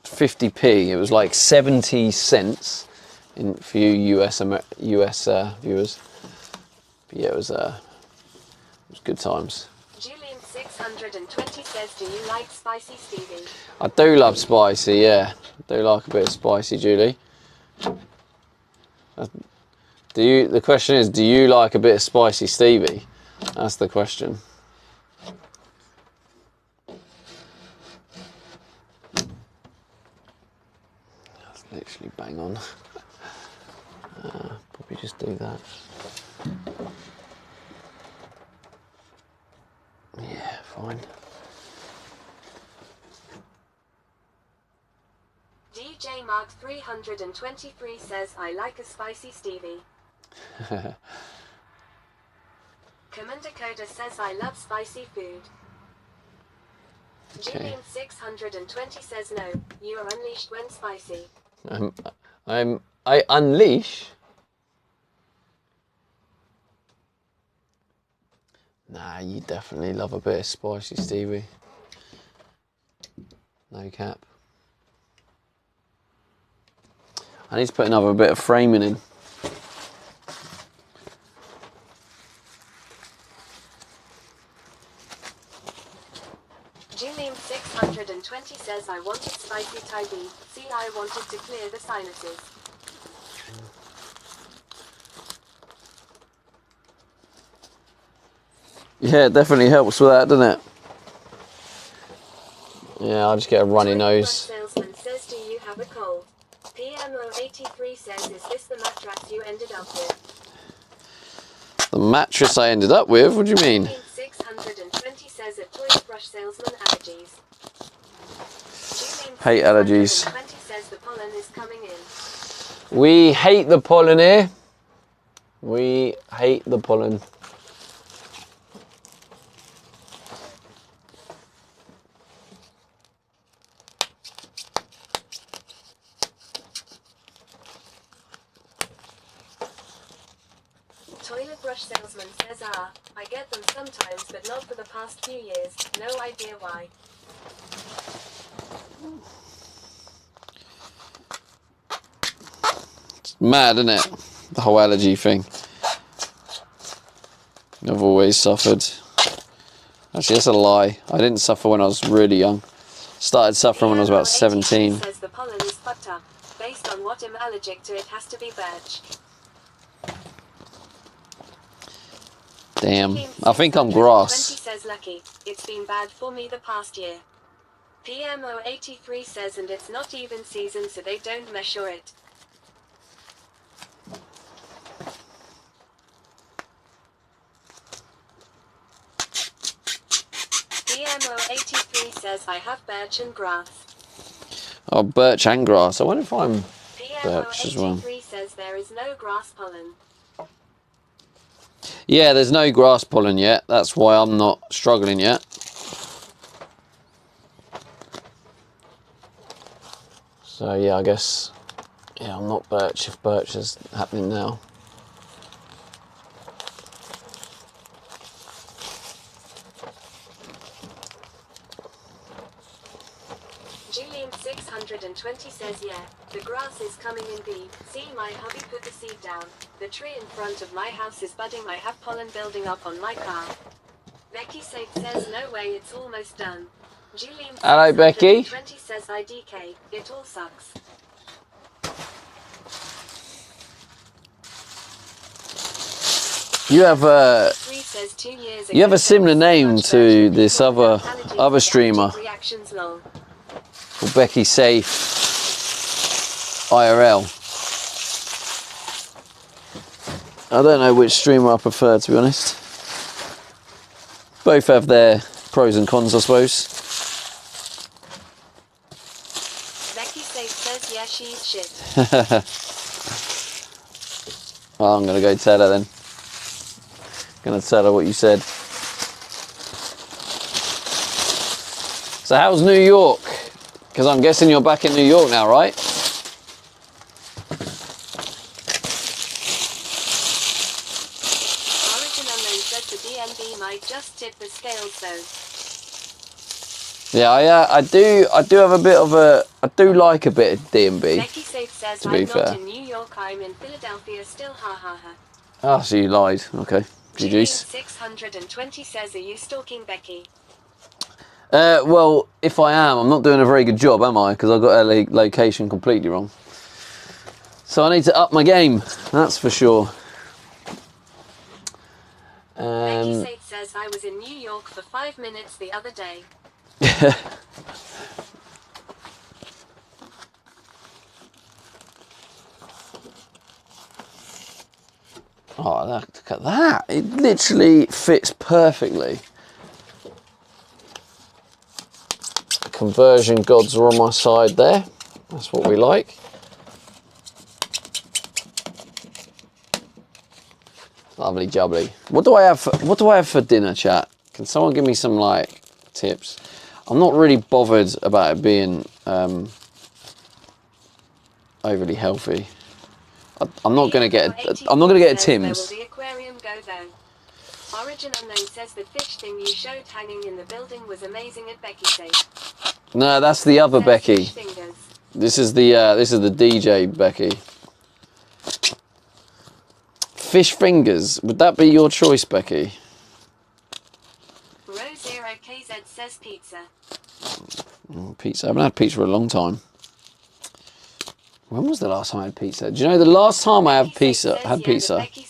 50p. It was like 70 cents for you US viewers. But yeah, it was good times. Julian 620 says, do you like spicy, Stevie? I do love spicy, yeah. I do like a bit of spicy, Julie. The question is, do you like a bit of spicy, Stevie? That's the question. That's literally bang on. Probably just do that. Yeah, fine. DJ Mark 323 says, I like a spicy, Stevie. Commander Coda says, I love spicy food. Okay. Julian 620 says, no, you are unleashed when spicy. I unleash. Nah, you definitely love a bit of spicy, Stevie. No cap. I need to put another bit of framing in. Julian 620 says, I wanted spicy Thai beef. See, I wanted to clear the sinuses. Yeah, it definitely helps with that, doesn't it? Yeah, I just get a runny nose. Salesman says, do you have a cold? PMO83 says, is this the mattress you ended up with? The mattress I ended up with? What do you mean? 620 says, a toothbrush salesman allergies. Hate allergies. 620 says, the pollen is coming in. We hate the pollen here. We hate the pollen. Toilet brush salesman says, I get them sometimes but not for the past few years, no idea why. It's mad, isn't it? The whole allergy thing. I've always suffered. Actually, that's a lie. I didn't suffer when I was really young. Started suffering when I was about 17. Says the pollen is fucked up. Based on what I'm allergic to, it has to be birch. Damn. I think I'm grass. 20 says lucky. It's been bad for me the past year. PMO83 says, and it's not even season, so they don't measure it. PMO83 says, I have birch and grass. Oh, birch and grass. I wonder if I'm birch as well. PMO83 says there is no grass pollen. Yeah, there's no grass pollen yet. That's why I'm not struggling yet. So yeah, I guess, yeah, I'm not birch if birch is happening now. Julian 620 says, yeah, the grass is coming in B. See, my hubby put the seed down. The tree in front of my house is budding. I have pollen building up on my car. Becky says, no way, it's almost done. Julian Hello, Becky. 620 says, IDK, it all sucks. You have a similar name to this other streamer called Becky Safe IRL. I don't know which streamer I prefer, to be honest. Both have their pros and cons, I suppose. Becky Safe says, yeah, she's shit. Well, I'm going to go tell her then. Going to tell her what you said. So how's New York? Because I'm guessing you're back in New York now, right? Origin Unknown said the DMB might just tip the scales though. Yeah, I do have a bit of a, I do like a bit of DMB. Becky Safe says To be I'm fair. not in New York, I'm in Philadelphia still, ha ha ha. Ah, so you lied. Okay. GG's. 620 says, are you stalking Becky? Well, if I am, I'm not doing a very good job, am I? Because I got her location completely wrong. So I need to up my game, that's for sure. Becky Safe says, I was in New York for 5 minutes the other day. Oh, look at that. It literally fits perfectly. Conversion gods are on my side there. That's what we like. Lovely jubbly. What do I have for dinner, chat? Can someone give me some like tips? I'm not really bothered about it being overly healthy. I'm not going to get a Tim's. The aquarium go though. Origin Unknown says the fish thing you showed hanging in the building was amazing at Becky Safe. No, that's the other Says Becky. fish fingers. This is the DJ Becky. Fish fingers. Would that be your choice, Becky? Rose0KZ says pizza. Pizza. I haven't had pizza for a long time. When was the last time I had pizza? Do you know the last time I had pizza? Becky sucks.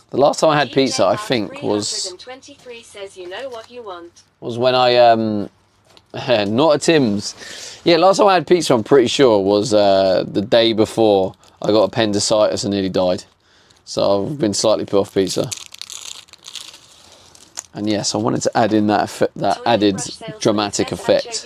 The last time I had pizza, I think, was 323 says you know what you want. when I not a Tim's. Yeah, last time I had pizza, I'm pretty sure was the day before I got appendicitis and nearly died. So I've been slightly put off pizza. And yes, I wanted to add in that added dramatic effect.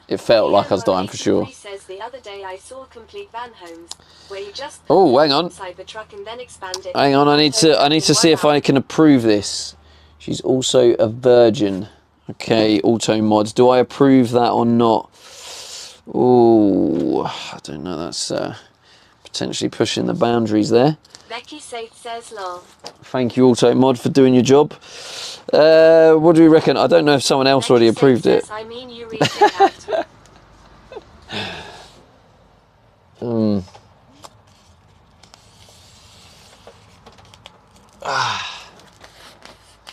It felt like I was dying for sure. Says the other day I saw complete van homes where you just Oh, hang on. inside the truck and then expand it. Hang on, I need to see if I can approve this. She's also a virgin. Okay, auto mods. Do I approve that or not? Oh, I don't know. That's potentially pushing the boundaries there. Becky Safe says lol. Thank you, auto mod, for doing your job. What do we reckon? I don't know if someone else already approved it. I mean, you read it out.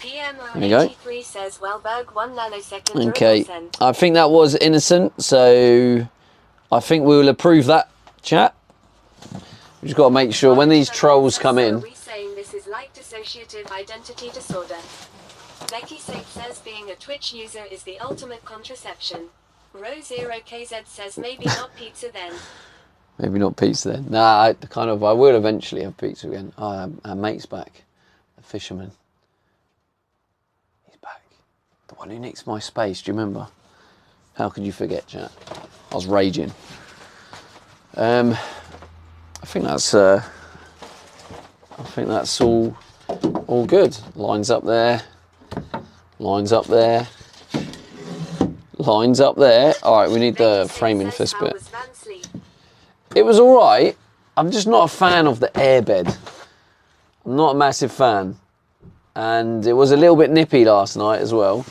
PM83 says Wellberg 1 nanosecond. Okay, I think that was innocent, so I think we will approve that, chat. We've just got to make sure when these trolls come in. Are we saying this is like dissociative identity disorder? Becky Safe says being a Twitch user is the ultimate contraception. Rose0KZ says maybe not pizza then. Maybe not pizza then. Nah, I will eventually have pizza again. Oh, our mate's back. The fisherman. He's back. The one who nicks my space, do you remember? How could you forget, chat? I was raging. I think that's all good. Lines up there. Lines up there. Lines up there. All right, we need the framing for this bit. It was all right. I'm just not a fan of the airbed. I'm not a massive fan. And it was a little bit nippy last night as well.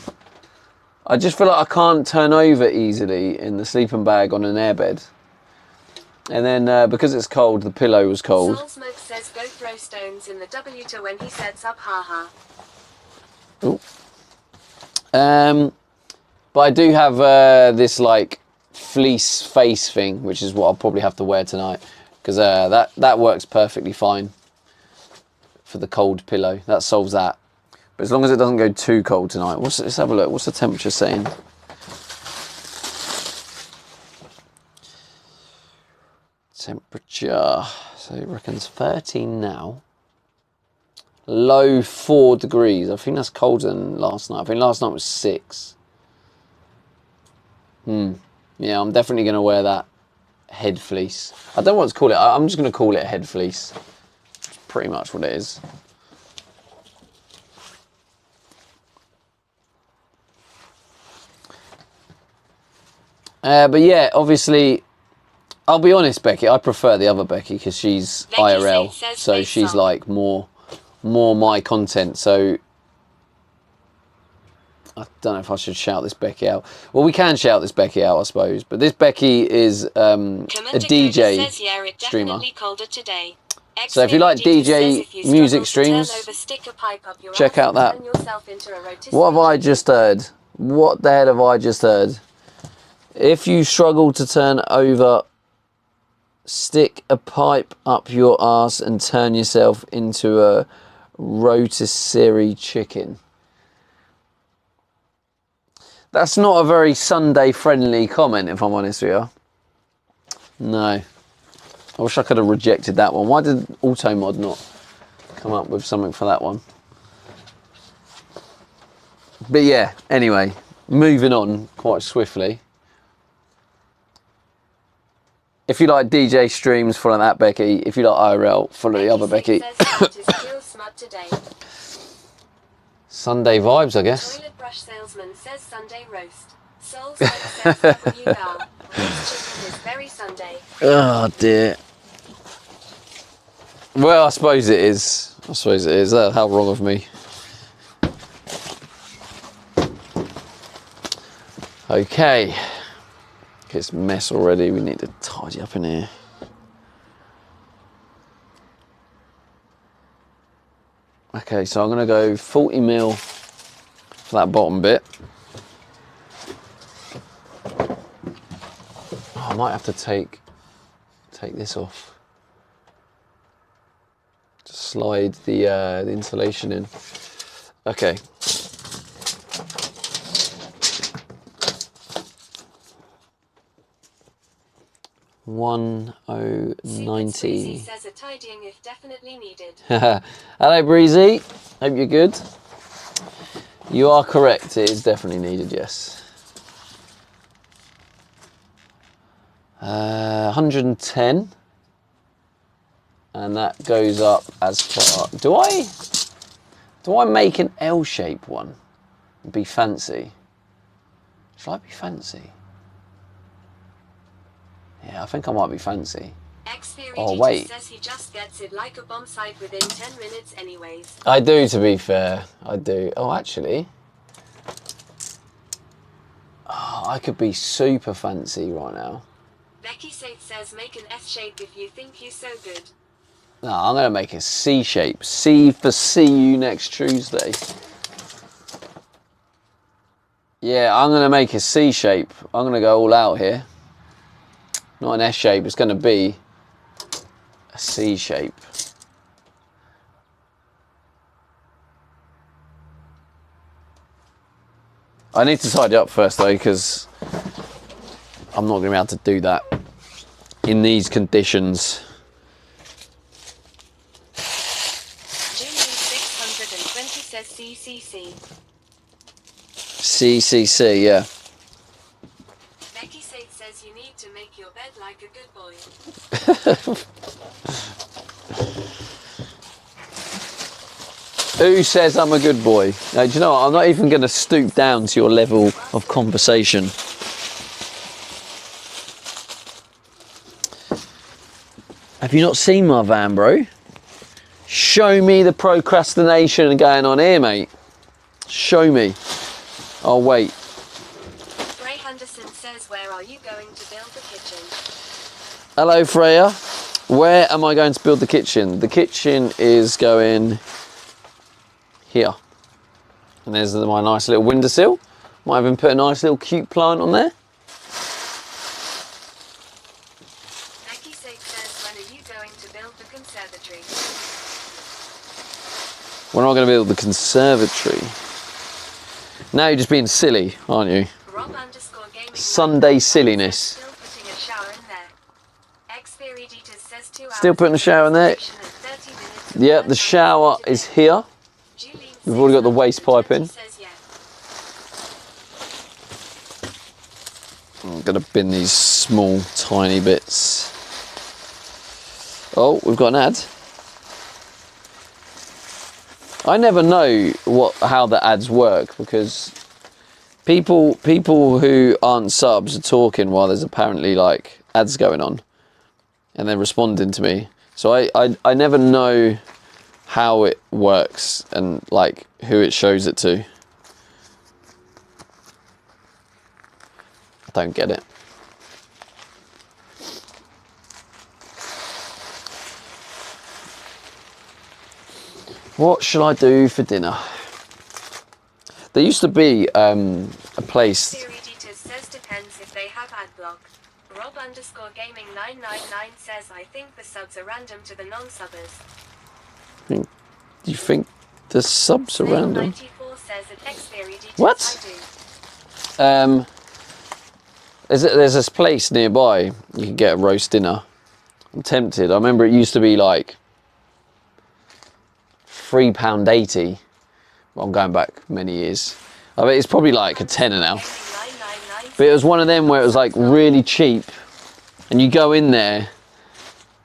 I just feel like I can't turn over easily in the sleeping bag on an airbed. And then because it's cold, the pillow was cold. Soul Smoke says go throw stones in the W to when he sets up, haha. Ooh. But I do have this like fleece face thing, which is what I'll probably have to wear tonight, because that works perfectly fine for the cold pillow. That solves that. But as long as it doesn't go too cold tonight. Let's have a look. What's the temperature saying? Temperature, so it reckons 13 now. Low 4 degrees. I think that's colder than last night. I think last night was 6. Yeah, I'm definitely going to wear that head fleece. I don't know what to call it. I'm just going to call it a head fleece. pretty much what it is. But yeah, obviously, I'll be honest, Becky, I prefer the other Becky because she's Becky IRL, says so face she's off. like more my content. So I don't know if I should shout this Becky out. Well, we can shout this Becky out, I suppose. But this Becky is a Commander DJ Cody says, yeah, it streamer. definitely colder today. So if you like Xfinity DJ says if you music struggle to turn streams, over, stick a pipe up your check ass out and that. turn yourself into a rotisserie What have I chicken. just heard? What the hell have I just heard? If you struggle to turn over, stick a pipe up your ass and turn yourself into a rotisserie chicken. That's not a very Sunday friendly comment, if I'm honest with you. No. I wish I could have rejected that one. Why did Automod not come up with something for that one? But yeah, anyway, moving on quite swiftly. If you like DJ streams, follow that Becky. If you like IRL, follow the other Becky. Says Scott is still smut today. Sunday vibes, I guess. Toilet brush salesman says Sunday roast. Soul Smoke says WR. Roast chicken is very Sunday. Oh dear. Well, I suppose it is. I suppose it is. How wrong of me. Okay. It's a mess already. We need to tidy up in here. Okay, so I'm going to go 40 mil for that bottom bit. Oh, I might have to take this off. Just slide the insulation in. Okay. Super 1090. Squeezy says a tidying if definitely needed. Hello, Breezy. Hope you're good. You are correct. It is definitely needed. Yes. 110, and that goes up as far. Do I make an L-shape one? Be fancy. Shall I be fancy? Yeah, I think I might be fancy. Oh, wait. Says he just gets it like a bomb site within 10 minutes anyways. I do, to be fair. I do. Oh, actually. Oh, I could be super fancy right now. Becky says make an S shape if you think you're so good. No, I'm going to make a C shape. C for see you next Tuesday. Yeah, I'm going to make a C shape. I'm going to go all out here. Not an S shape, it's going to be a C shape. I need to tidy up first though, because I'm not going to be able to do that in these conditions. Julian 620 says CCC. CCC, yeah. Becky says you need to make your bed like a good boy. Who says I'm a good boy? Now, do you know what? I'm not even going to stoop down to your level of conversation. Have you not seen my van, bro? Show me the procrastination going on here, mate. Show me. I'll wait. Ray Henderson says, where are you going to build the kitchen? Hello, Freya. Where am I going to build the kitchen? The kitchen is going here. And there's my nice little windowsill. Might even put a nice little cute plant on there. Becky says, when are you going to build the conservatory? We're not going to build the conservatory. Now you're just being silly, aren't you? Rob _ gaming Sunday silliness. Still putting a shower in there. Xperiditas says 2 hours. Still putting a shower in there. 30 minutes. Yep, the shower is here. We've already got the waste pipe in. I'm going to bin these small, tiny bits. Oh, we've got an ad. I never know how the ads work because people who aren't subs are talking while there's apparently like ads going on, and they're responding to me. So I never know how it works and like who it shows it to. I don't get it. What shall I do for dinner? There used to be a place. Siri Editor says depends if they have ad block. Rob_gaming999 says I think the subs are random to the non-subbers. Do you think the subs are random? 94 says at Xperia Editor What? I do. There's this place nearby you can get a roast dinner. I'm tempted. I remember it used to be like £3.80. Well, I'm going back many years. I bet it's probably like a tenner now. But it was one of them where it was like really cheap, and you go in there,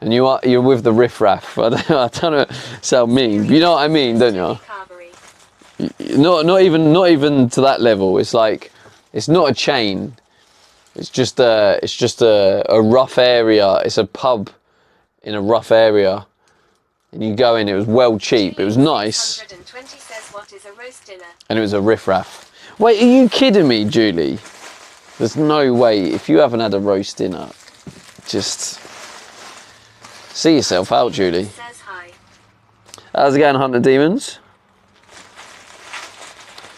and you're with the riffraff. I don't know, sound mean. But you know what I mean, don't you? Not even to that level. It's like it's not a chain. It's just a rough area. It's a pub in a rough area. And you go in, it was well cheap, it was nice. 620 says what is a roast dinner? And it was a riffraff. Wait, are you kidding me, Julie? There's no way, if you haven't had a roast dinner, just see yourself out, Julie. Says hi. How's it going, Hunter Demons?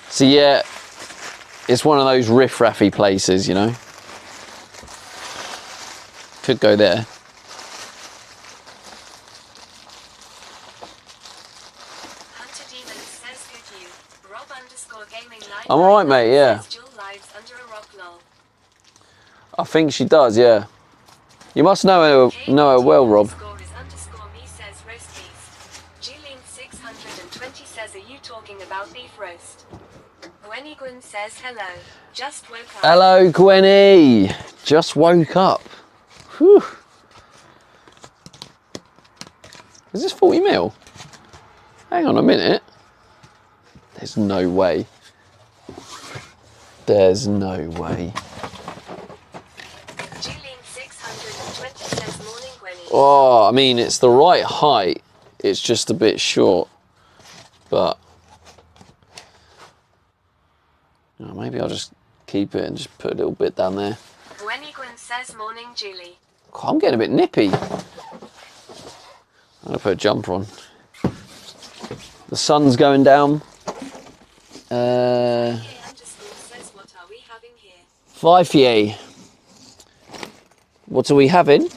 So yeah, it's one of those riff-raffy places, you know. Could go there. I'm alright, mate, yeah. I think she does, yeah. You must know her well, Rob. Julian620 says, are you talking about beef roast? Gwenny Gwyn says, hello. Just woke up. Hello, Gwenny. Just woke up. Whew. Is this 40 mil? Hang on a minute. There's no way. There's no way. Julian620 says, morning, Gwenny. Oh, I mean, it's the right height. It's just a bit short. But maybe I'll just keep it and just put a little bit down there. Gwenny Gwyn says, morning, Julie. Oh, I'm getting a bit nippy. I'm gonna put a jumper on. The sun's going down. Says, what are we having here? Fifey. What are we having?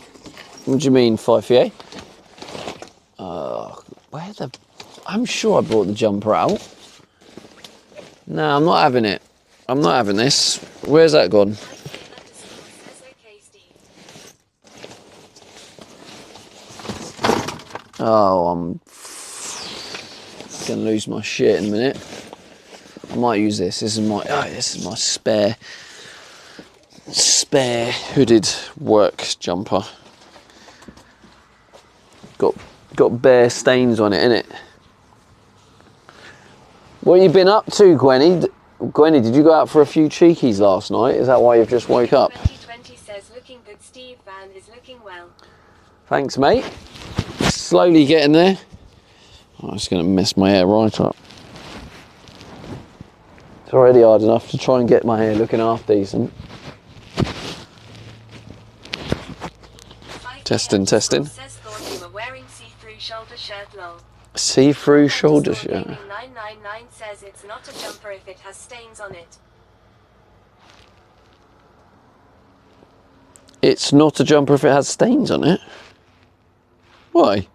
What do you mean, Fifey? Where the... I'm sure I brought the jumper out. No, I'm not having it. I'm not having this. Where's that gone? Oh, I'm gonna lose my shit in a minute. I might use this. This is my spare hooded work jumper. Got bare stains on it, innit? What have you been up to, Gwenny? Gwenny, did you go out for a few cheekies last night? Is that why you've just woke up? 2020 says, looking good. Steve Van is looking well. Thanks, mate. Slowly getting there. Oh, it's going to mess my hair right up. It's already hard enough to try and get my hair looking half decent. Testing. Says thought you were wearing see-through shoulder shirt, lol. See-through shoulder shirt. 999 says it's not a jumper if it has stains on it. It's not a jumper if it has stains on it. Why?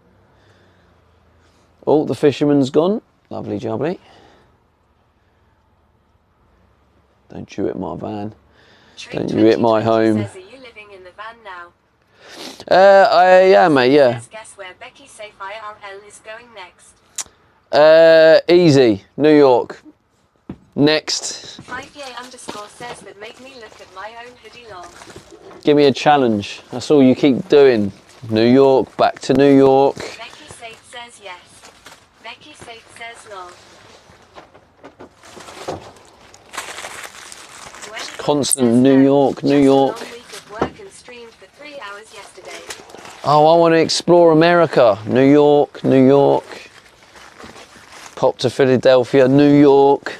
Oh, the fisherman's gone. Lovely jubbly. Don't you hit my van. Don't you hit my home. Says, are you living in the van now? I am, mate, yeah. Let's guess where Becky Safe IRL is going next. Easy. New York. Next. 5Yay_ says that make me look at my own hoodie, lol. Give me a challenge. That's all you keep doing. New York, back to New York. Becky Safe says yes. Becky Safe says lol. Constant New York, New York. Just a long week of work and streamed for 3 hours yesterday. Oh, I want to explore America. New York, New York. Pop to Philadelphia, New York.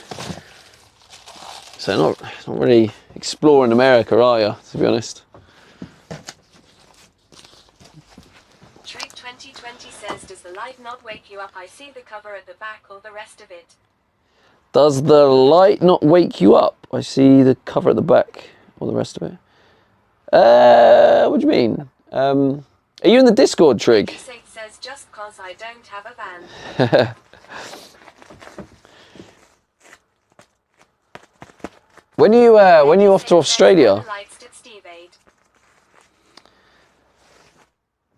So not really exploring America, are you, to be honest? Trick 2020 says, does the light not wake you up? I see the cover at the back, or the rest of it. Does the light not wake you up? I see the cover at the back, or the rest of it. What do you mean? Are you in the Discord, Trig? Becky Safe says, just cause I don't have a van. When you off to Australia?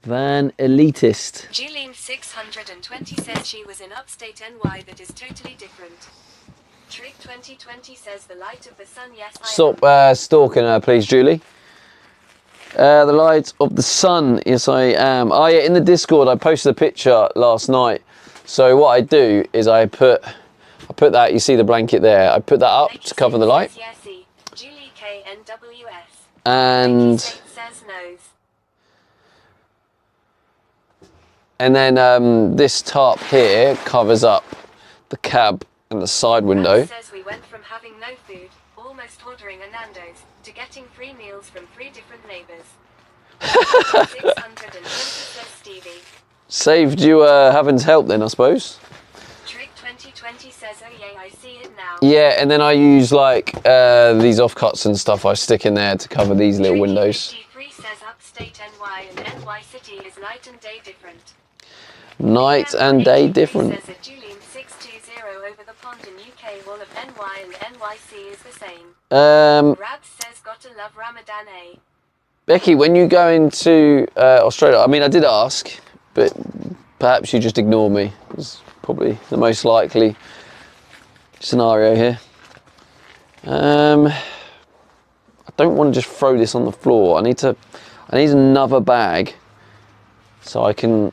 Van elitist. Julene 620 says she was in upstate NY. That is totally different. Trick 2020 says the light of the sun. Yes, I Stop stalking her, please, Julie. The light of the sun. Yes, I am. Oh yeah, in the Discord, I posted a picture last night. So what I do is I put that. You see the blanket there. I put that up to cover the light. Julie KNWS. And says nose. And then this tarp here covers up the cab and the side window. Says we went from having no food, almost ordering a Nando's, to getting free meals from 3 different neighbours. 620 says Stevie. Saved you having to help then, I suppose. Trick 2020 says, oh yeah, I see it now. Yeah, and then I use like these offcuts and stuff I stick in there to cover these little windows. 53 says upstate NY and NY City is night and day different. Night and day different. Says that Julene 620 over the pond in UK, all of NY and NYC is the same. Rabs says gotta love Ramadan, eh? Becky, when you go into Australia, I mean, I did ask, but perhaps you just ignored me. It's probably the most likely scenario here. I don't want to just throw this on the floor. I need another bag so I can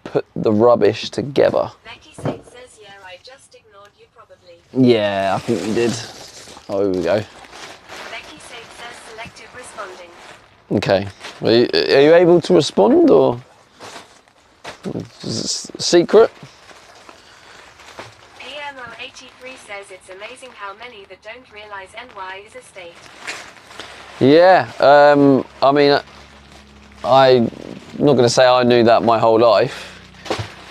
put the rubbish together. Becky says, yeah, I just ignored you probably. Yeah, I think we did. Oh, here we go. Becky says selective responding. Okay. Are you able to respond, or is it secret? PMO83 says it's amazing how many that don't realise NY is a state. Yeah, I mean, I'm not going to say I knew that my whole life,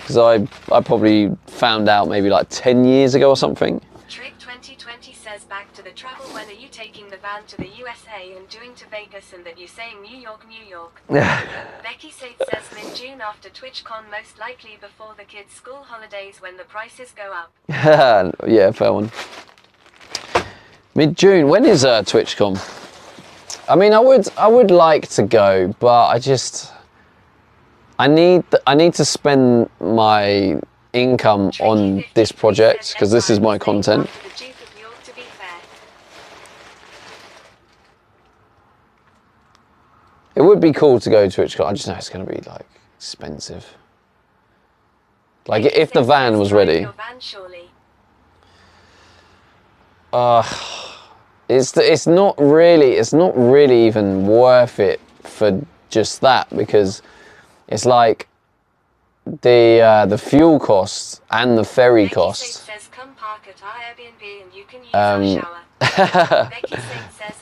because I probably found out maybe like 10 years ago or something. Trick 2020 says back to the travel. When are you taking the van to the USA and doing to Vegas, and that you saying New York, New York? Becky says mid-June after TwitchCon, most likely before the kids' school holidays when the prices go up. Yeah, fair one. Mid-June, when is TwitchCon? I mean, I would like to go, but I need to spend my income on this project, because this is my content. It would be cool to go to TwitchCon. I just know it's going to be like expensive. Like if the van was ready. It's not really even worth it for just that, because it's like the fuel costs and the ferry costs.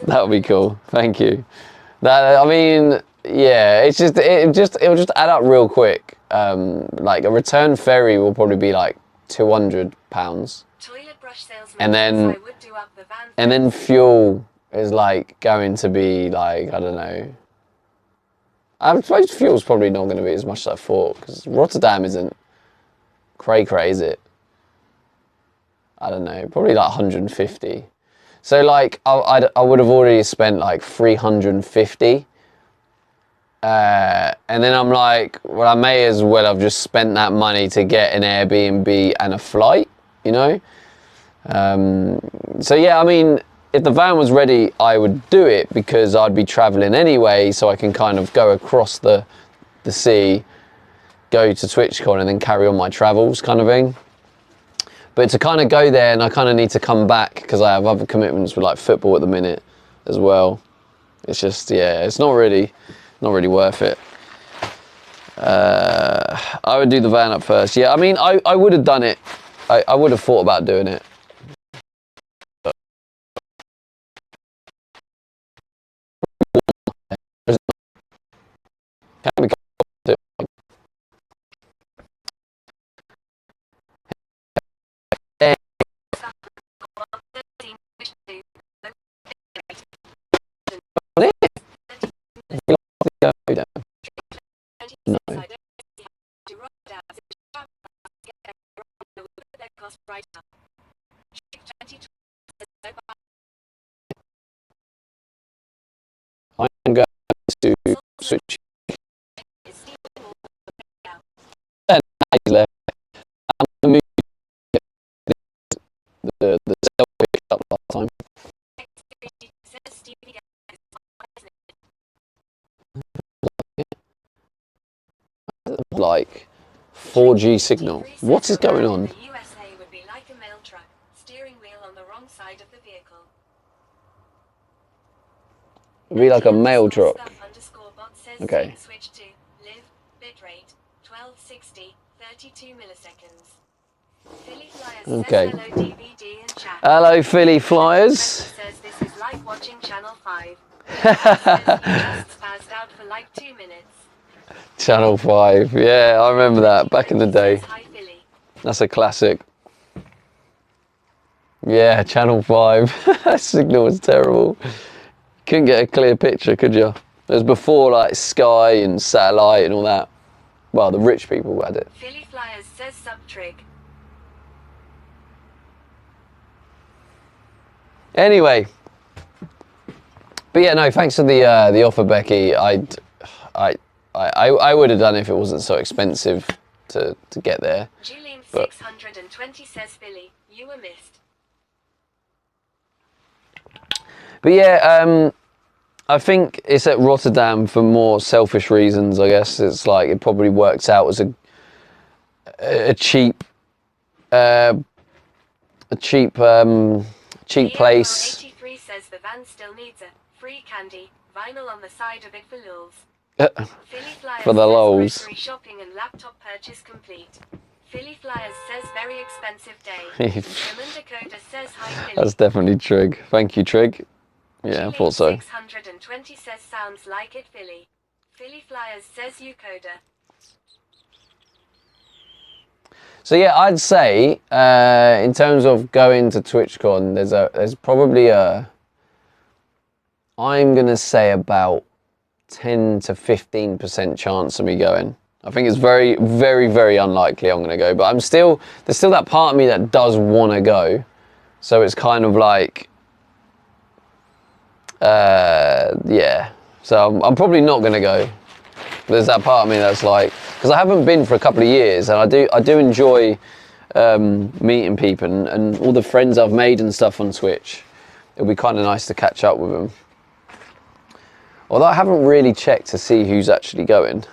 That would be cool. Thank you. I mean, yeah, it'll just add up real quick. Like a return ferry will probably be like £200, and then fuel is like going to be like, I don't know. I suppose fuel's probably not going to be as much as I thought, because Rotterdam isn't cray, is it? I don't know, probably like 150. So like I would have already spent like 350, and then I'm like, well, I may as well have just spent that money to get an Airbnb and a flight, you know. So yeah, I mean, if the van was ready, I would do it, because I'd be traveling anyway, so I can kind of go across the sea go to TwitchCon and then carry on my travels kind of thing. But to kind of go there, and I kind of need to come back because I have other commitments with like football at the minute as well. It's just, yeah, it's not really worth it. I would do the van up first. Yeah, I mean, I would have done it. I would have thought about doing it. No. I'm going to switch. The cell picked up last time. Like 4G signal. What is going on? The USA would be like a mail truck, steering wheel on the wrong side of the vehicle. It'd be like a mail truck. Okay. Switch to live bitrate 1260 32 milliseconds. Philly Flyers Okay. says hello DVD and chat. Hello, Philly Flyers. Says this is like watching Channel 5. Says he just spazzed out for like 2 minutes. Channel 5. Yeah, I remember that back in the day. Hi Philly. That's a classic. Yeah, Channel 5. Signal was terrible. Couldn't get a clear picture, could you? It was before like Sky and satellite and all that. Well, the rich people had it. Philly Flyers says subtrig. Anyway, but yeah, no, thanks for the offer, Becky. I would have done it if it wasn't so expensive to get there. Julian But 620 says Philly, you were missed. But yeah, I think it's at Rotterdam for more selfish reasons. I guess it's like it probably works out as a cheap place. 83 says the van still needs a free candy vinyl on the side of it for lulz. Philly Flyers For the says lols. grocery shopping and laptop purchase complete. Philly Flyers says very expensive day. Raymond Dakota says hi Philly. That's definitely Trig. Thank you, Trig. Yeah, I thought so. 620 says sounds like it Philly. Philly Flyers says you coda. So yeah, I'd say in terms of going to TwitchCon, there's probably I'm gonna say about 10 to 15% chance of me going. I think it's very, very, very unlikely I'm gonna go, but there's still that part of me that does want to go. So it's kind of like, yeah. So I'm probably not gonna go. There's that part of me that's like, because I haven't been for a couple of years, and I do enjoy meeting people and all the friends I've made and stuff on Twitch. It'll be kind of nice to catch up with them. Although I haven't really checked to see who's actually going.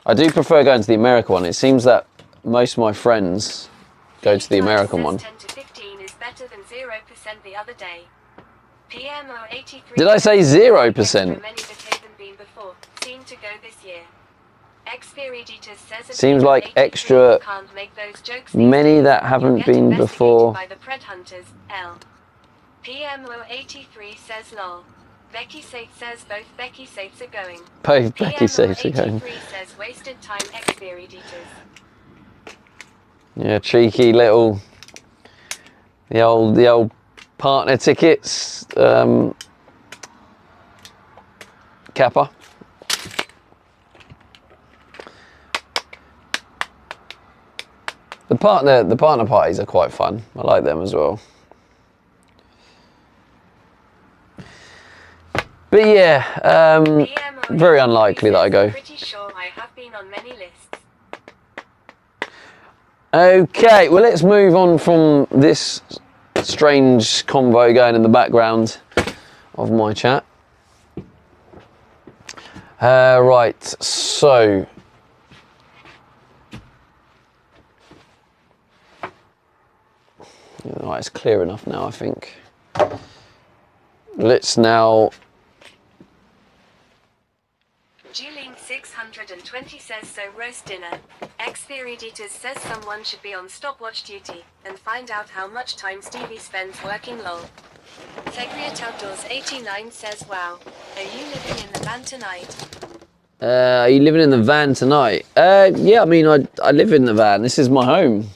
I do prefer going to the American one. It seems that most of my friends go to the American one. 10 to 15 is better than 0% the other day. PMO 83. Did I say 0%? Many that haven't been before seem to go this year. Xperiditus says Seems like extra can't make those jokes many days. that You haven't get been investigated before. By the Pred Hunters, L. PMO 83 says lol. Becky Safe says both Becky Safes are going. Both Becky PMO Safes are going. 83 says wasted time Xperiditus. Yeah, cheeky little, the old partner tickets, Kappa. The partner parties are quite fun. I like them as well. But yeah, PMO very unlikely that I go. Pretty sure I have been on many lists. Okay, well let's move on from this strange convo going in the background of my chat. Right, so Right, it's clear enough now, I think. Let's now... Julian 620 says so roast dinner. Xferiditas says someone should be on stopwatch duty and find out how much time Stevie spends working lol. Segriat Outdoors 89 says wow. Are you living in the van tonight? Are you living in the van tonight? Yeah, I mean, I live in the van. This is my home.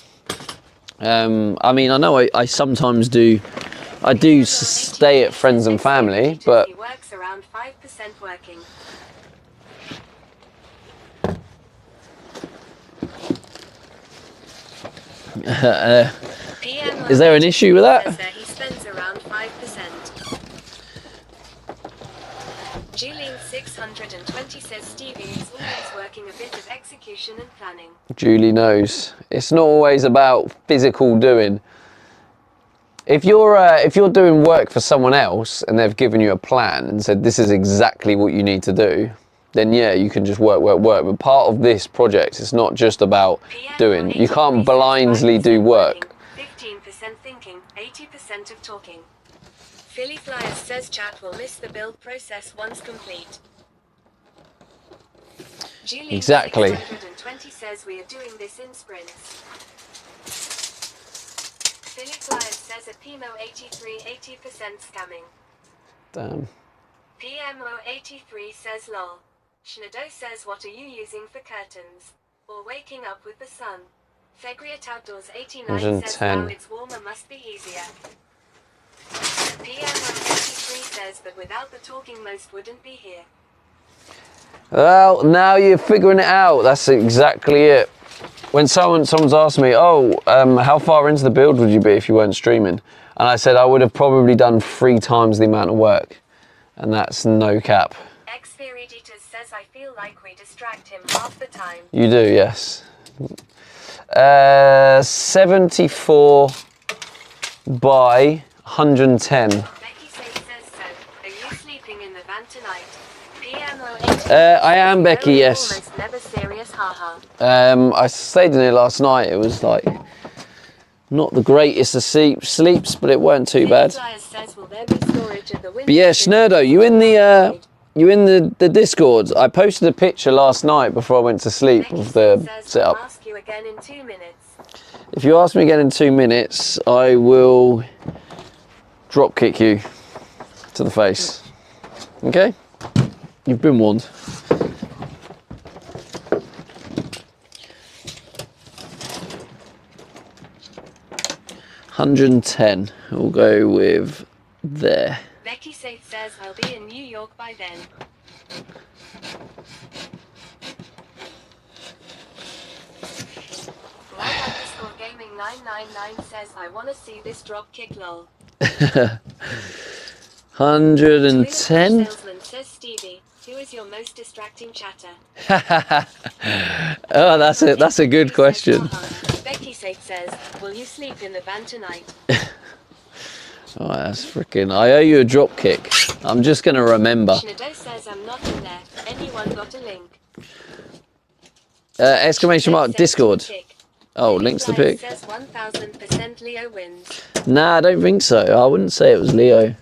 I mean, I know I sometimes do... I do stay at friends and family, but... He works around 5% working. Is there an issue with that? He spends around 5%. Julian 620 says Stevie is always working a bit of execution and planning. Julie knows. It's not always about physical doing. If you're doing work for someone else and they've given you a plan and said this is exactly what you need to do, then yeah, you can just work. But part of this project is not just about doing. You can't blindly do work. 15% thinking, 80% of talking. Philly Flyers says chat will miss the build process once complete. Julian Exactly. 620 says we are doing this in sprints. Philly Flyers says a PMO 83 80% scamming. Damn. PMO 83 says lol. Schneido says what are you using for curtains? Or waking up with the sun? Fegriat Outdoors 89 says 110. wow it's warmer must be easier. PMO 83 says but without the talking most wouldn't be here. Well, now you're figuring it out. That's exactly it. When someone's asked me, oh, how far into the build would you be if you weren't streaming? And I said I would have probably done 3 times the amount of work. And that's no cap. Xferiditas says I feel like we distract him half the time. You do, yes. 74 by 110. Becky says so. Are you sleeping in the van tonight? PMO 83 I am, Becky, yes. Almost never serious, haha. I stayed in here last night. It was like not the greatest of sleeps, but it weren't too bad. Says, will there be storage at the But yeah, Schnerdo, you in the Discord? I posted a picture last night before I went to sleep of the setup. I'll ask you again in 2 minutes. If you ask me again in 2 minutes, I will drop kick you to the face. Okay? You've been warned. $110. We'll go with there. Becky Safe says I'll be in New York by then. Gaming 999 says I wanna see this drop kick lol. 110. Salesman says Stevie, who is your most distracting chatter? Oh, that's a good question. Becky Safe says, will you sleep in the van tonight? Oh, that's freaking. I owe you a drop kick. I'm just gonna remember. Schneido says I'm not in there. Anyone got a link? Exclamation mark Says Discord. kick. Oh, links to the pic. Says 1000% Leo wins. Nah, I don't think so. I wouldn't say it was Leo.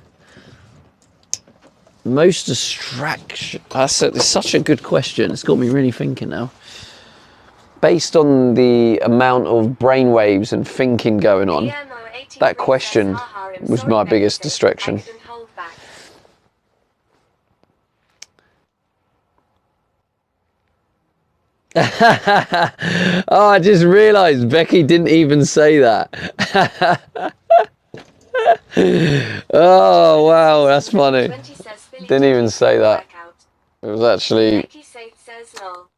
Most distraction. It's such a good question. It's got me really thinking now. Based on the amount of brainwaves and thinking going on, that question was my biggest distraction. Oh, I just realised Becky didn't even say that. Oh, wow, that's funny. Didn't even say that. It was actually...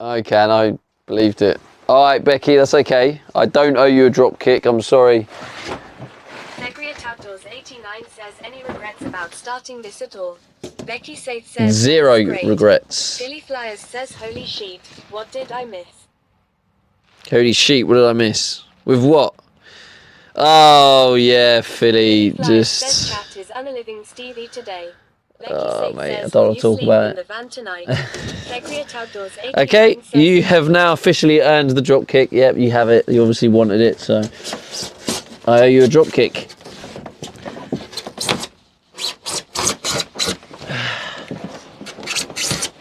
Okay, and I believed it. Alright, Becky, that's okay. I don't owe you a drop kick, I'm sorry. Segriat Outdoors 89 says any regrets about starting this at all? Becky Safe says 0 great. regrets. Philly Flyers says holy sheet, what did I miss? Holy sheet, what did I miss? With what? Oh yeah, Philly, Flyers says just... chat is unliving Stevie today. Becky Oh Safe mate, I says, don't will want you to talk sleep about in the it. van tonight? Segriat Outdoors 89 Okay, says you have now officially earned the drop kick. Yep, you have it. You obviously wanted it, so... I owe you a drop kick.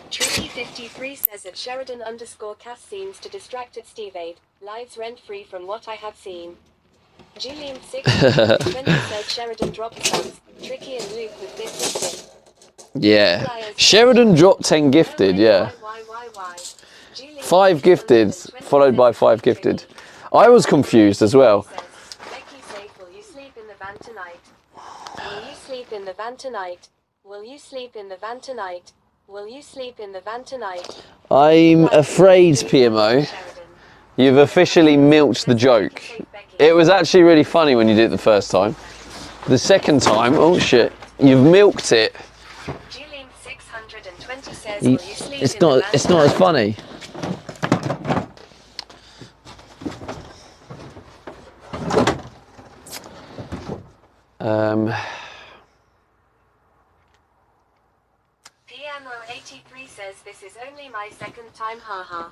Tricky53 says that Sheridan_Cass seems to distracted Steve Aid. Lives rent free from what I have seen. Julian620 says Sheridan dropped subs. Tricky and Luke with this. Yeah. Sheridan dropped 10 gifted, yeah. Why? 5 gifted, followed by 5 gifted. I was confused as well. Becky safe, will you sleep in the van tonight? Will you sleep in the van tonight? Will you sleep in the van tonight? Will you sleep in the van tonight? I'm afraid, PMO, you've officially milked the joke. It was actually really funny when you did it the first time. The second time, oh shit, you've milked it. Julian620 says, will you sleep It's in the not van it's not as funny. PMO83 says this is only my second time, haha.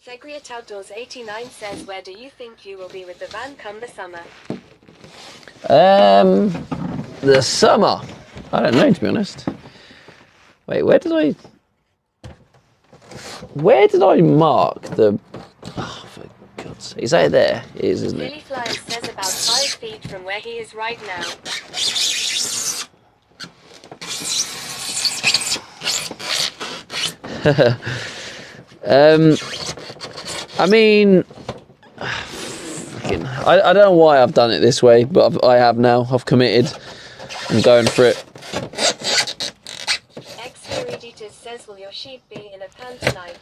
Segriat Outdoors 89 says, where do you think you will be with the van come the summer? The summer. I don't know, to be honest. Wait, where did I mark the? Oh, for God's sake! Is that there? It is, isn't it? Billy Flyers says about 5 feet from where he is right now. I mean, I don't know why I've done it this way, but I have now. I've committed. I'm going for it. X-Viriditas says, will your sheep be in a pan tonight?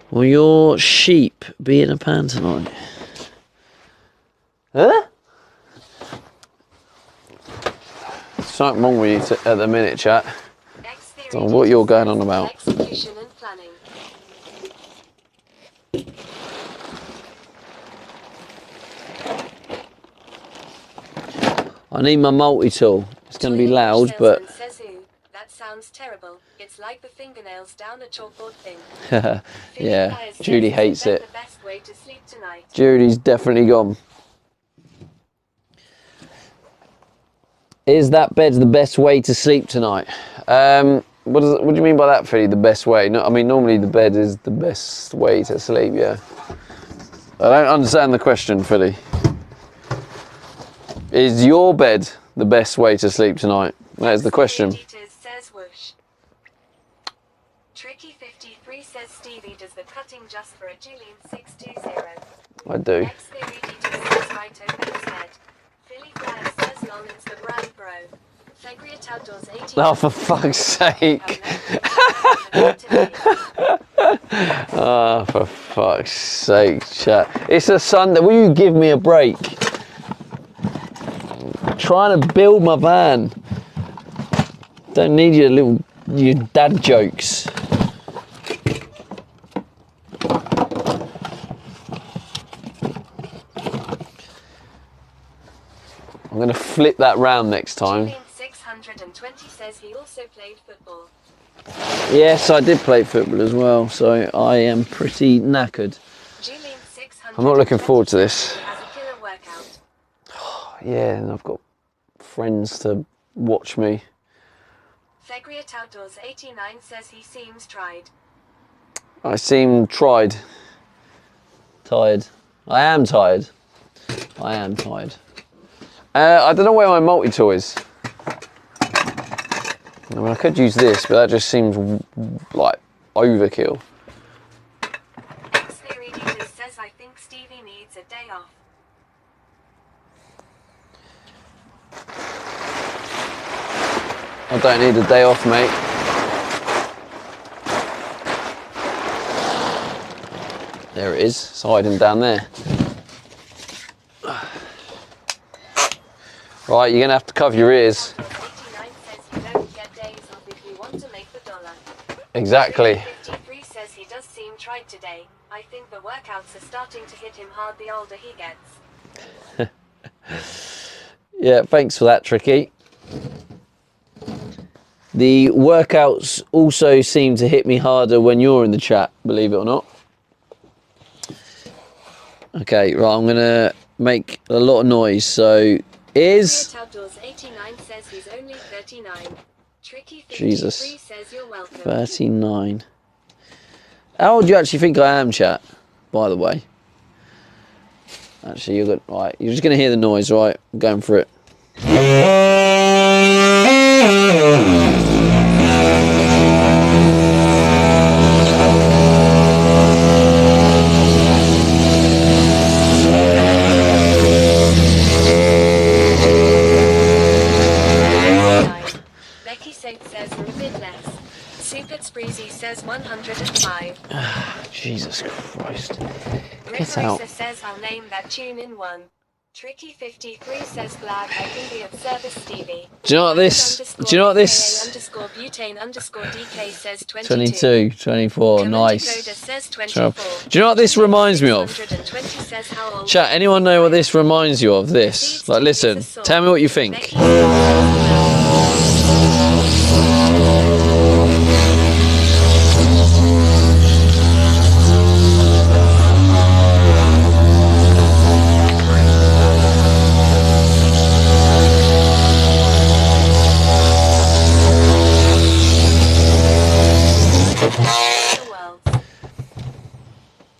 Will your sheep be in a pan tonight? Huh? Something wrong with you at the minute, chat. Don't know what you're going on about. Execution and planning. I need my multi-tool. It's going to be loud, but... Says who? That sounds terrible. It's like the fingernails down a chalkboard thing. yeah, Judy hates it. The best way to sleep tonight. Judy's definitely gone. Is that bed the best way to sleep tonight? What do you mean by that, Philly? The best way? No, I mean, normally the bed is the best way to sleep, yeah. I don't understand the question, Philly. Is your bed the best way to sleep tonight? That is the question. Tricky53 says Stevie does the cutting just for a Julian620. I do. X-Viriditas right over his head. Philly Flyers says long it's the brand bro. Segriat Outdoors 18. Oh, for fuck's sake. Oh, for fuck's sake, chat. It's a Sunday. Will you give me a break? I'm trying to build my van. Don't need your dad jokes. I'm going to flip that round next time. Julian620 says he also played football. Yes, I did play football as well, so I am pretty knackered. I'm not looking forward to this. Has a killer workout. Yeah, and I've got friends to watch me. Segriat Outdoors 89 says he seems tried. I seem tired. I am tired. I don't know where my multi-tool is. I mean, I could use this, but that just seems like overkill. X-Viriditas says I think Stevie needs a day off. I don't need a day off, mate. There it is. It's hiding down there. Right, you're going to have to cover your ears. 89 says you don't get days off if you want to make the dollar. Exactly. 53 says he does seem tried today. I think the workouts are starting to hit him hard the older he gets. Yeah, thanks for that, Tricky. The workouts also seem to hit me harder when you're in the chat, believe it or not. Okay, right, I'm gonna make a lot of noise. So is Outdoors 89 says he's only 39. Tricky 53 Jesus says you're welcome. 39. How old do you actually think I am, chat? By the way. Actually, you're good. Right, you're just gonna hear the noise, right? I'm going for it. Becky Saint says a bit less. Super Spreezy says 105. Jesus Christ. Get Ripper out. Racer says I'll name that tune in one. Tricky 53 says glad I can be of service Stevie. Do you know what this? Do you know what this? Underscore butane underscore DK says 22, 24, nice. Says 12. Do you know what this reminds me of? 620 says how old. Chat, anyone know what this reminds you of? This? Like, listen, tell me what you think.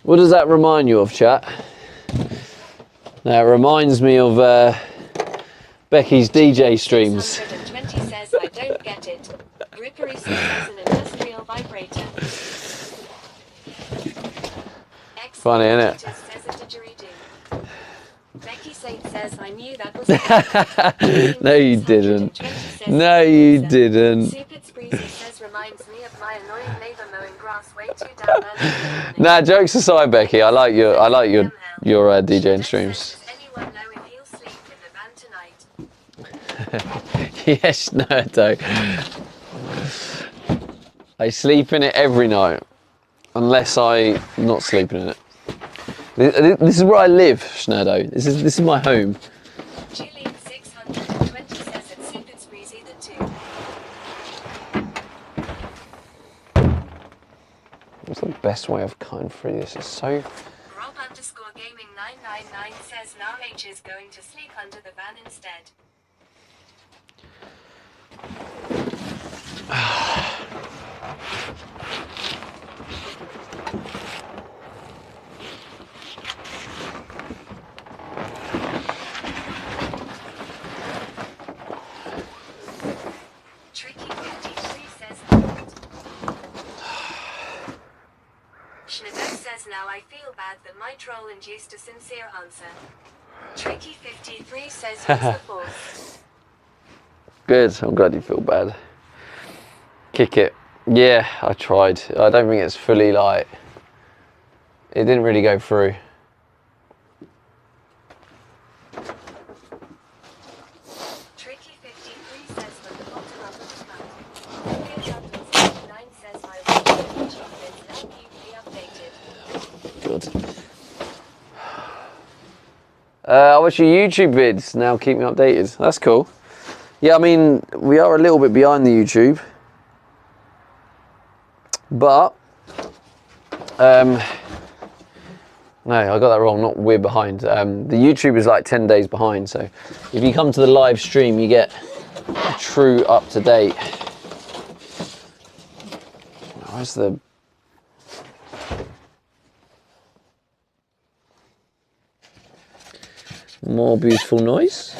What does that remind you of, chat? Now, it reminds me of Becky's DJ streams. 620 says I don't get it. Rippery says as an industrial vibrator. Funny, innit? Says a didgeridoo. Becky Saint says I knew that was No, you didn't. No, you didn't. Stupid Spreezy says reminds me of my annoying neighbour mowing grass way too down early. Nah, jokes aside, Becky, I like your DJing streams. Does anyone know if he'll sleep in the van tonight? Yes, no, I don't. I sleep in it every night, unless I'm not sleeping in it. This is where I live, Schnurdo. This is my home. Julian 620 says it's Stupid Spreezy the 2. What's the best way of cutting through this? It's so... Rob underscore gaming 999 says now H is going to sleep under the van instead. Tricky 53 says Schneebeck says now I feel bad that my troll induced a sincere answer. Tricky 53 says use the force. Good, I'm glad you feel bad. Kick it. Yeah, I tried. I don't think it's fully like... It didn't really go through. Tricky 53 says from the bottom of the cut. Field 9 says I will YouTube is now keep me updated. Good. I watch your YouTube vids, now keep me updated. That's cool. Yeah, I mean, we are a little bit behind the YouTube. But, no, I got that wrong, not we're behind. The YouTube is like 10 days behind, so if you come to the live stream, you get a true up-to-date. Where's the... More beautiful noise.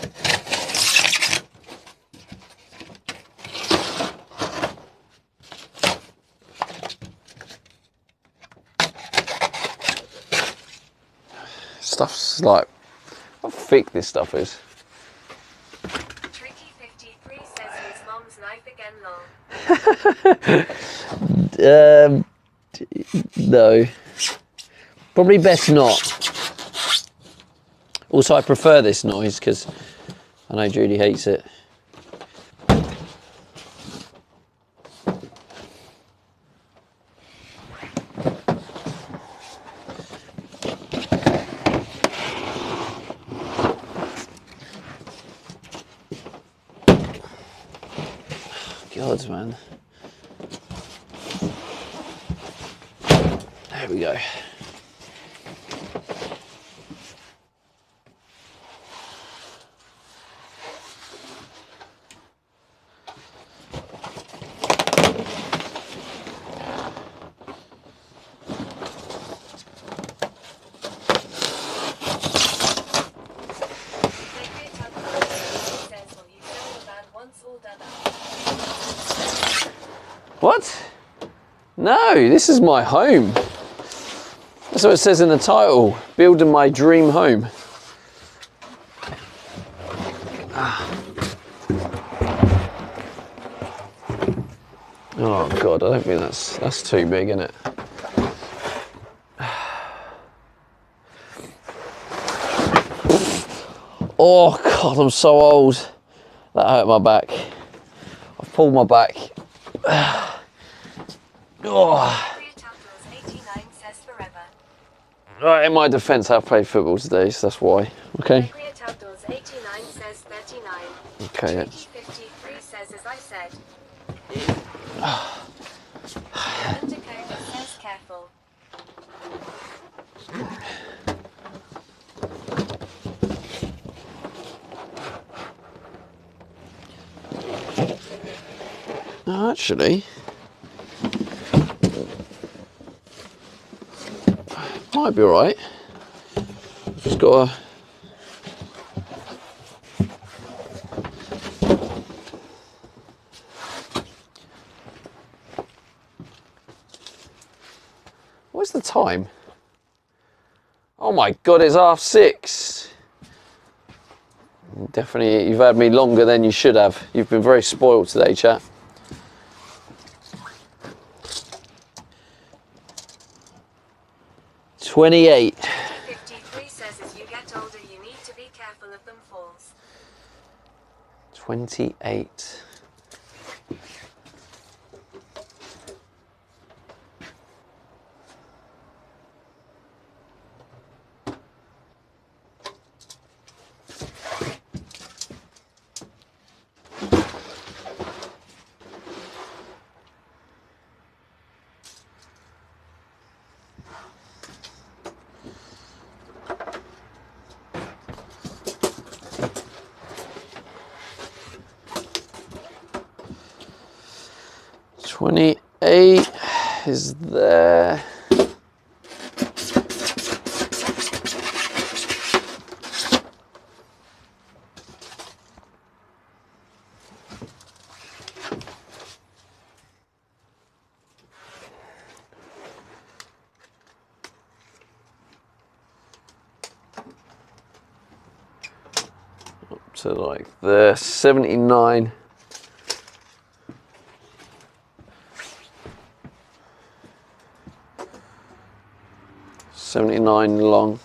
Stuff's like, how thick this stuff is. Tricky 53 says his mom's knife again long. No. Probably best not. Also, I prefer this noise because I know Judy hates it. God, man. There we go. What? No, this is my home. That's what it says in the title. Building my dream home. Oh God, I don't think that's too big, isn't it? Oh God, I'm so old. That hurt my back. I've pulled my back. Oh. Right, in my defence, I've played football today, so that's why. Okay. Outdoors 89 says 39. Okay. Yeah. 53 says as I said. Dakota says careful. No, actually, might be alright. Just got to. What's the time? Oh my God, it's 6:30. Definitely, you've had me longer than you should have. You've been very spoiled today, chat. $28. 53 says as you get older you need to be careful of them falls. 28. $28 is there. Up to like there, 79. Long.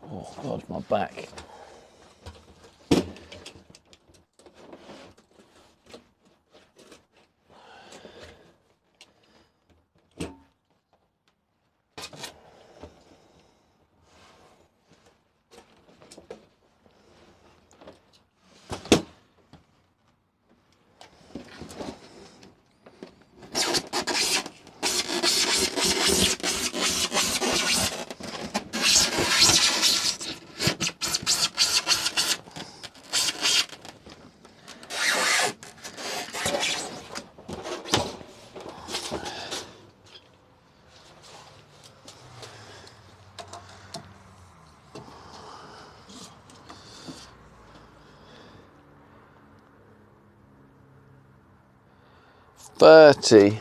Oh God, my back. $30.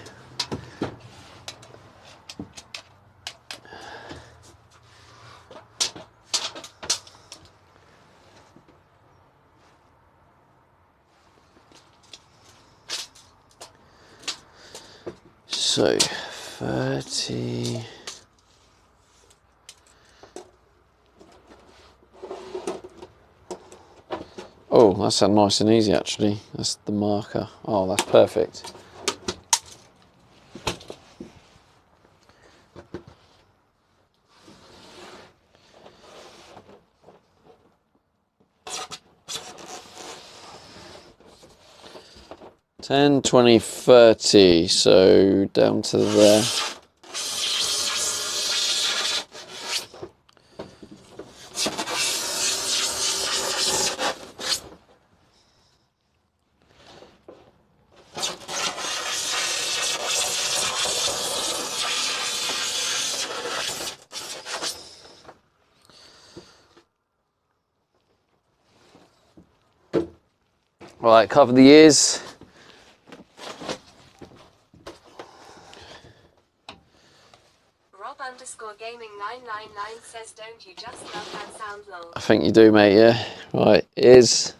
So 30. Oh, that's nice and easy actually. That's the marker. Oh, that's perfect. $10, $20, $30, so down to there. Right, cover the ears. Rob_gaming999 says, don't you just love that sound, lol? I think you do, mate, yeah. Right, ears.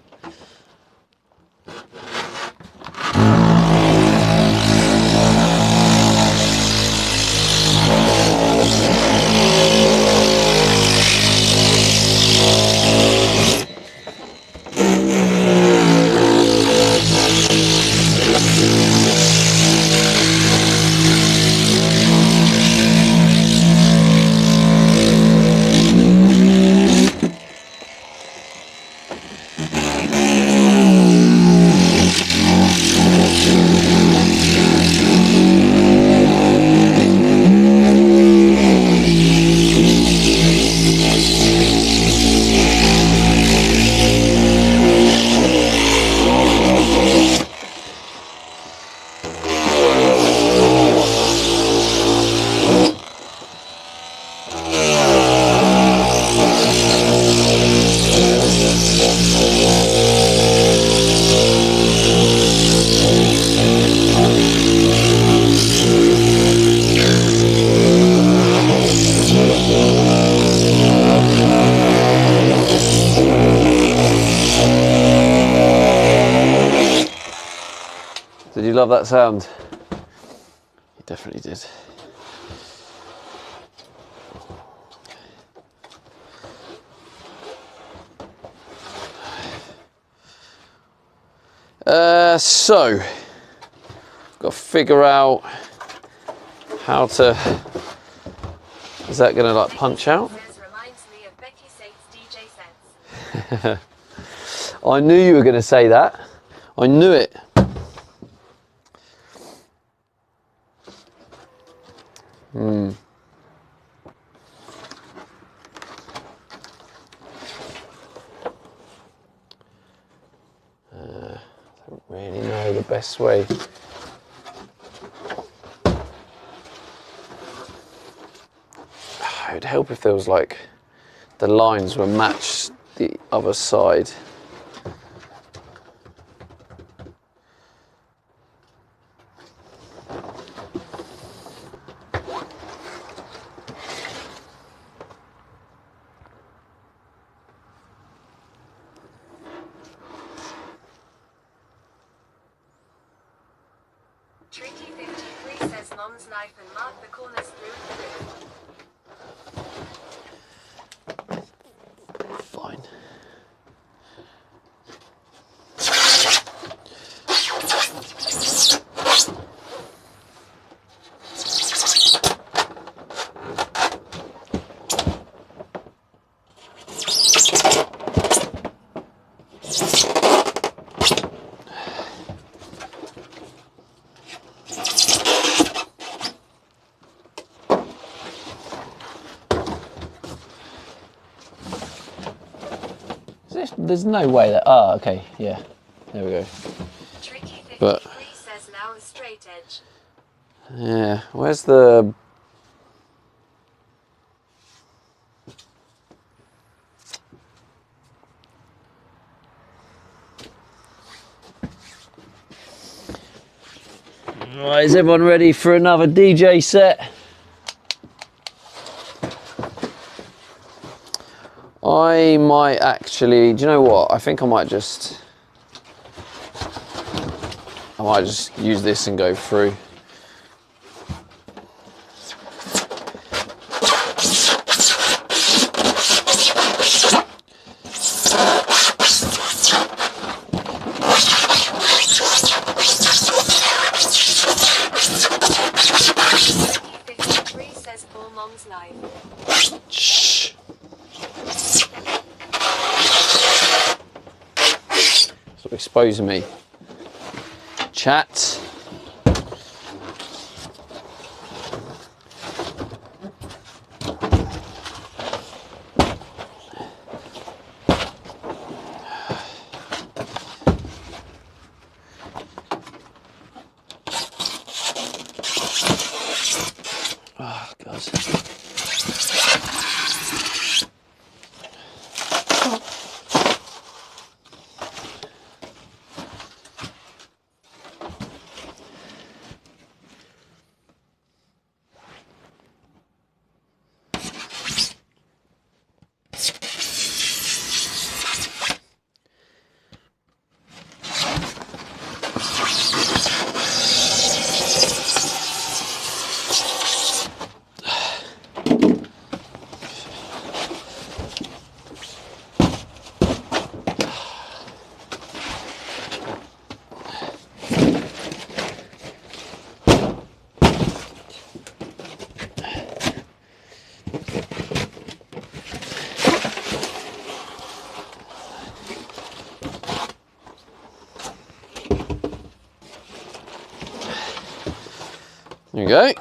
Did you love that sound? You definitely did. So, got to figure out how to. Is that going to like punch out? Reminds me of Becky Sate's DJ sets. I knew you were going to say that. I knew it. I don't really know the best way. It would help if there was like the lines were matched the other side. Tricky53 says mom's knife and mark the corners through and through. Fine. There's no way that. Ah, okay, yeah. There we go. Tricky53 But says now a straight edge. yeah, where's the? Right, is everyone ready for another DJ set? I might actually, do you know what? I think I might just use this and go through. Tricky53 says call mom's knife. Shh. Stop exposing me. Chat. Oh, God. There you go.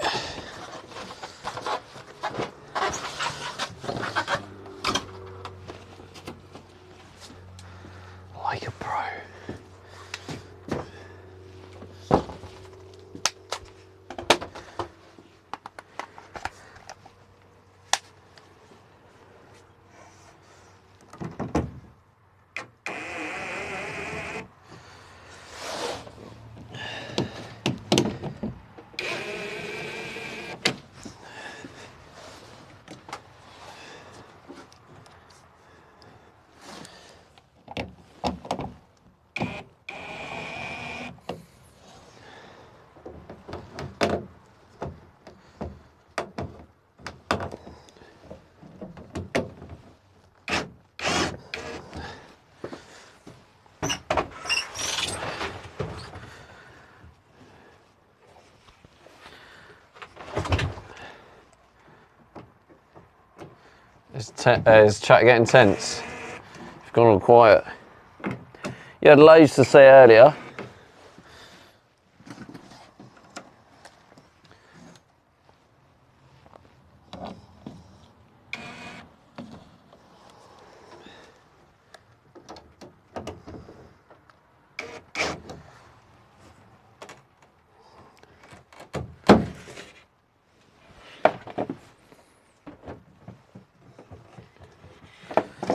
Like a pro. Is chat getting tense? You've gone all quiet. You had loads to say earlier.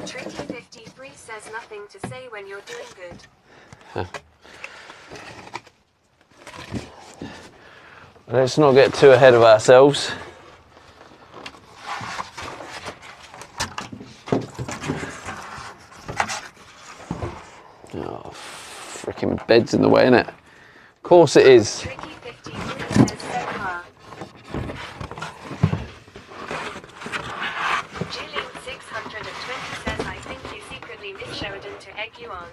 Tricky 53 says nothing to say when you're doing good. Let's not get too ahead of ourselves. Oh, freaking bed's in the way, innit? Of course it is. Tricky 53 says so far. Julian 620 says I think you secretly miss Sheridan to egg you on.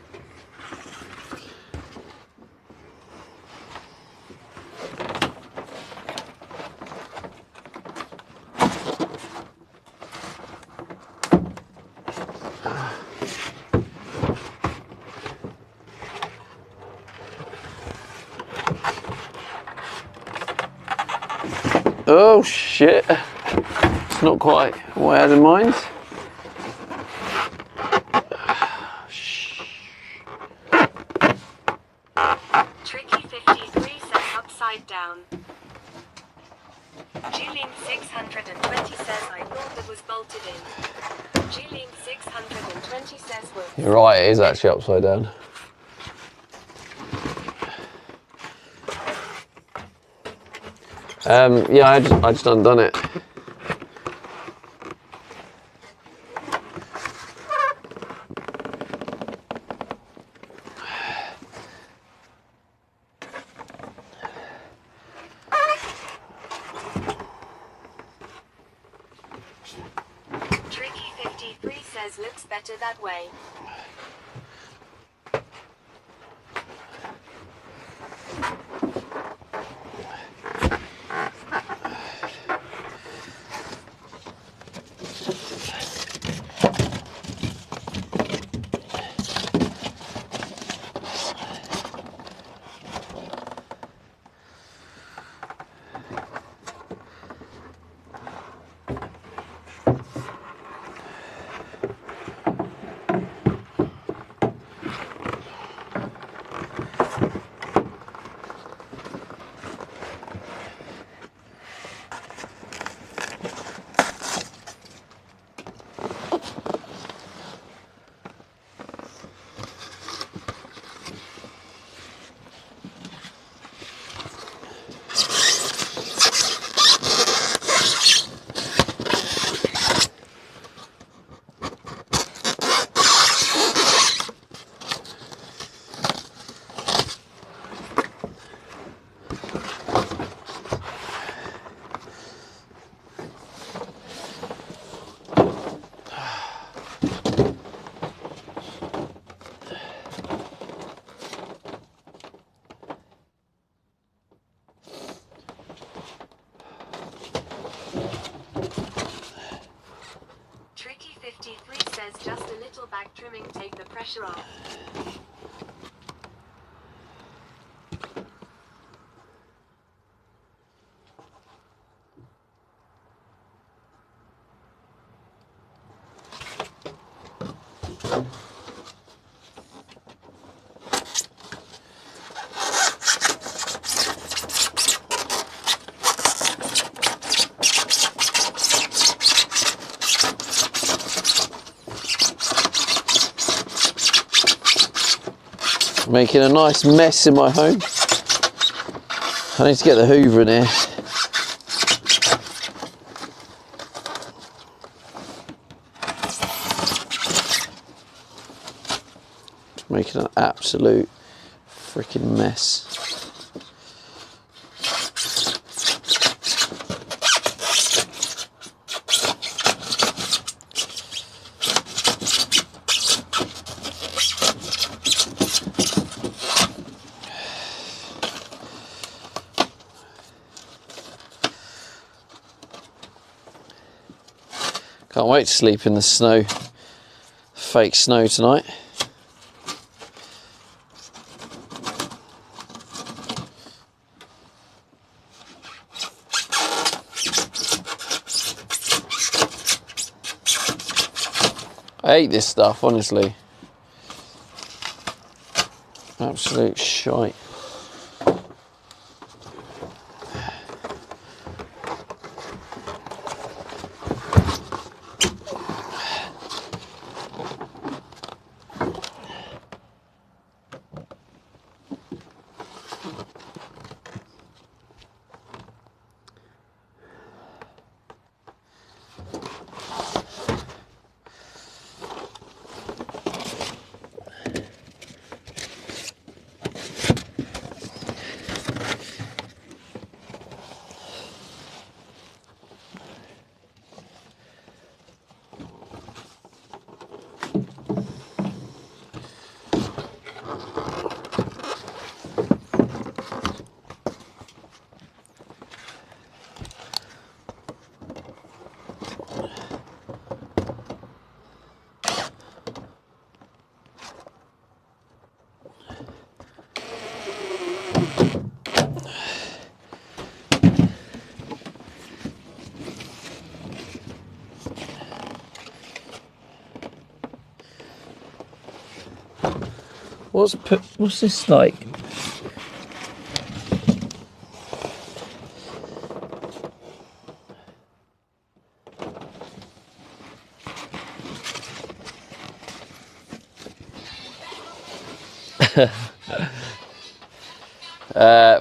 Oh shit, it's not quite what I had in mind. Tricky 53 says upside down. Julian 620 says I thought it was bolted in. Julian 620 says whoops. You're right, it is actually upside down. Yeah, I just undone it. Tricky 53 says looks better that way. Tricky 53 says just a little back trimming, take the pressure off. Making a nice mess in my home. I need to get the Hoover in here. Making an absolute freaking mess. Can't wait to sleep in the snow, fake snow tonight. I hate this stuff, honestly. Absolute shite. What's this like?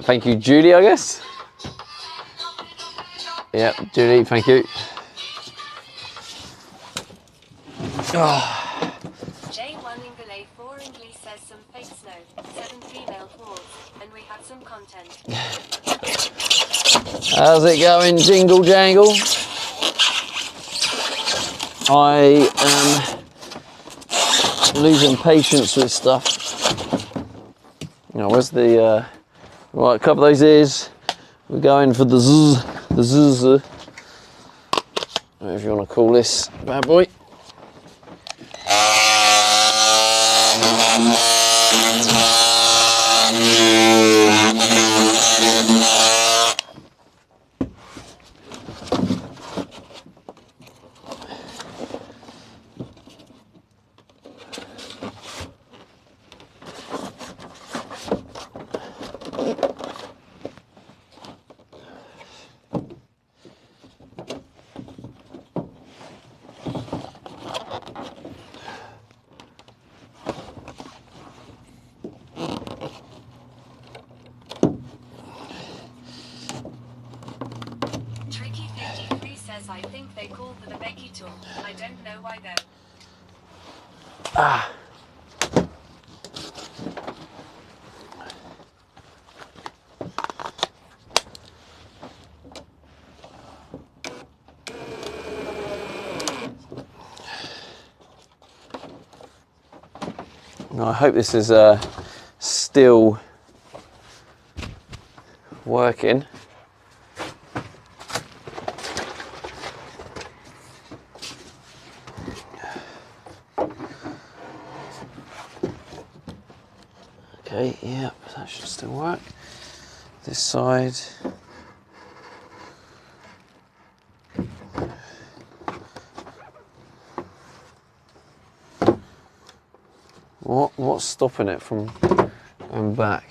Thank you, Judy, I guess. Yeah, Judy, thank you. Oh. J1 Ingale 4 Ingley says some fake snow, 7 female dwarves, and we have some content. How's it going, Jingle Jangle? I am losing patience with stuff. Now, where's the right? Cover those ears. We're going for the zzz, whatever you want to call this bad boy. I think they call for the Becky tool. I don't know why though. Ah. I hope this is still working. Okay, yeah, that should still work. This side. What's stopping it from going back?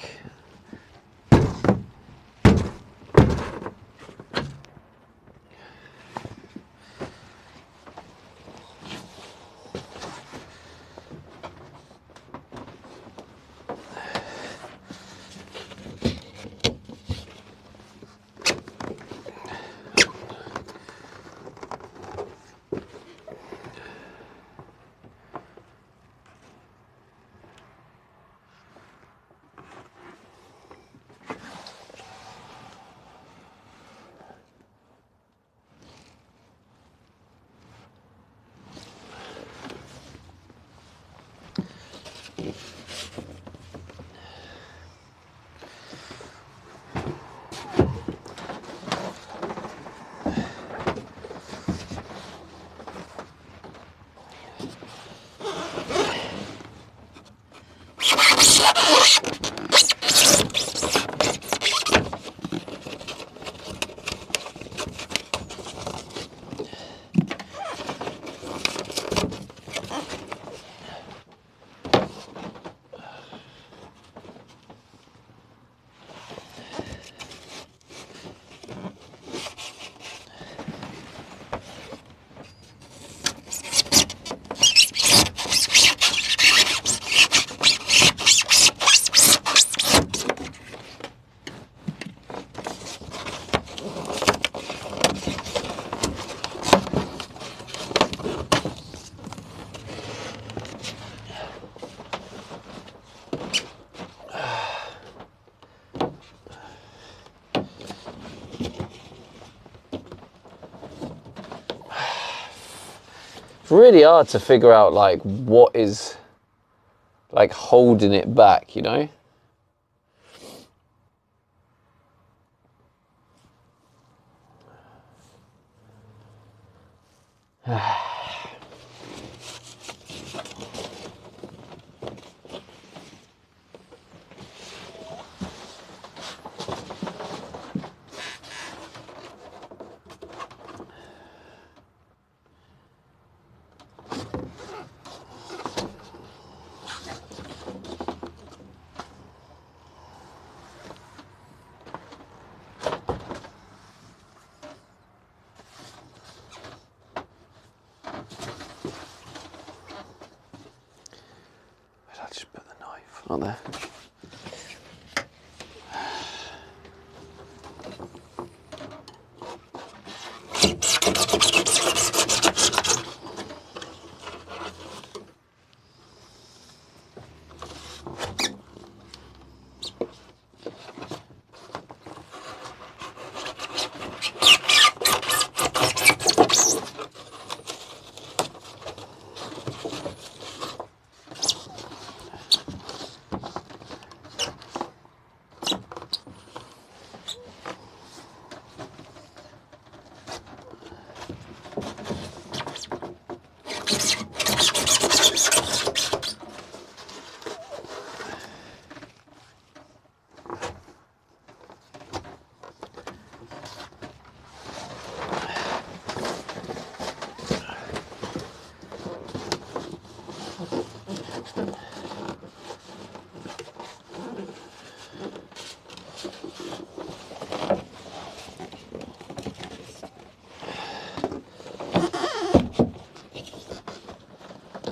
It's really hard to figure out like what is like holding it back, you know? I'll just put the knife on there.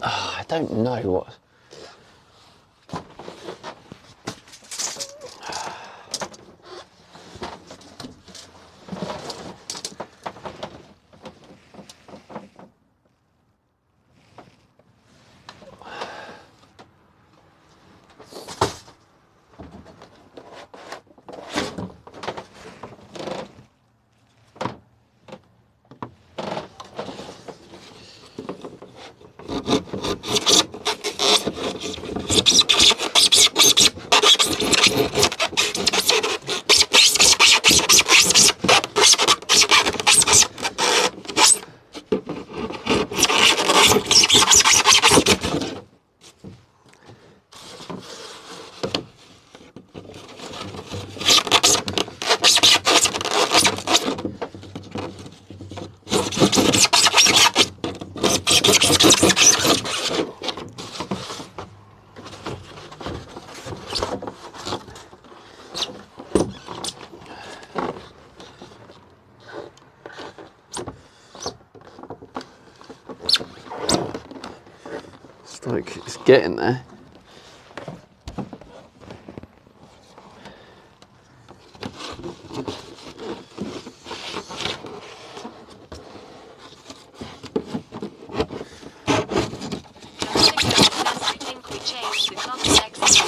I don't know what. It's like it's getting there. I think we changed the context.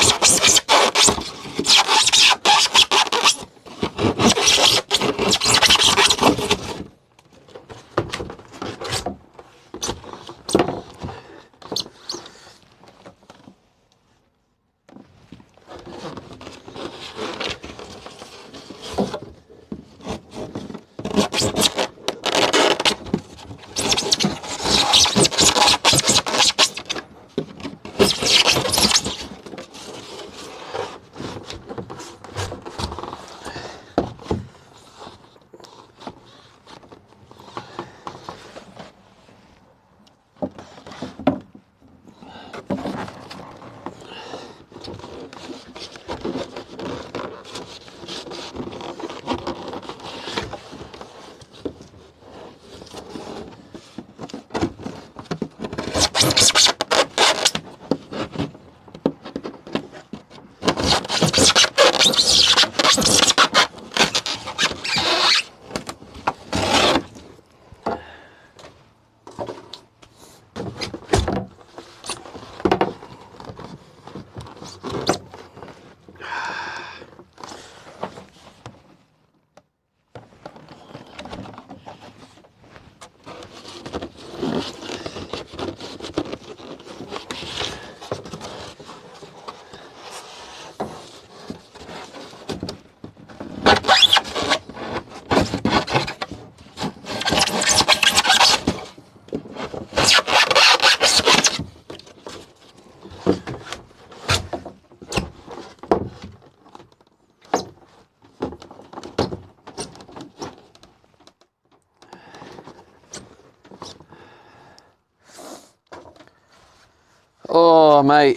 Oh, mate,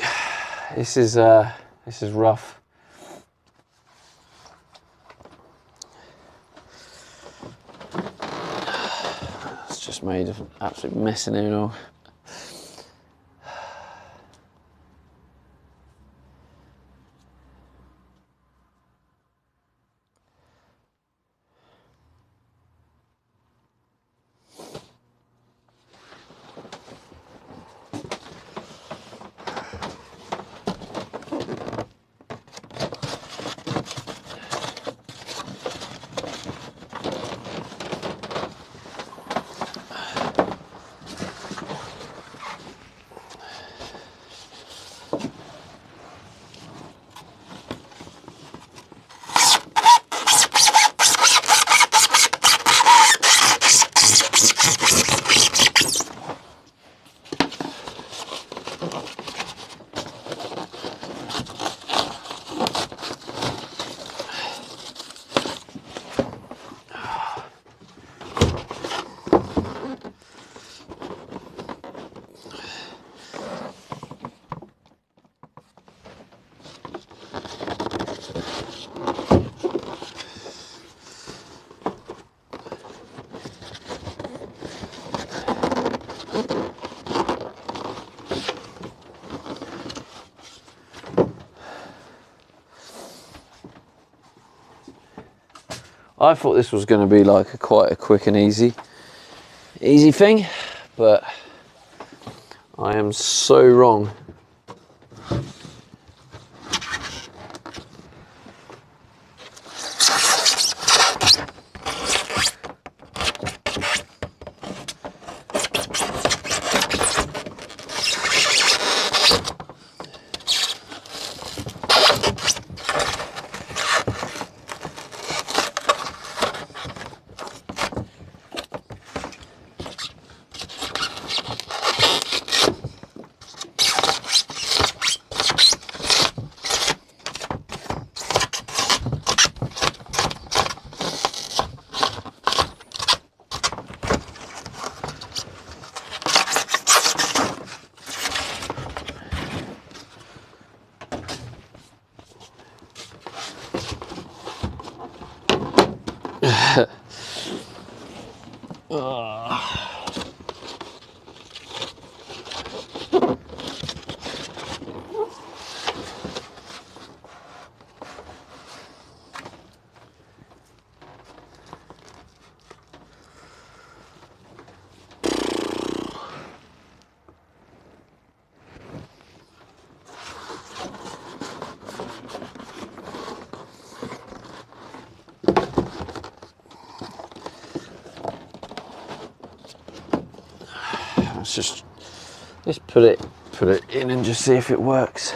this is rough. It's just made an absolute mess in here and all. I thought this was going to be like quite a quick and easy thing, but I am so wrong. Let's put it in and just see if it works.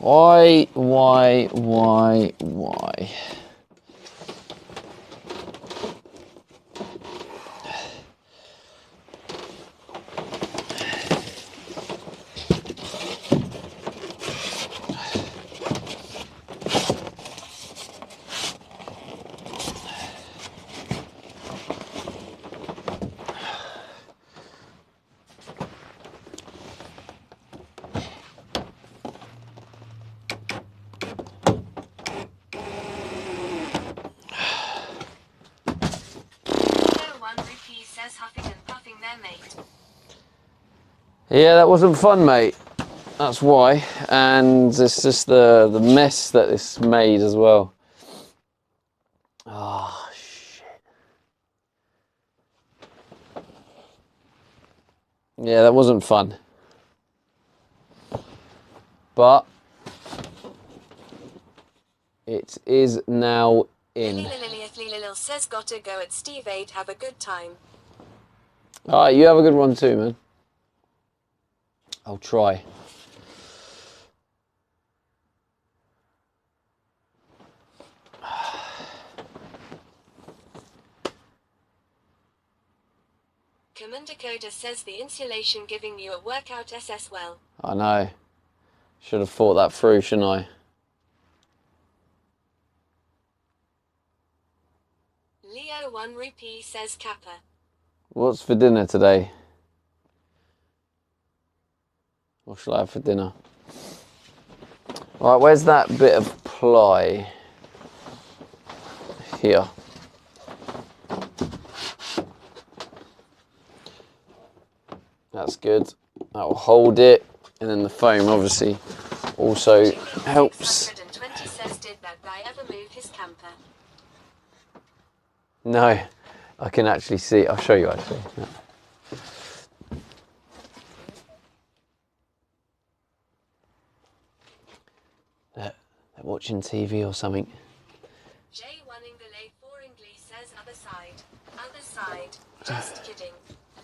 Why? Yeah, that wasn't fun, mate. That's why. And it's just the mess that this made as well. Oh, shit. Yeah, that wasn't fun. But it is now in. Lil says gotta go at Steve 8. Have a good time. Alright, you have a good one too, man. I'll try. Commander Coda says the insulation giving you a workout SS well. I know. Should have thought that through, shouldn't I? Leo 1 rupee says Kappa. What's for dinner today? What shall I have for dinner? Right, where's that bit of ply? Here. That's good. That will hold it. And then the foam obviously also helps. 620 says, did that guy ever move his camper? No, I can actually see. I'll show you actually. Yeah. They're watching TV or something. J1 Ingale 4 English says other side. Other side. Just kidding.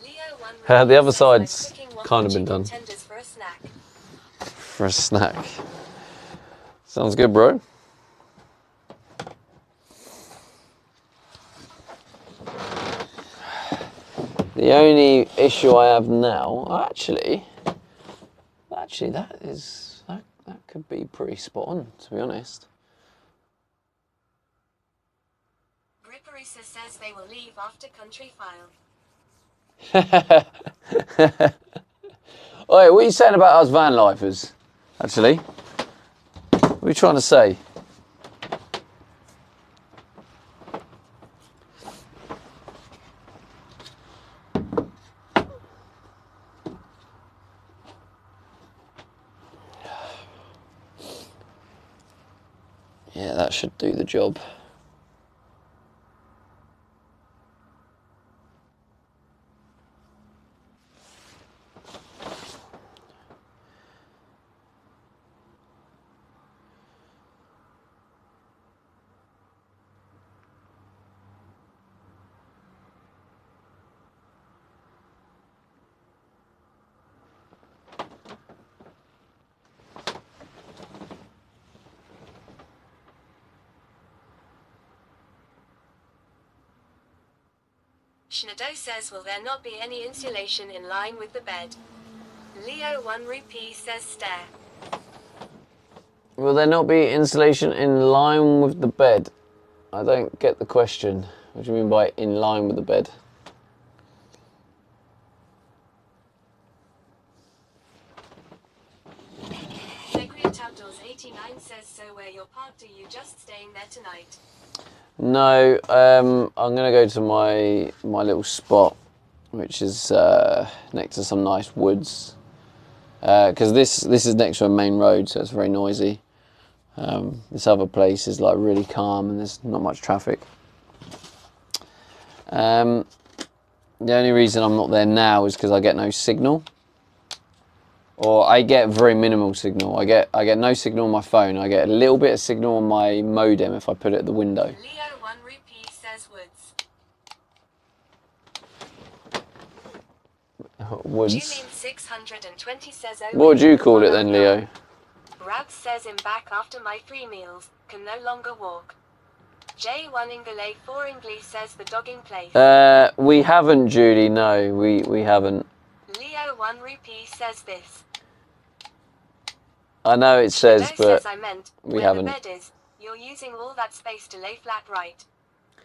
Leo 1 The other says, side's I'm cooking kind of been chicken done. tenders for a snack. For a snack. Sounds good, bro. The only issue I have now, actually that could be pretty spot on, to be honest. Gripperisa says they will leave after country file. Oi, what are you saying about us van lifers? Actually, what are you trying to say? Yeah, that should do the job. Shnado says, will there not be any insulation in line with the bed? Leo 1 rupee says stare. Will there not be insulation in line with the bed? I don't get the question. What do you mean by in line with the bed? Segriat Outdoors 89 says, so where you're parked, are you just staying there tonight? No, I'm gonna go to my little spot, which is next to some nice woods. Because this is next to a main road, so it's very noisy. This other place is like really calm and there's not much traffic. The only reason I'm not there now is because I get no signal, or I get very minimal signal. I get no signal on my phone. I get a little bit of signal on my modem if I put it at the window. Leo 1 rupee says woods. Woods. Julian 620 says, What would you call it then, Leo? Rabs says I'm back after my 3 meals, can no longer walk. J1 Ingale 4 English says the dog in place. We haven't, Judy, no, we haven't. Leo 1 Rupee says this. I know it says, No, but says I meant, we where haven't. the bed is, you're using all that space to lay flat, right?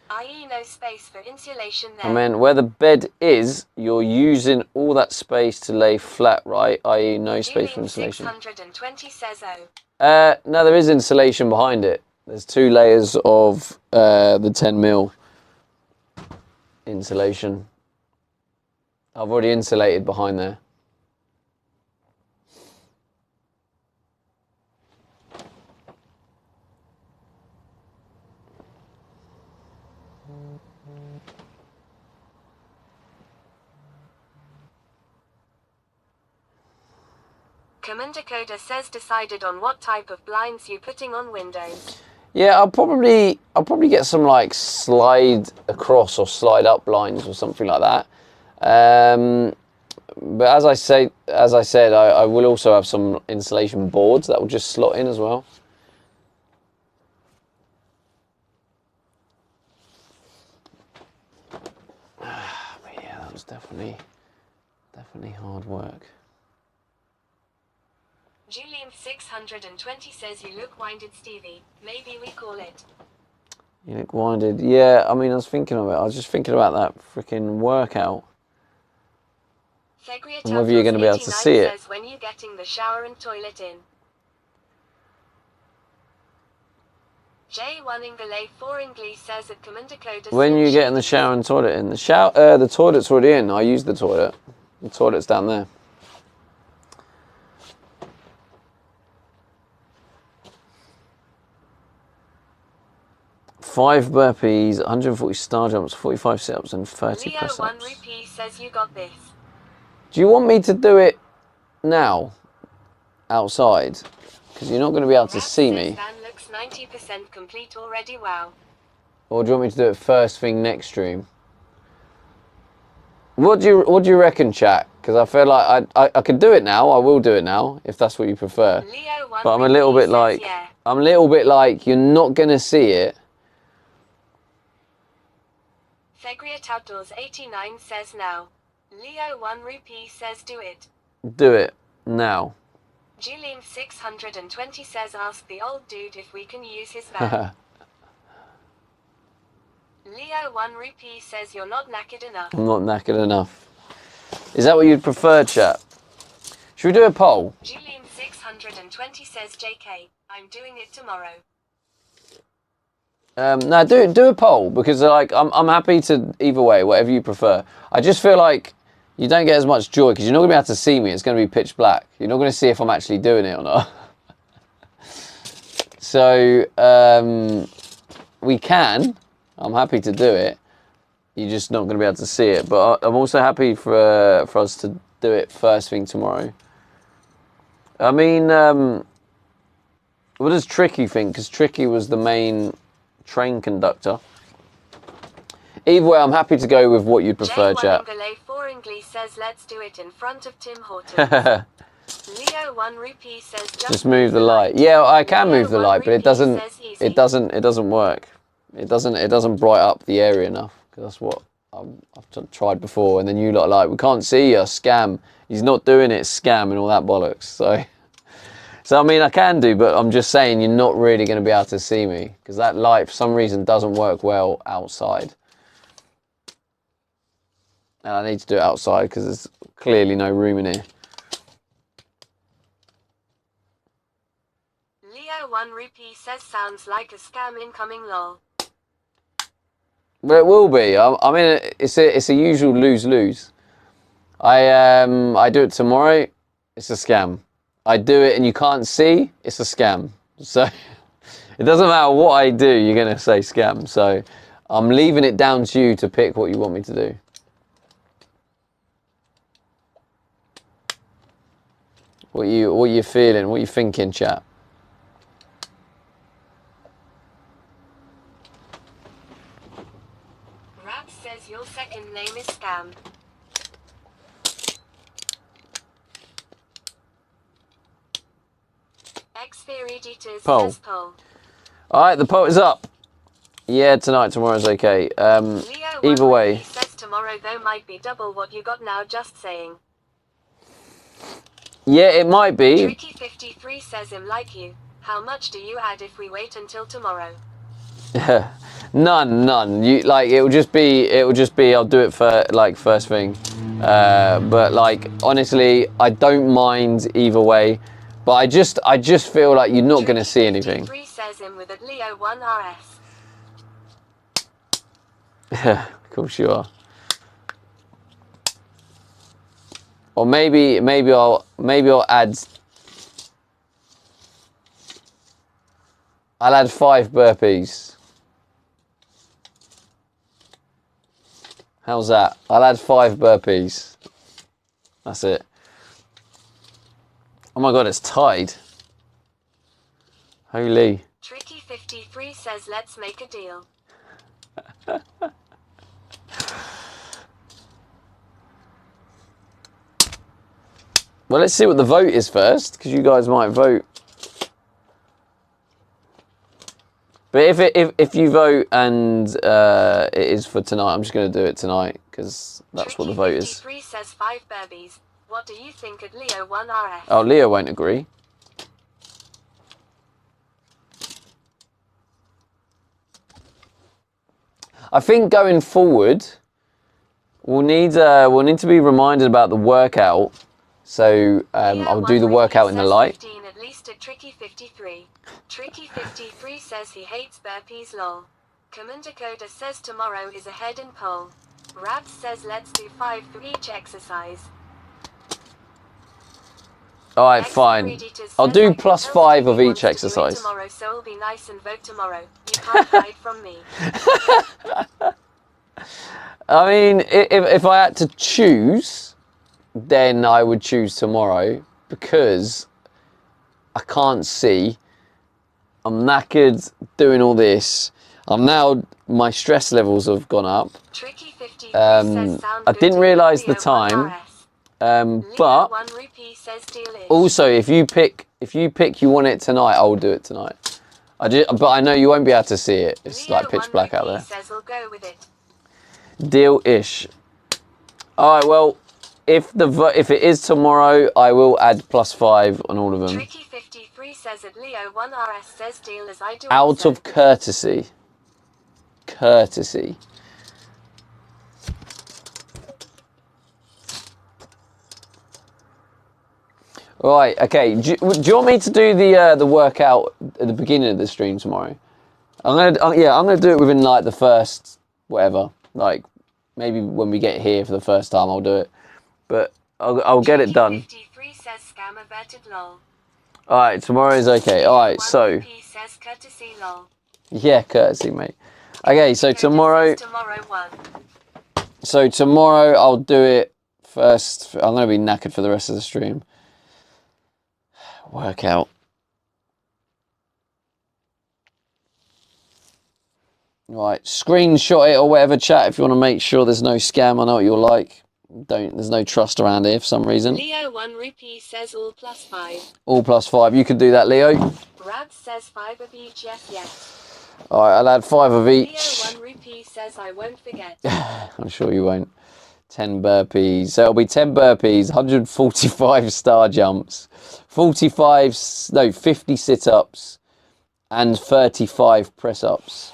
I.e. no space for insulation there. I mean, where the bed is, you're using all that space to lay flat, right? I.e. no space for insulation. 620 says oh. No, there is insulation behind it. There's 2 layers of the 10mm insulation. I've already insulated behind there. Commander Coda says decided on what type of blinds you putting on windows. Yeah, I'll probably get some like slide across or slide up blinds or something like that. But as I said, I will also have some insulation boards that will just slot in as well. But yeah, that was definitely hard work. Julian 620 says you look winded, Stevie. Maybe we call it. You look winded. Yeah, I mean, I was thinking of it. I was just thinking about that freaking workout. And whether you're going to be able to see it. Says when you getting the shower and toilet in. J1 Ingale 4 English says that Commander Coda. When you getting the shower and toilet in. The toilet's already in. I used the toilet. The toilet's down there. Five burpees, 140 star jumps, 45 sit-ups, and 30 Leo press-ups. 1 Rupee says you got this. Do you want me to do it now, outside? Because you're not going to be able to see me. Dan looks 90% complete already. Wow. Or do you want me to do it first thing next stream? What do you reckon, chat? Because I feel like I could do it now. I will do it now if that's what you prefer. Leo 1 But I'm a little bit like you're not going to see it. Fegriat Outdoors 89 says now. Leo 1 Rupee says do it. Do it now. Julian 620 says ask the old dude if we can use his van. Leo 1 Rupee says you're not knackered enough. I'm not knackered enough. Is that what you'd prefer, chat? Should we do a poll? Julian 620 says JK, I'm doing it tomorrow. No, do a poll because like I'm happy to either way, whatever you prefer. I just feel like you don't get as much joy because you're not gonna be able to see me. It's gonna be pitch black. You're not gonna see if I'm actually doing it or not. So we can. I'm happy to do it. You're just not gonna be able to see it. But I'm also happy for us to do it first thing tomorrow. I mean, what does Tricky think? Because Tricky was the main train conductor. Either way, I'm happy to go with what you'd prefer, chat. J1 4 English says let's do it in front of Tim Hortons. Leo 1 Rupee says just move the light. Yeah, I can move the light, but it doesn't work. It doesn't bright up the area enough because that's what I've tried before. And then you lot are like, we can't see you, scam. He's not doing it, scam, and all that bollocks. So I mean, I can do, but I'm just saying you're not really going to be able to see me because that light, for some reason, doesn't work well outside. And I need to do it outside because there's clearly no room in here. Leo 1 Rupee says sounds like a scam incoming lol. Well, it will be. I mean, it's a usual lose-lose. I do it tomorrow, it's a scam. I do it and you can't see, it's a scam. So it doesn't matter what I do, you're going to say scam. So I'm leaving it down to you to pick what you want me to do. What you feeling? What you thinking, chat? Rab says your second name is Scam. Sphere Editors Poll. says poll. Alright, the poll is up. Yeah, tonight, tomorrow's okay. Leo Either way. says tomorrow though might be double what you got now, just saying. Yeah, it might be. Tricky 53 says him like you. How much do you add if we wait until tomorrow? None. You like it will just be I'll do it for like first thing. But like honestly, I don't mind either way. But I just feel like you're not going to see anything. Tricky 53 says him with a Leo 1 RS. Yeah, of course you are. Or maybe I'll add. I'll add 5 burpees. How's that? I'll add 5 burpees. That's it. Oh my god, it's tied. Holy. Tricky 53 says let's make a deal. Well, let's see what the vote is first, because you guys might vote. But if you vote and it is for tonight, I'm just going to do it tonight, because that's what the vote is. Tricky 53 says 5 burpees. What do you think at Leo 1 RS? Oh, Leo won't agree. I think going forward, we'll need to be reminded about the workout. So I'll do the workout in the light. 15 at least at Tricky 53. Tricky 53 says he hates burpees lol. Commander Coda says tomorrow is ahead in poll. Rabs says let's do 5 for each exercise. Alright, fine. I'll do plus 5 of each exercise. Tomorrow, so it'll be nice and vote tomorrow. You can't hide from me. I mean, if I had to choose, then I would choose tomorrow, because I can't see. I'm knackered doing all this. My stress levels have gone up. Tricky 53 I didn't realise the time. But also, if you pick you want it tonight, I'll do it tonight. But I know you won't be able to see it. It's like pitch black out there. Says we'll go with it. Deal-ish. All right. Well, if it is tomorrow, I will add plus 5 on all of them. Tricky 53 says at Leo 1 RS says deal as I do. Out also. of courtesy. Courtesy. Right, okay. Do you want me to do the workout at the beginning of the stream tomorrow? I'm gonna do it within like the first whatever. Like maybe when we get here for the first time, I'll do it. But I'll get it done. 53 says scam averted lol. All right, tomorrow is okay. All right, so says courtesy lol. yeah, courtesy, mate. Okay, so tomorrow. Tomorrow 1. So tomorrow I'll do it first. I'm gonna be knackered for the rest of the stream. Workout. Right, screenshot it or whatever, chat, if you want to make sure there's no scam. I know what you're like. There's no trust around here for some reason. Leo 1 rupee says all plus 5. All plus 5. You could do that, Leo. Rabs says 5 of each. Yes. Alright, I'll add 5 of each. Leo 1 rupee says I won't forget. I'm sure you won't. 10 burpees. So it'll be 10 burpees, 145 star jumps, 50 sit-ups, and 35 press-ups.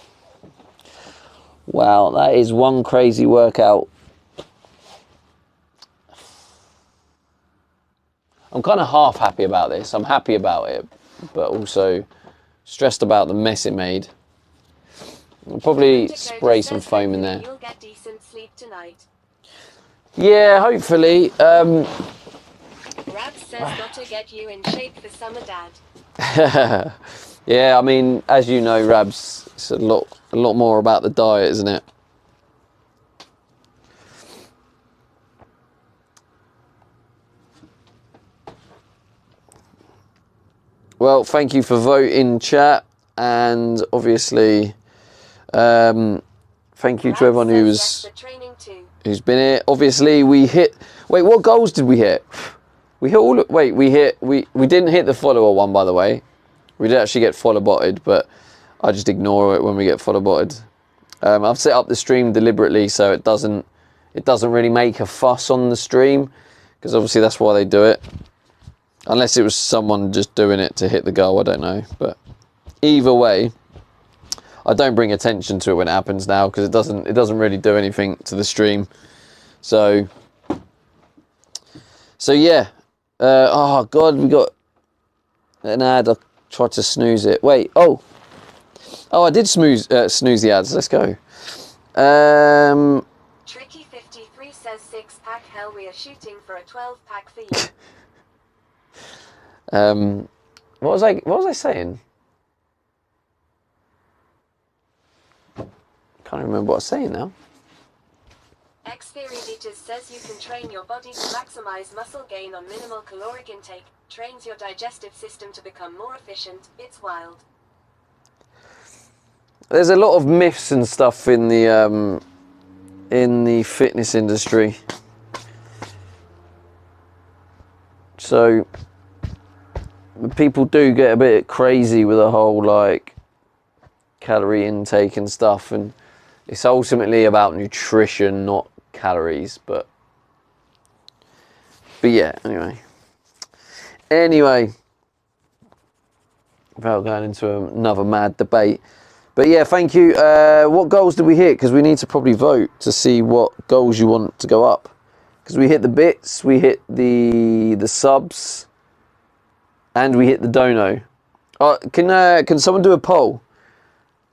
Wow, that is one crazy workout. I'm kind of half happy about this. I'm happy about it, but also stressed about the mess it made. I'll probably spray some foam in there. You'll get decent sleep tonight. Yeah, hopefully. Rabs says gotta get you in shape for summer, Dad. Yeah, I mean, as you know, Rabs, it's a lot more about the diet, isn't it? Well, thank you for voting, chat, and obviously, thank you to everyone who's been here. Obviously, we hit. Wait, what goals did we hit? We hit all. Wait, we didn't hit the follower one, by the way. We did actually get follow botted, but I just ignore it when we get follow botted. I've set up the stream deliberately so it doesn't really make a fuss on the stream, because obviously that's why they do it. Unless it was someone just doing it to hit the goal, I don't know. But either way, I don't bring attention to it when it happens now, because it doesn't really do anything to the stream. So yeah. Oh God, we got an ad. I tried to snooze it. Wait. Oh, I did snooze the ads. Let's go. Tricky53 says 6-pack. Hell, we are shooting for a 12-pack for you. What was I saying? Can't remember what I was saying now. Xtheory says you can train your body to maximize muscle gain on minimal caloric intake. Trains your digestive system to become more efficient. It's wild. There's a lot of myths and stuff in the fitness industry. So people do get a bit crazy with the whole like calorie intake and stuff, and it's ultimately about nutrition, not calories. But yeah, anyway, without going into another mad debate. But yeah, thank you. What goals did we hit? Because we need to probably vote to see what goals you want to go up. Because we hit the bits, we hit the subs, and we hit the dono. Can someone do a poll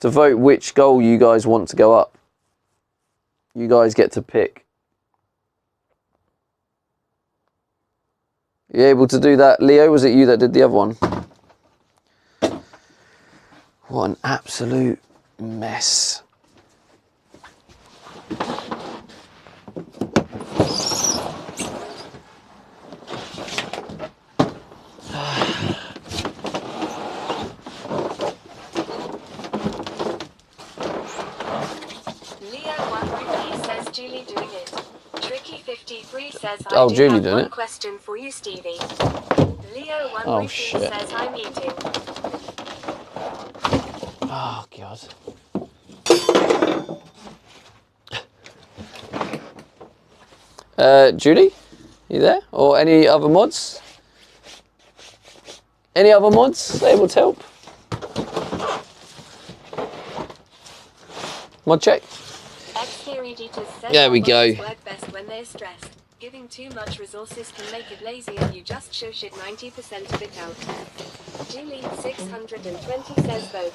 to vote which goal you guys want to go up? You guys get to pick. You able to do that, Leo? Was it you that did the other one? What an absolute mess. Says Julie doing it. Tricky53 says I Oh, do Julie have doing one it. question for you, Stevie. Leo Oh, shit. says I'm eating. Oh God. Julie, you there? Or any other mods? Any other mods able to help? Mod check. There we go. Work best when they're stressed. Giving too much resources can make it lazy and you just shush it 90% of it out. Julie 620 says vote.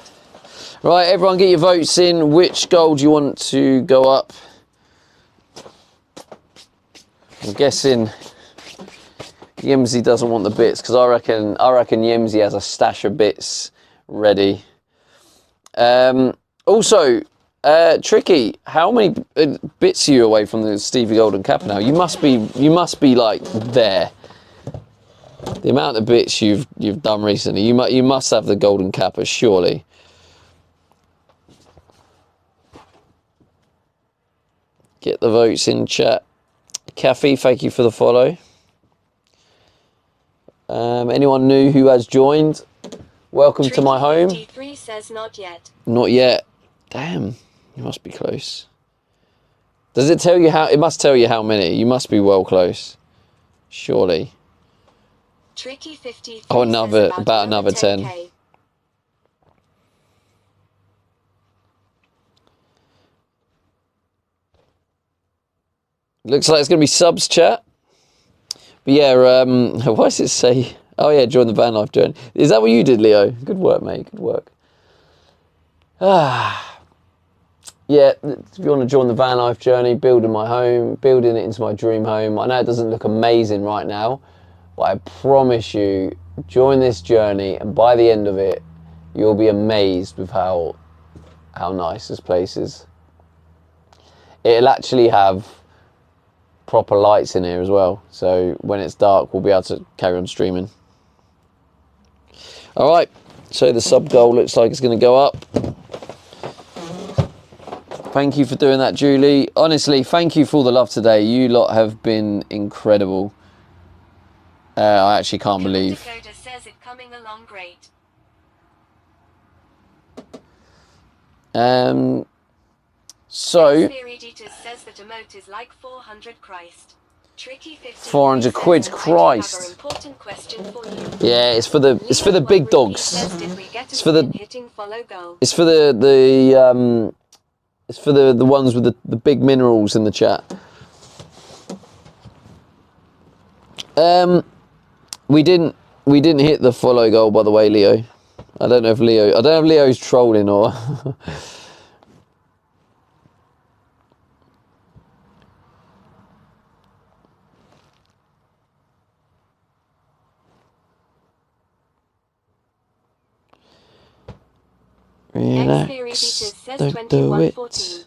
Right, everyone get your votes in. Which goal do you want to go up? I'm guessing Yimsy doesn't want the bits, because I reckon Yimsy has a stash of bits ready. Also, Tricky, how many bits are you away from the Stevie Golden Cap now? You must be like there. The amount of bits you've done recently, you must have the Golden Kappa, surely. Get the votes in chat. Kathy, thank you for the follow. Anyone new who has joined, welcome to my home. 53 says not yet. Not yet. Damn, you must be close. Does it tell you how? It must tell you how many. You must be well close. Surely. Tricky 53 Oh, another says about another 10. 10K. Looks like it's going to be subs, chat. But yeah, why does it say... Oh yeah, join the van life journey. Is that what you did, Leo? Good work, mate. Good work. Yeah, if you want to join the van life journey, building my home, building it into my dream home. I know it doesn't look amazing right now, but I promise you, join this journey, and by the end of it, you'll be amazed with how nice this place is. It'll actually have proper lights in here as well, so when it's dark we'll be able to carry on streaming. Alright, so the sub goal looks like it's going to go up. Thank you for doing that, Julie. Honestly, thank you for all the love today. You lot have been incredible. I actually can't believe. Dakota says it coming along great. So Spiriditas says that emote is like 400 Christ. Tricky 50 400 quid, says, I do Christ. have an important question for you. Yeah, it's for the Leo big One dogs. says, did we get a It's for the spin hitting follow goal? it's for the ones with the big minerals in the chat. We didn't hit the follow goal, by the way, Leo. I don't know if Leo's trolling or Spiriditas says 21-14.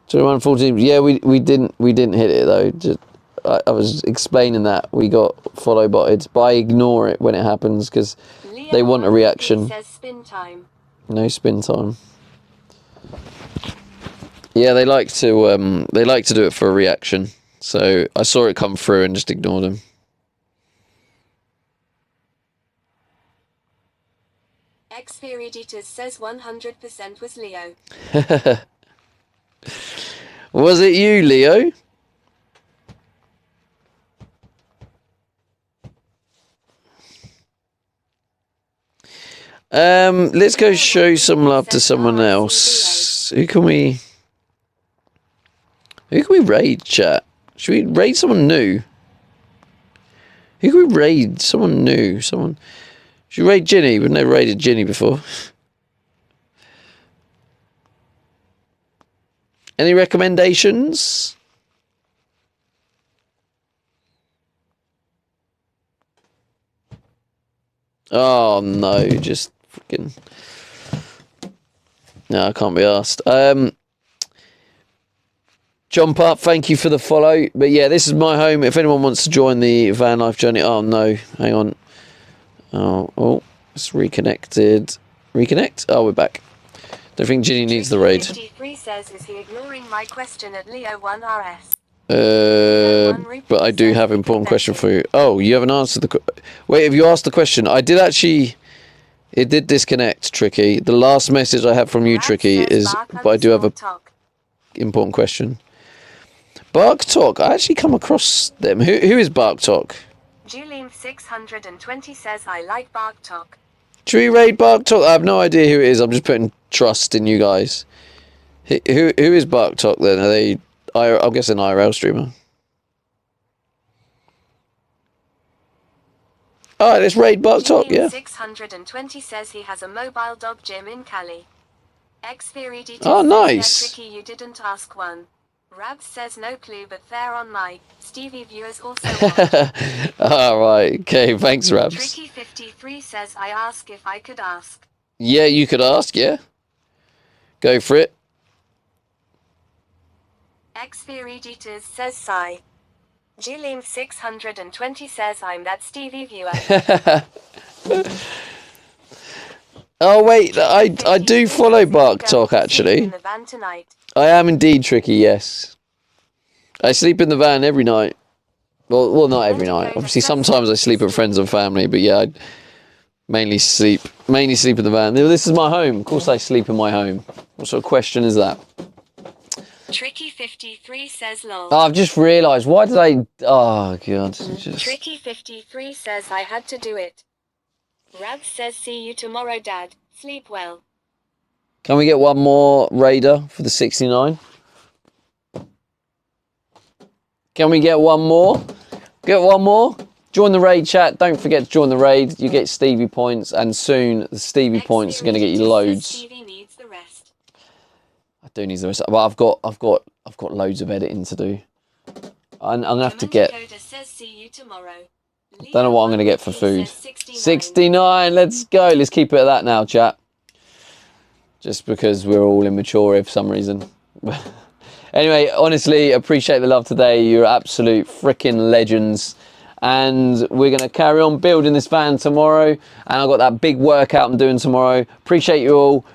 21-14. Yeah, we didn't hit it though. Just, I was explaining that we got follow botted, but I ignore it when it happens because they want a reaction. Says spin time. No spin time. Yeah, they like to do it for a reaction. So I saw it come through and just ignored them. Spiriditas says 100% was Leo. Was it you, Leo? Let's go show some love to someone else. Who can we raid, chat? Should we raid someone new? Who can we raid? Someone new. Should we raid Ginny? We've never raided Ginny before. Any recommendations? Oh no, just freaking. No, I can't be asked. Jump up, thank you for the follow. But yeah, this is my home. If anyone wants to join the van life journey. Oh no, hang on. Oh, it's reconnected. Reconnect? Oh, we're back. Don't think Ginny needs the raid. 53 says, is he ignoring my question at Leo 1 RS? But I do have an important question for you. Oh, you haven't answered the... Wait, have you asked the question? I did actually... It did disconnect, Tricky. The last message I have from you, Tricky, is... But I do have an important question. Bark Talk. I actually come across them. Who is Bark Talk? Julian 620 says, I like Bark Talk. Should we raid Bark Talk? I have no idea who it is. I'm just putting trust in you guys. Who is Bark Talk then? Are they... I'm guessing IRL streamer. Alright, let's raid Bark Talk, yeah. 620 says he has a mobile dog gym in Cali. Oh, nice. Tricky, you didn't ask one. Rabs says no clue, but they're on my Stevie viewers also watch. Alright, okay, thanks Rabs. Tricky 53 says, I ask if I could ask. Yeah, you could ask, yeah. Go for it. Xperiditas says sigh. Julian 620 says I'm that Stevie viewer. Oh wait, I do follow Bark Talk actually. I am indeed, Tricky, yes. I sleep in the van every night. Well, not every night. Obviously, sometimes I sleep with friends and family, but yeah, I mainly sleep in the van. This is my home. Of course, I sleep in my home. What sort of question is that? Tricky 53 says lol. Oh, I've just realised. Why did I... Oh, God. Tricky 53 says I had to do it. Rav says see you tomorrow, Dad. Sleep well. Can we get one more raider for the 69? Can we get one more? Get one more? Join the raid, chat. Don't forget to join the raid. You get Stevie points, and soon the Stevie points are going to get you loads. Stevie needs the rest. I do need the rest, but I've got loads of editing to do. I'm gonna have to get. Says see you tomorrow. Don't know what I'm gonna get for food. 69. Let's go. Let's keep it at that now, chat. Just because we're all immature for some reason. Anyway, honestly, appreciate the love today. You're absolute freaking legends. And we're going to carry on building this van tomorrow. And I've got that big workout I'm doing tomorrow. Appreciate you all.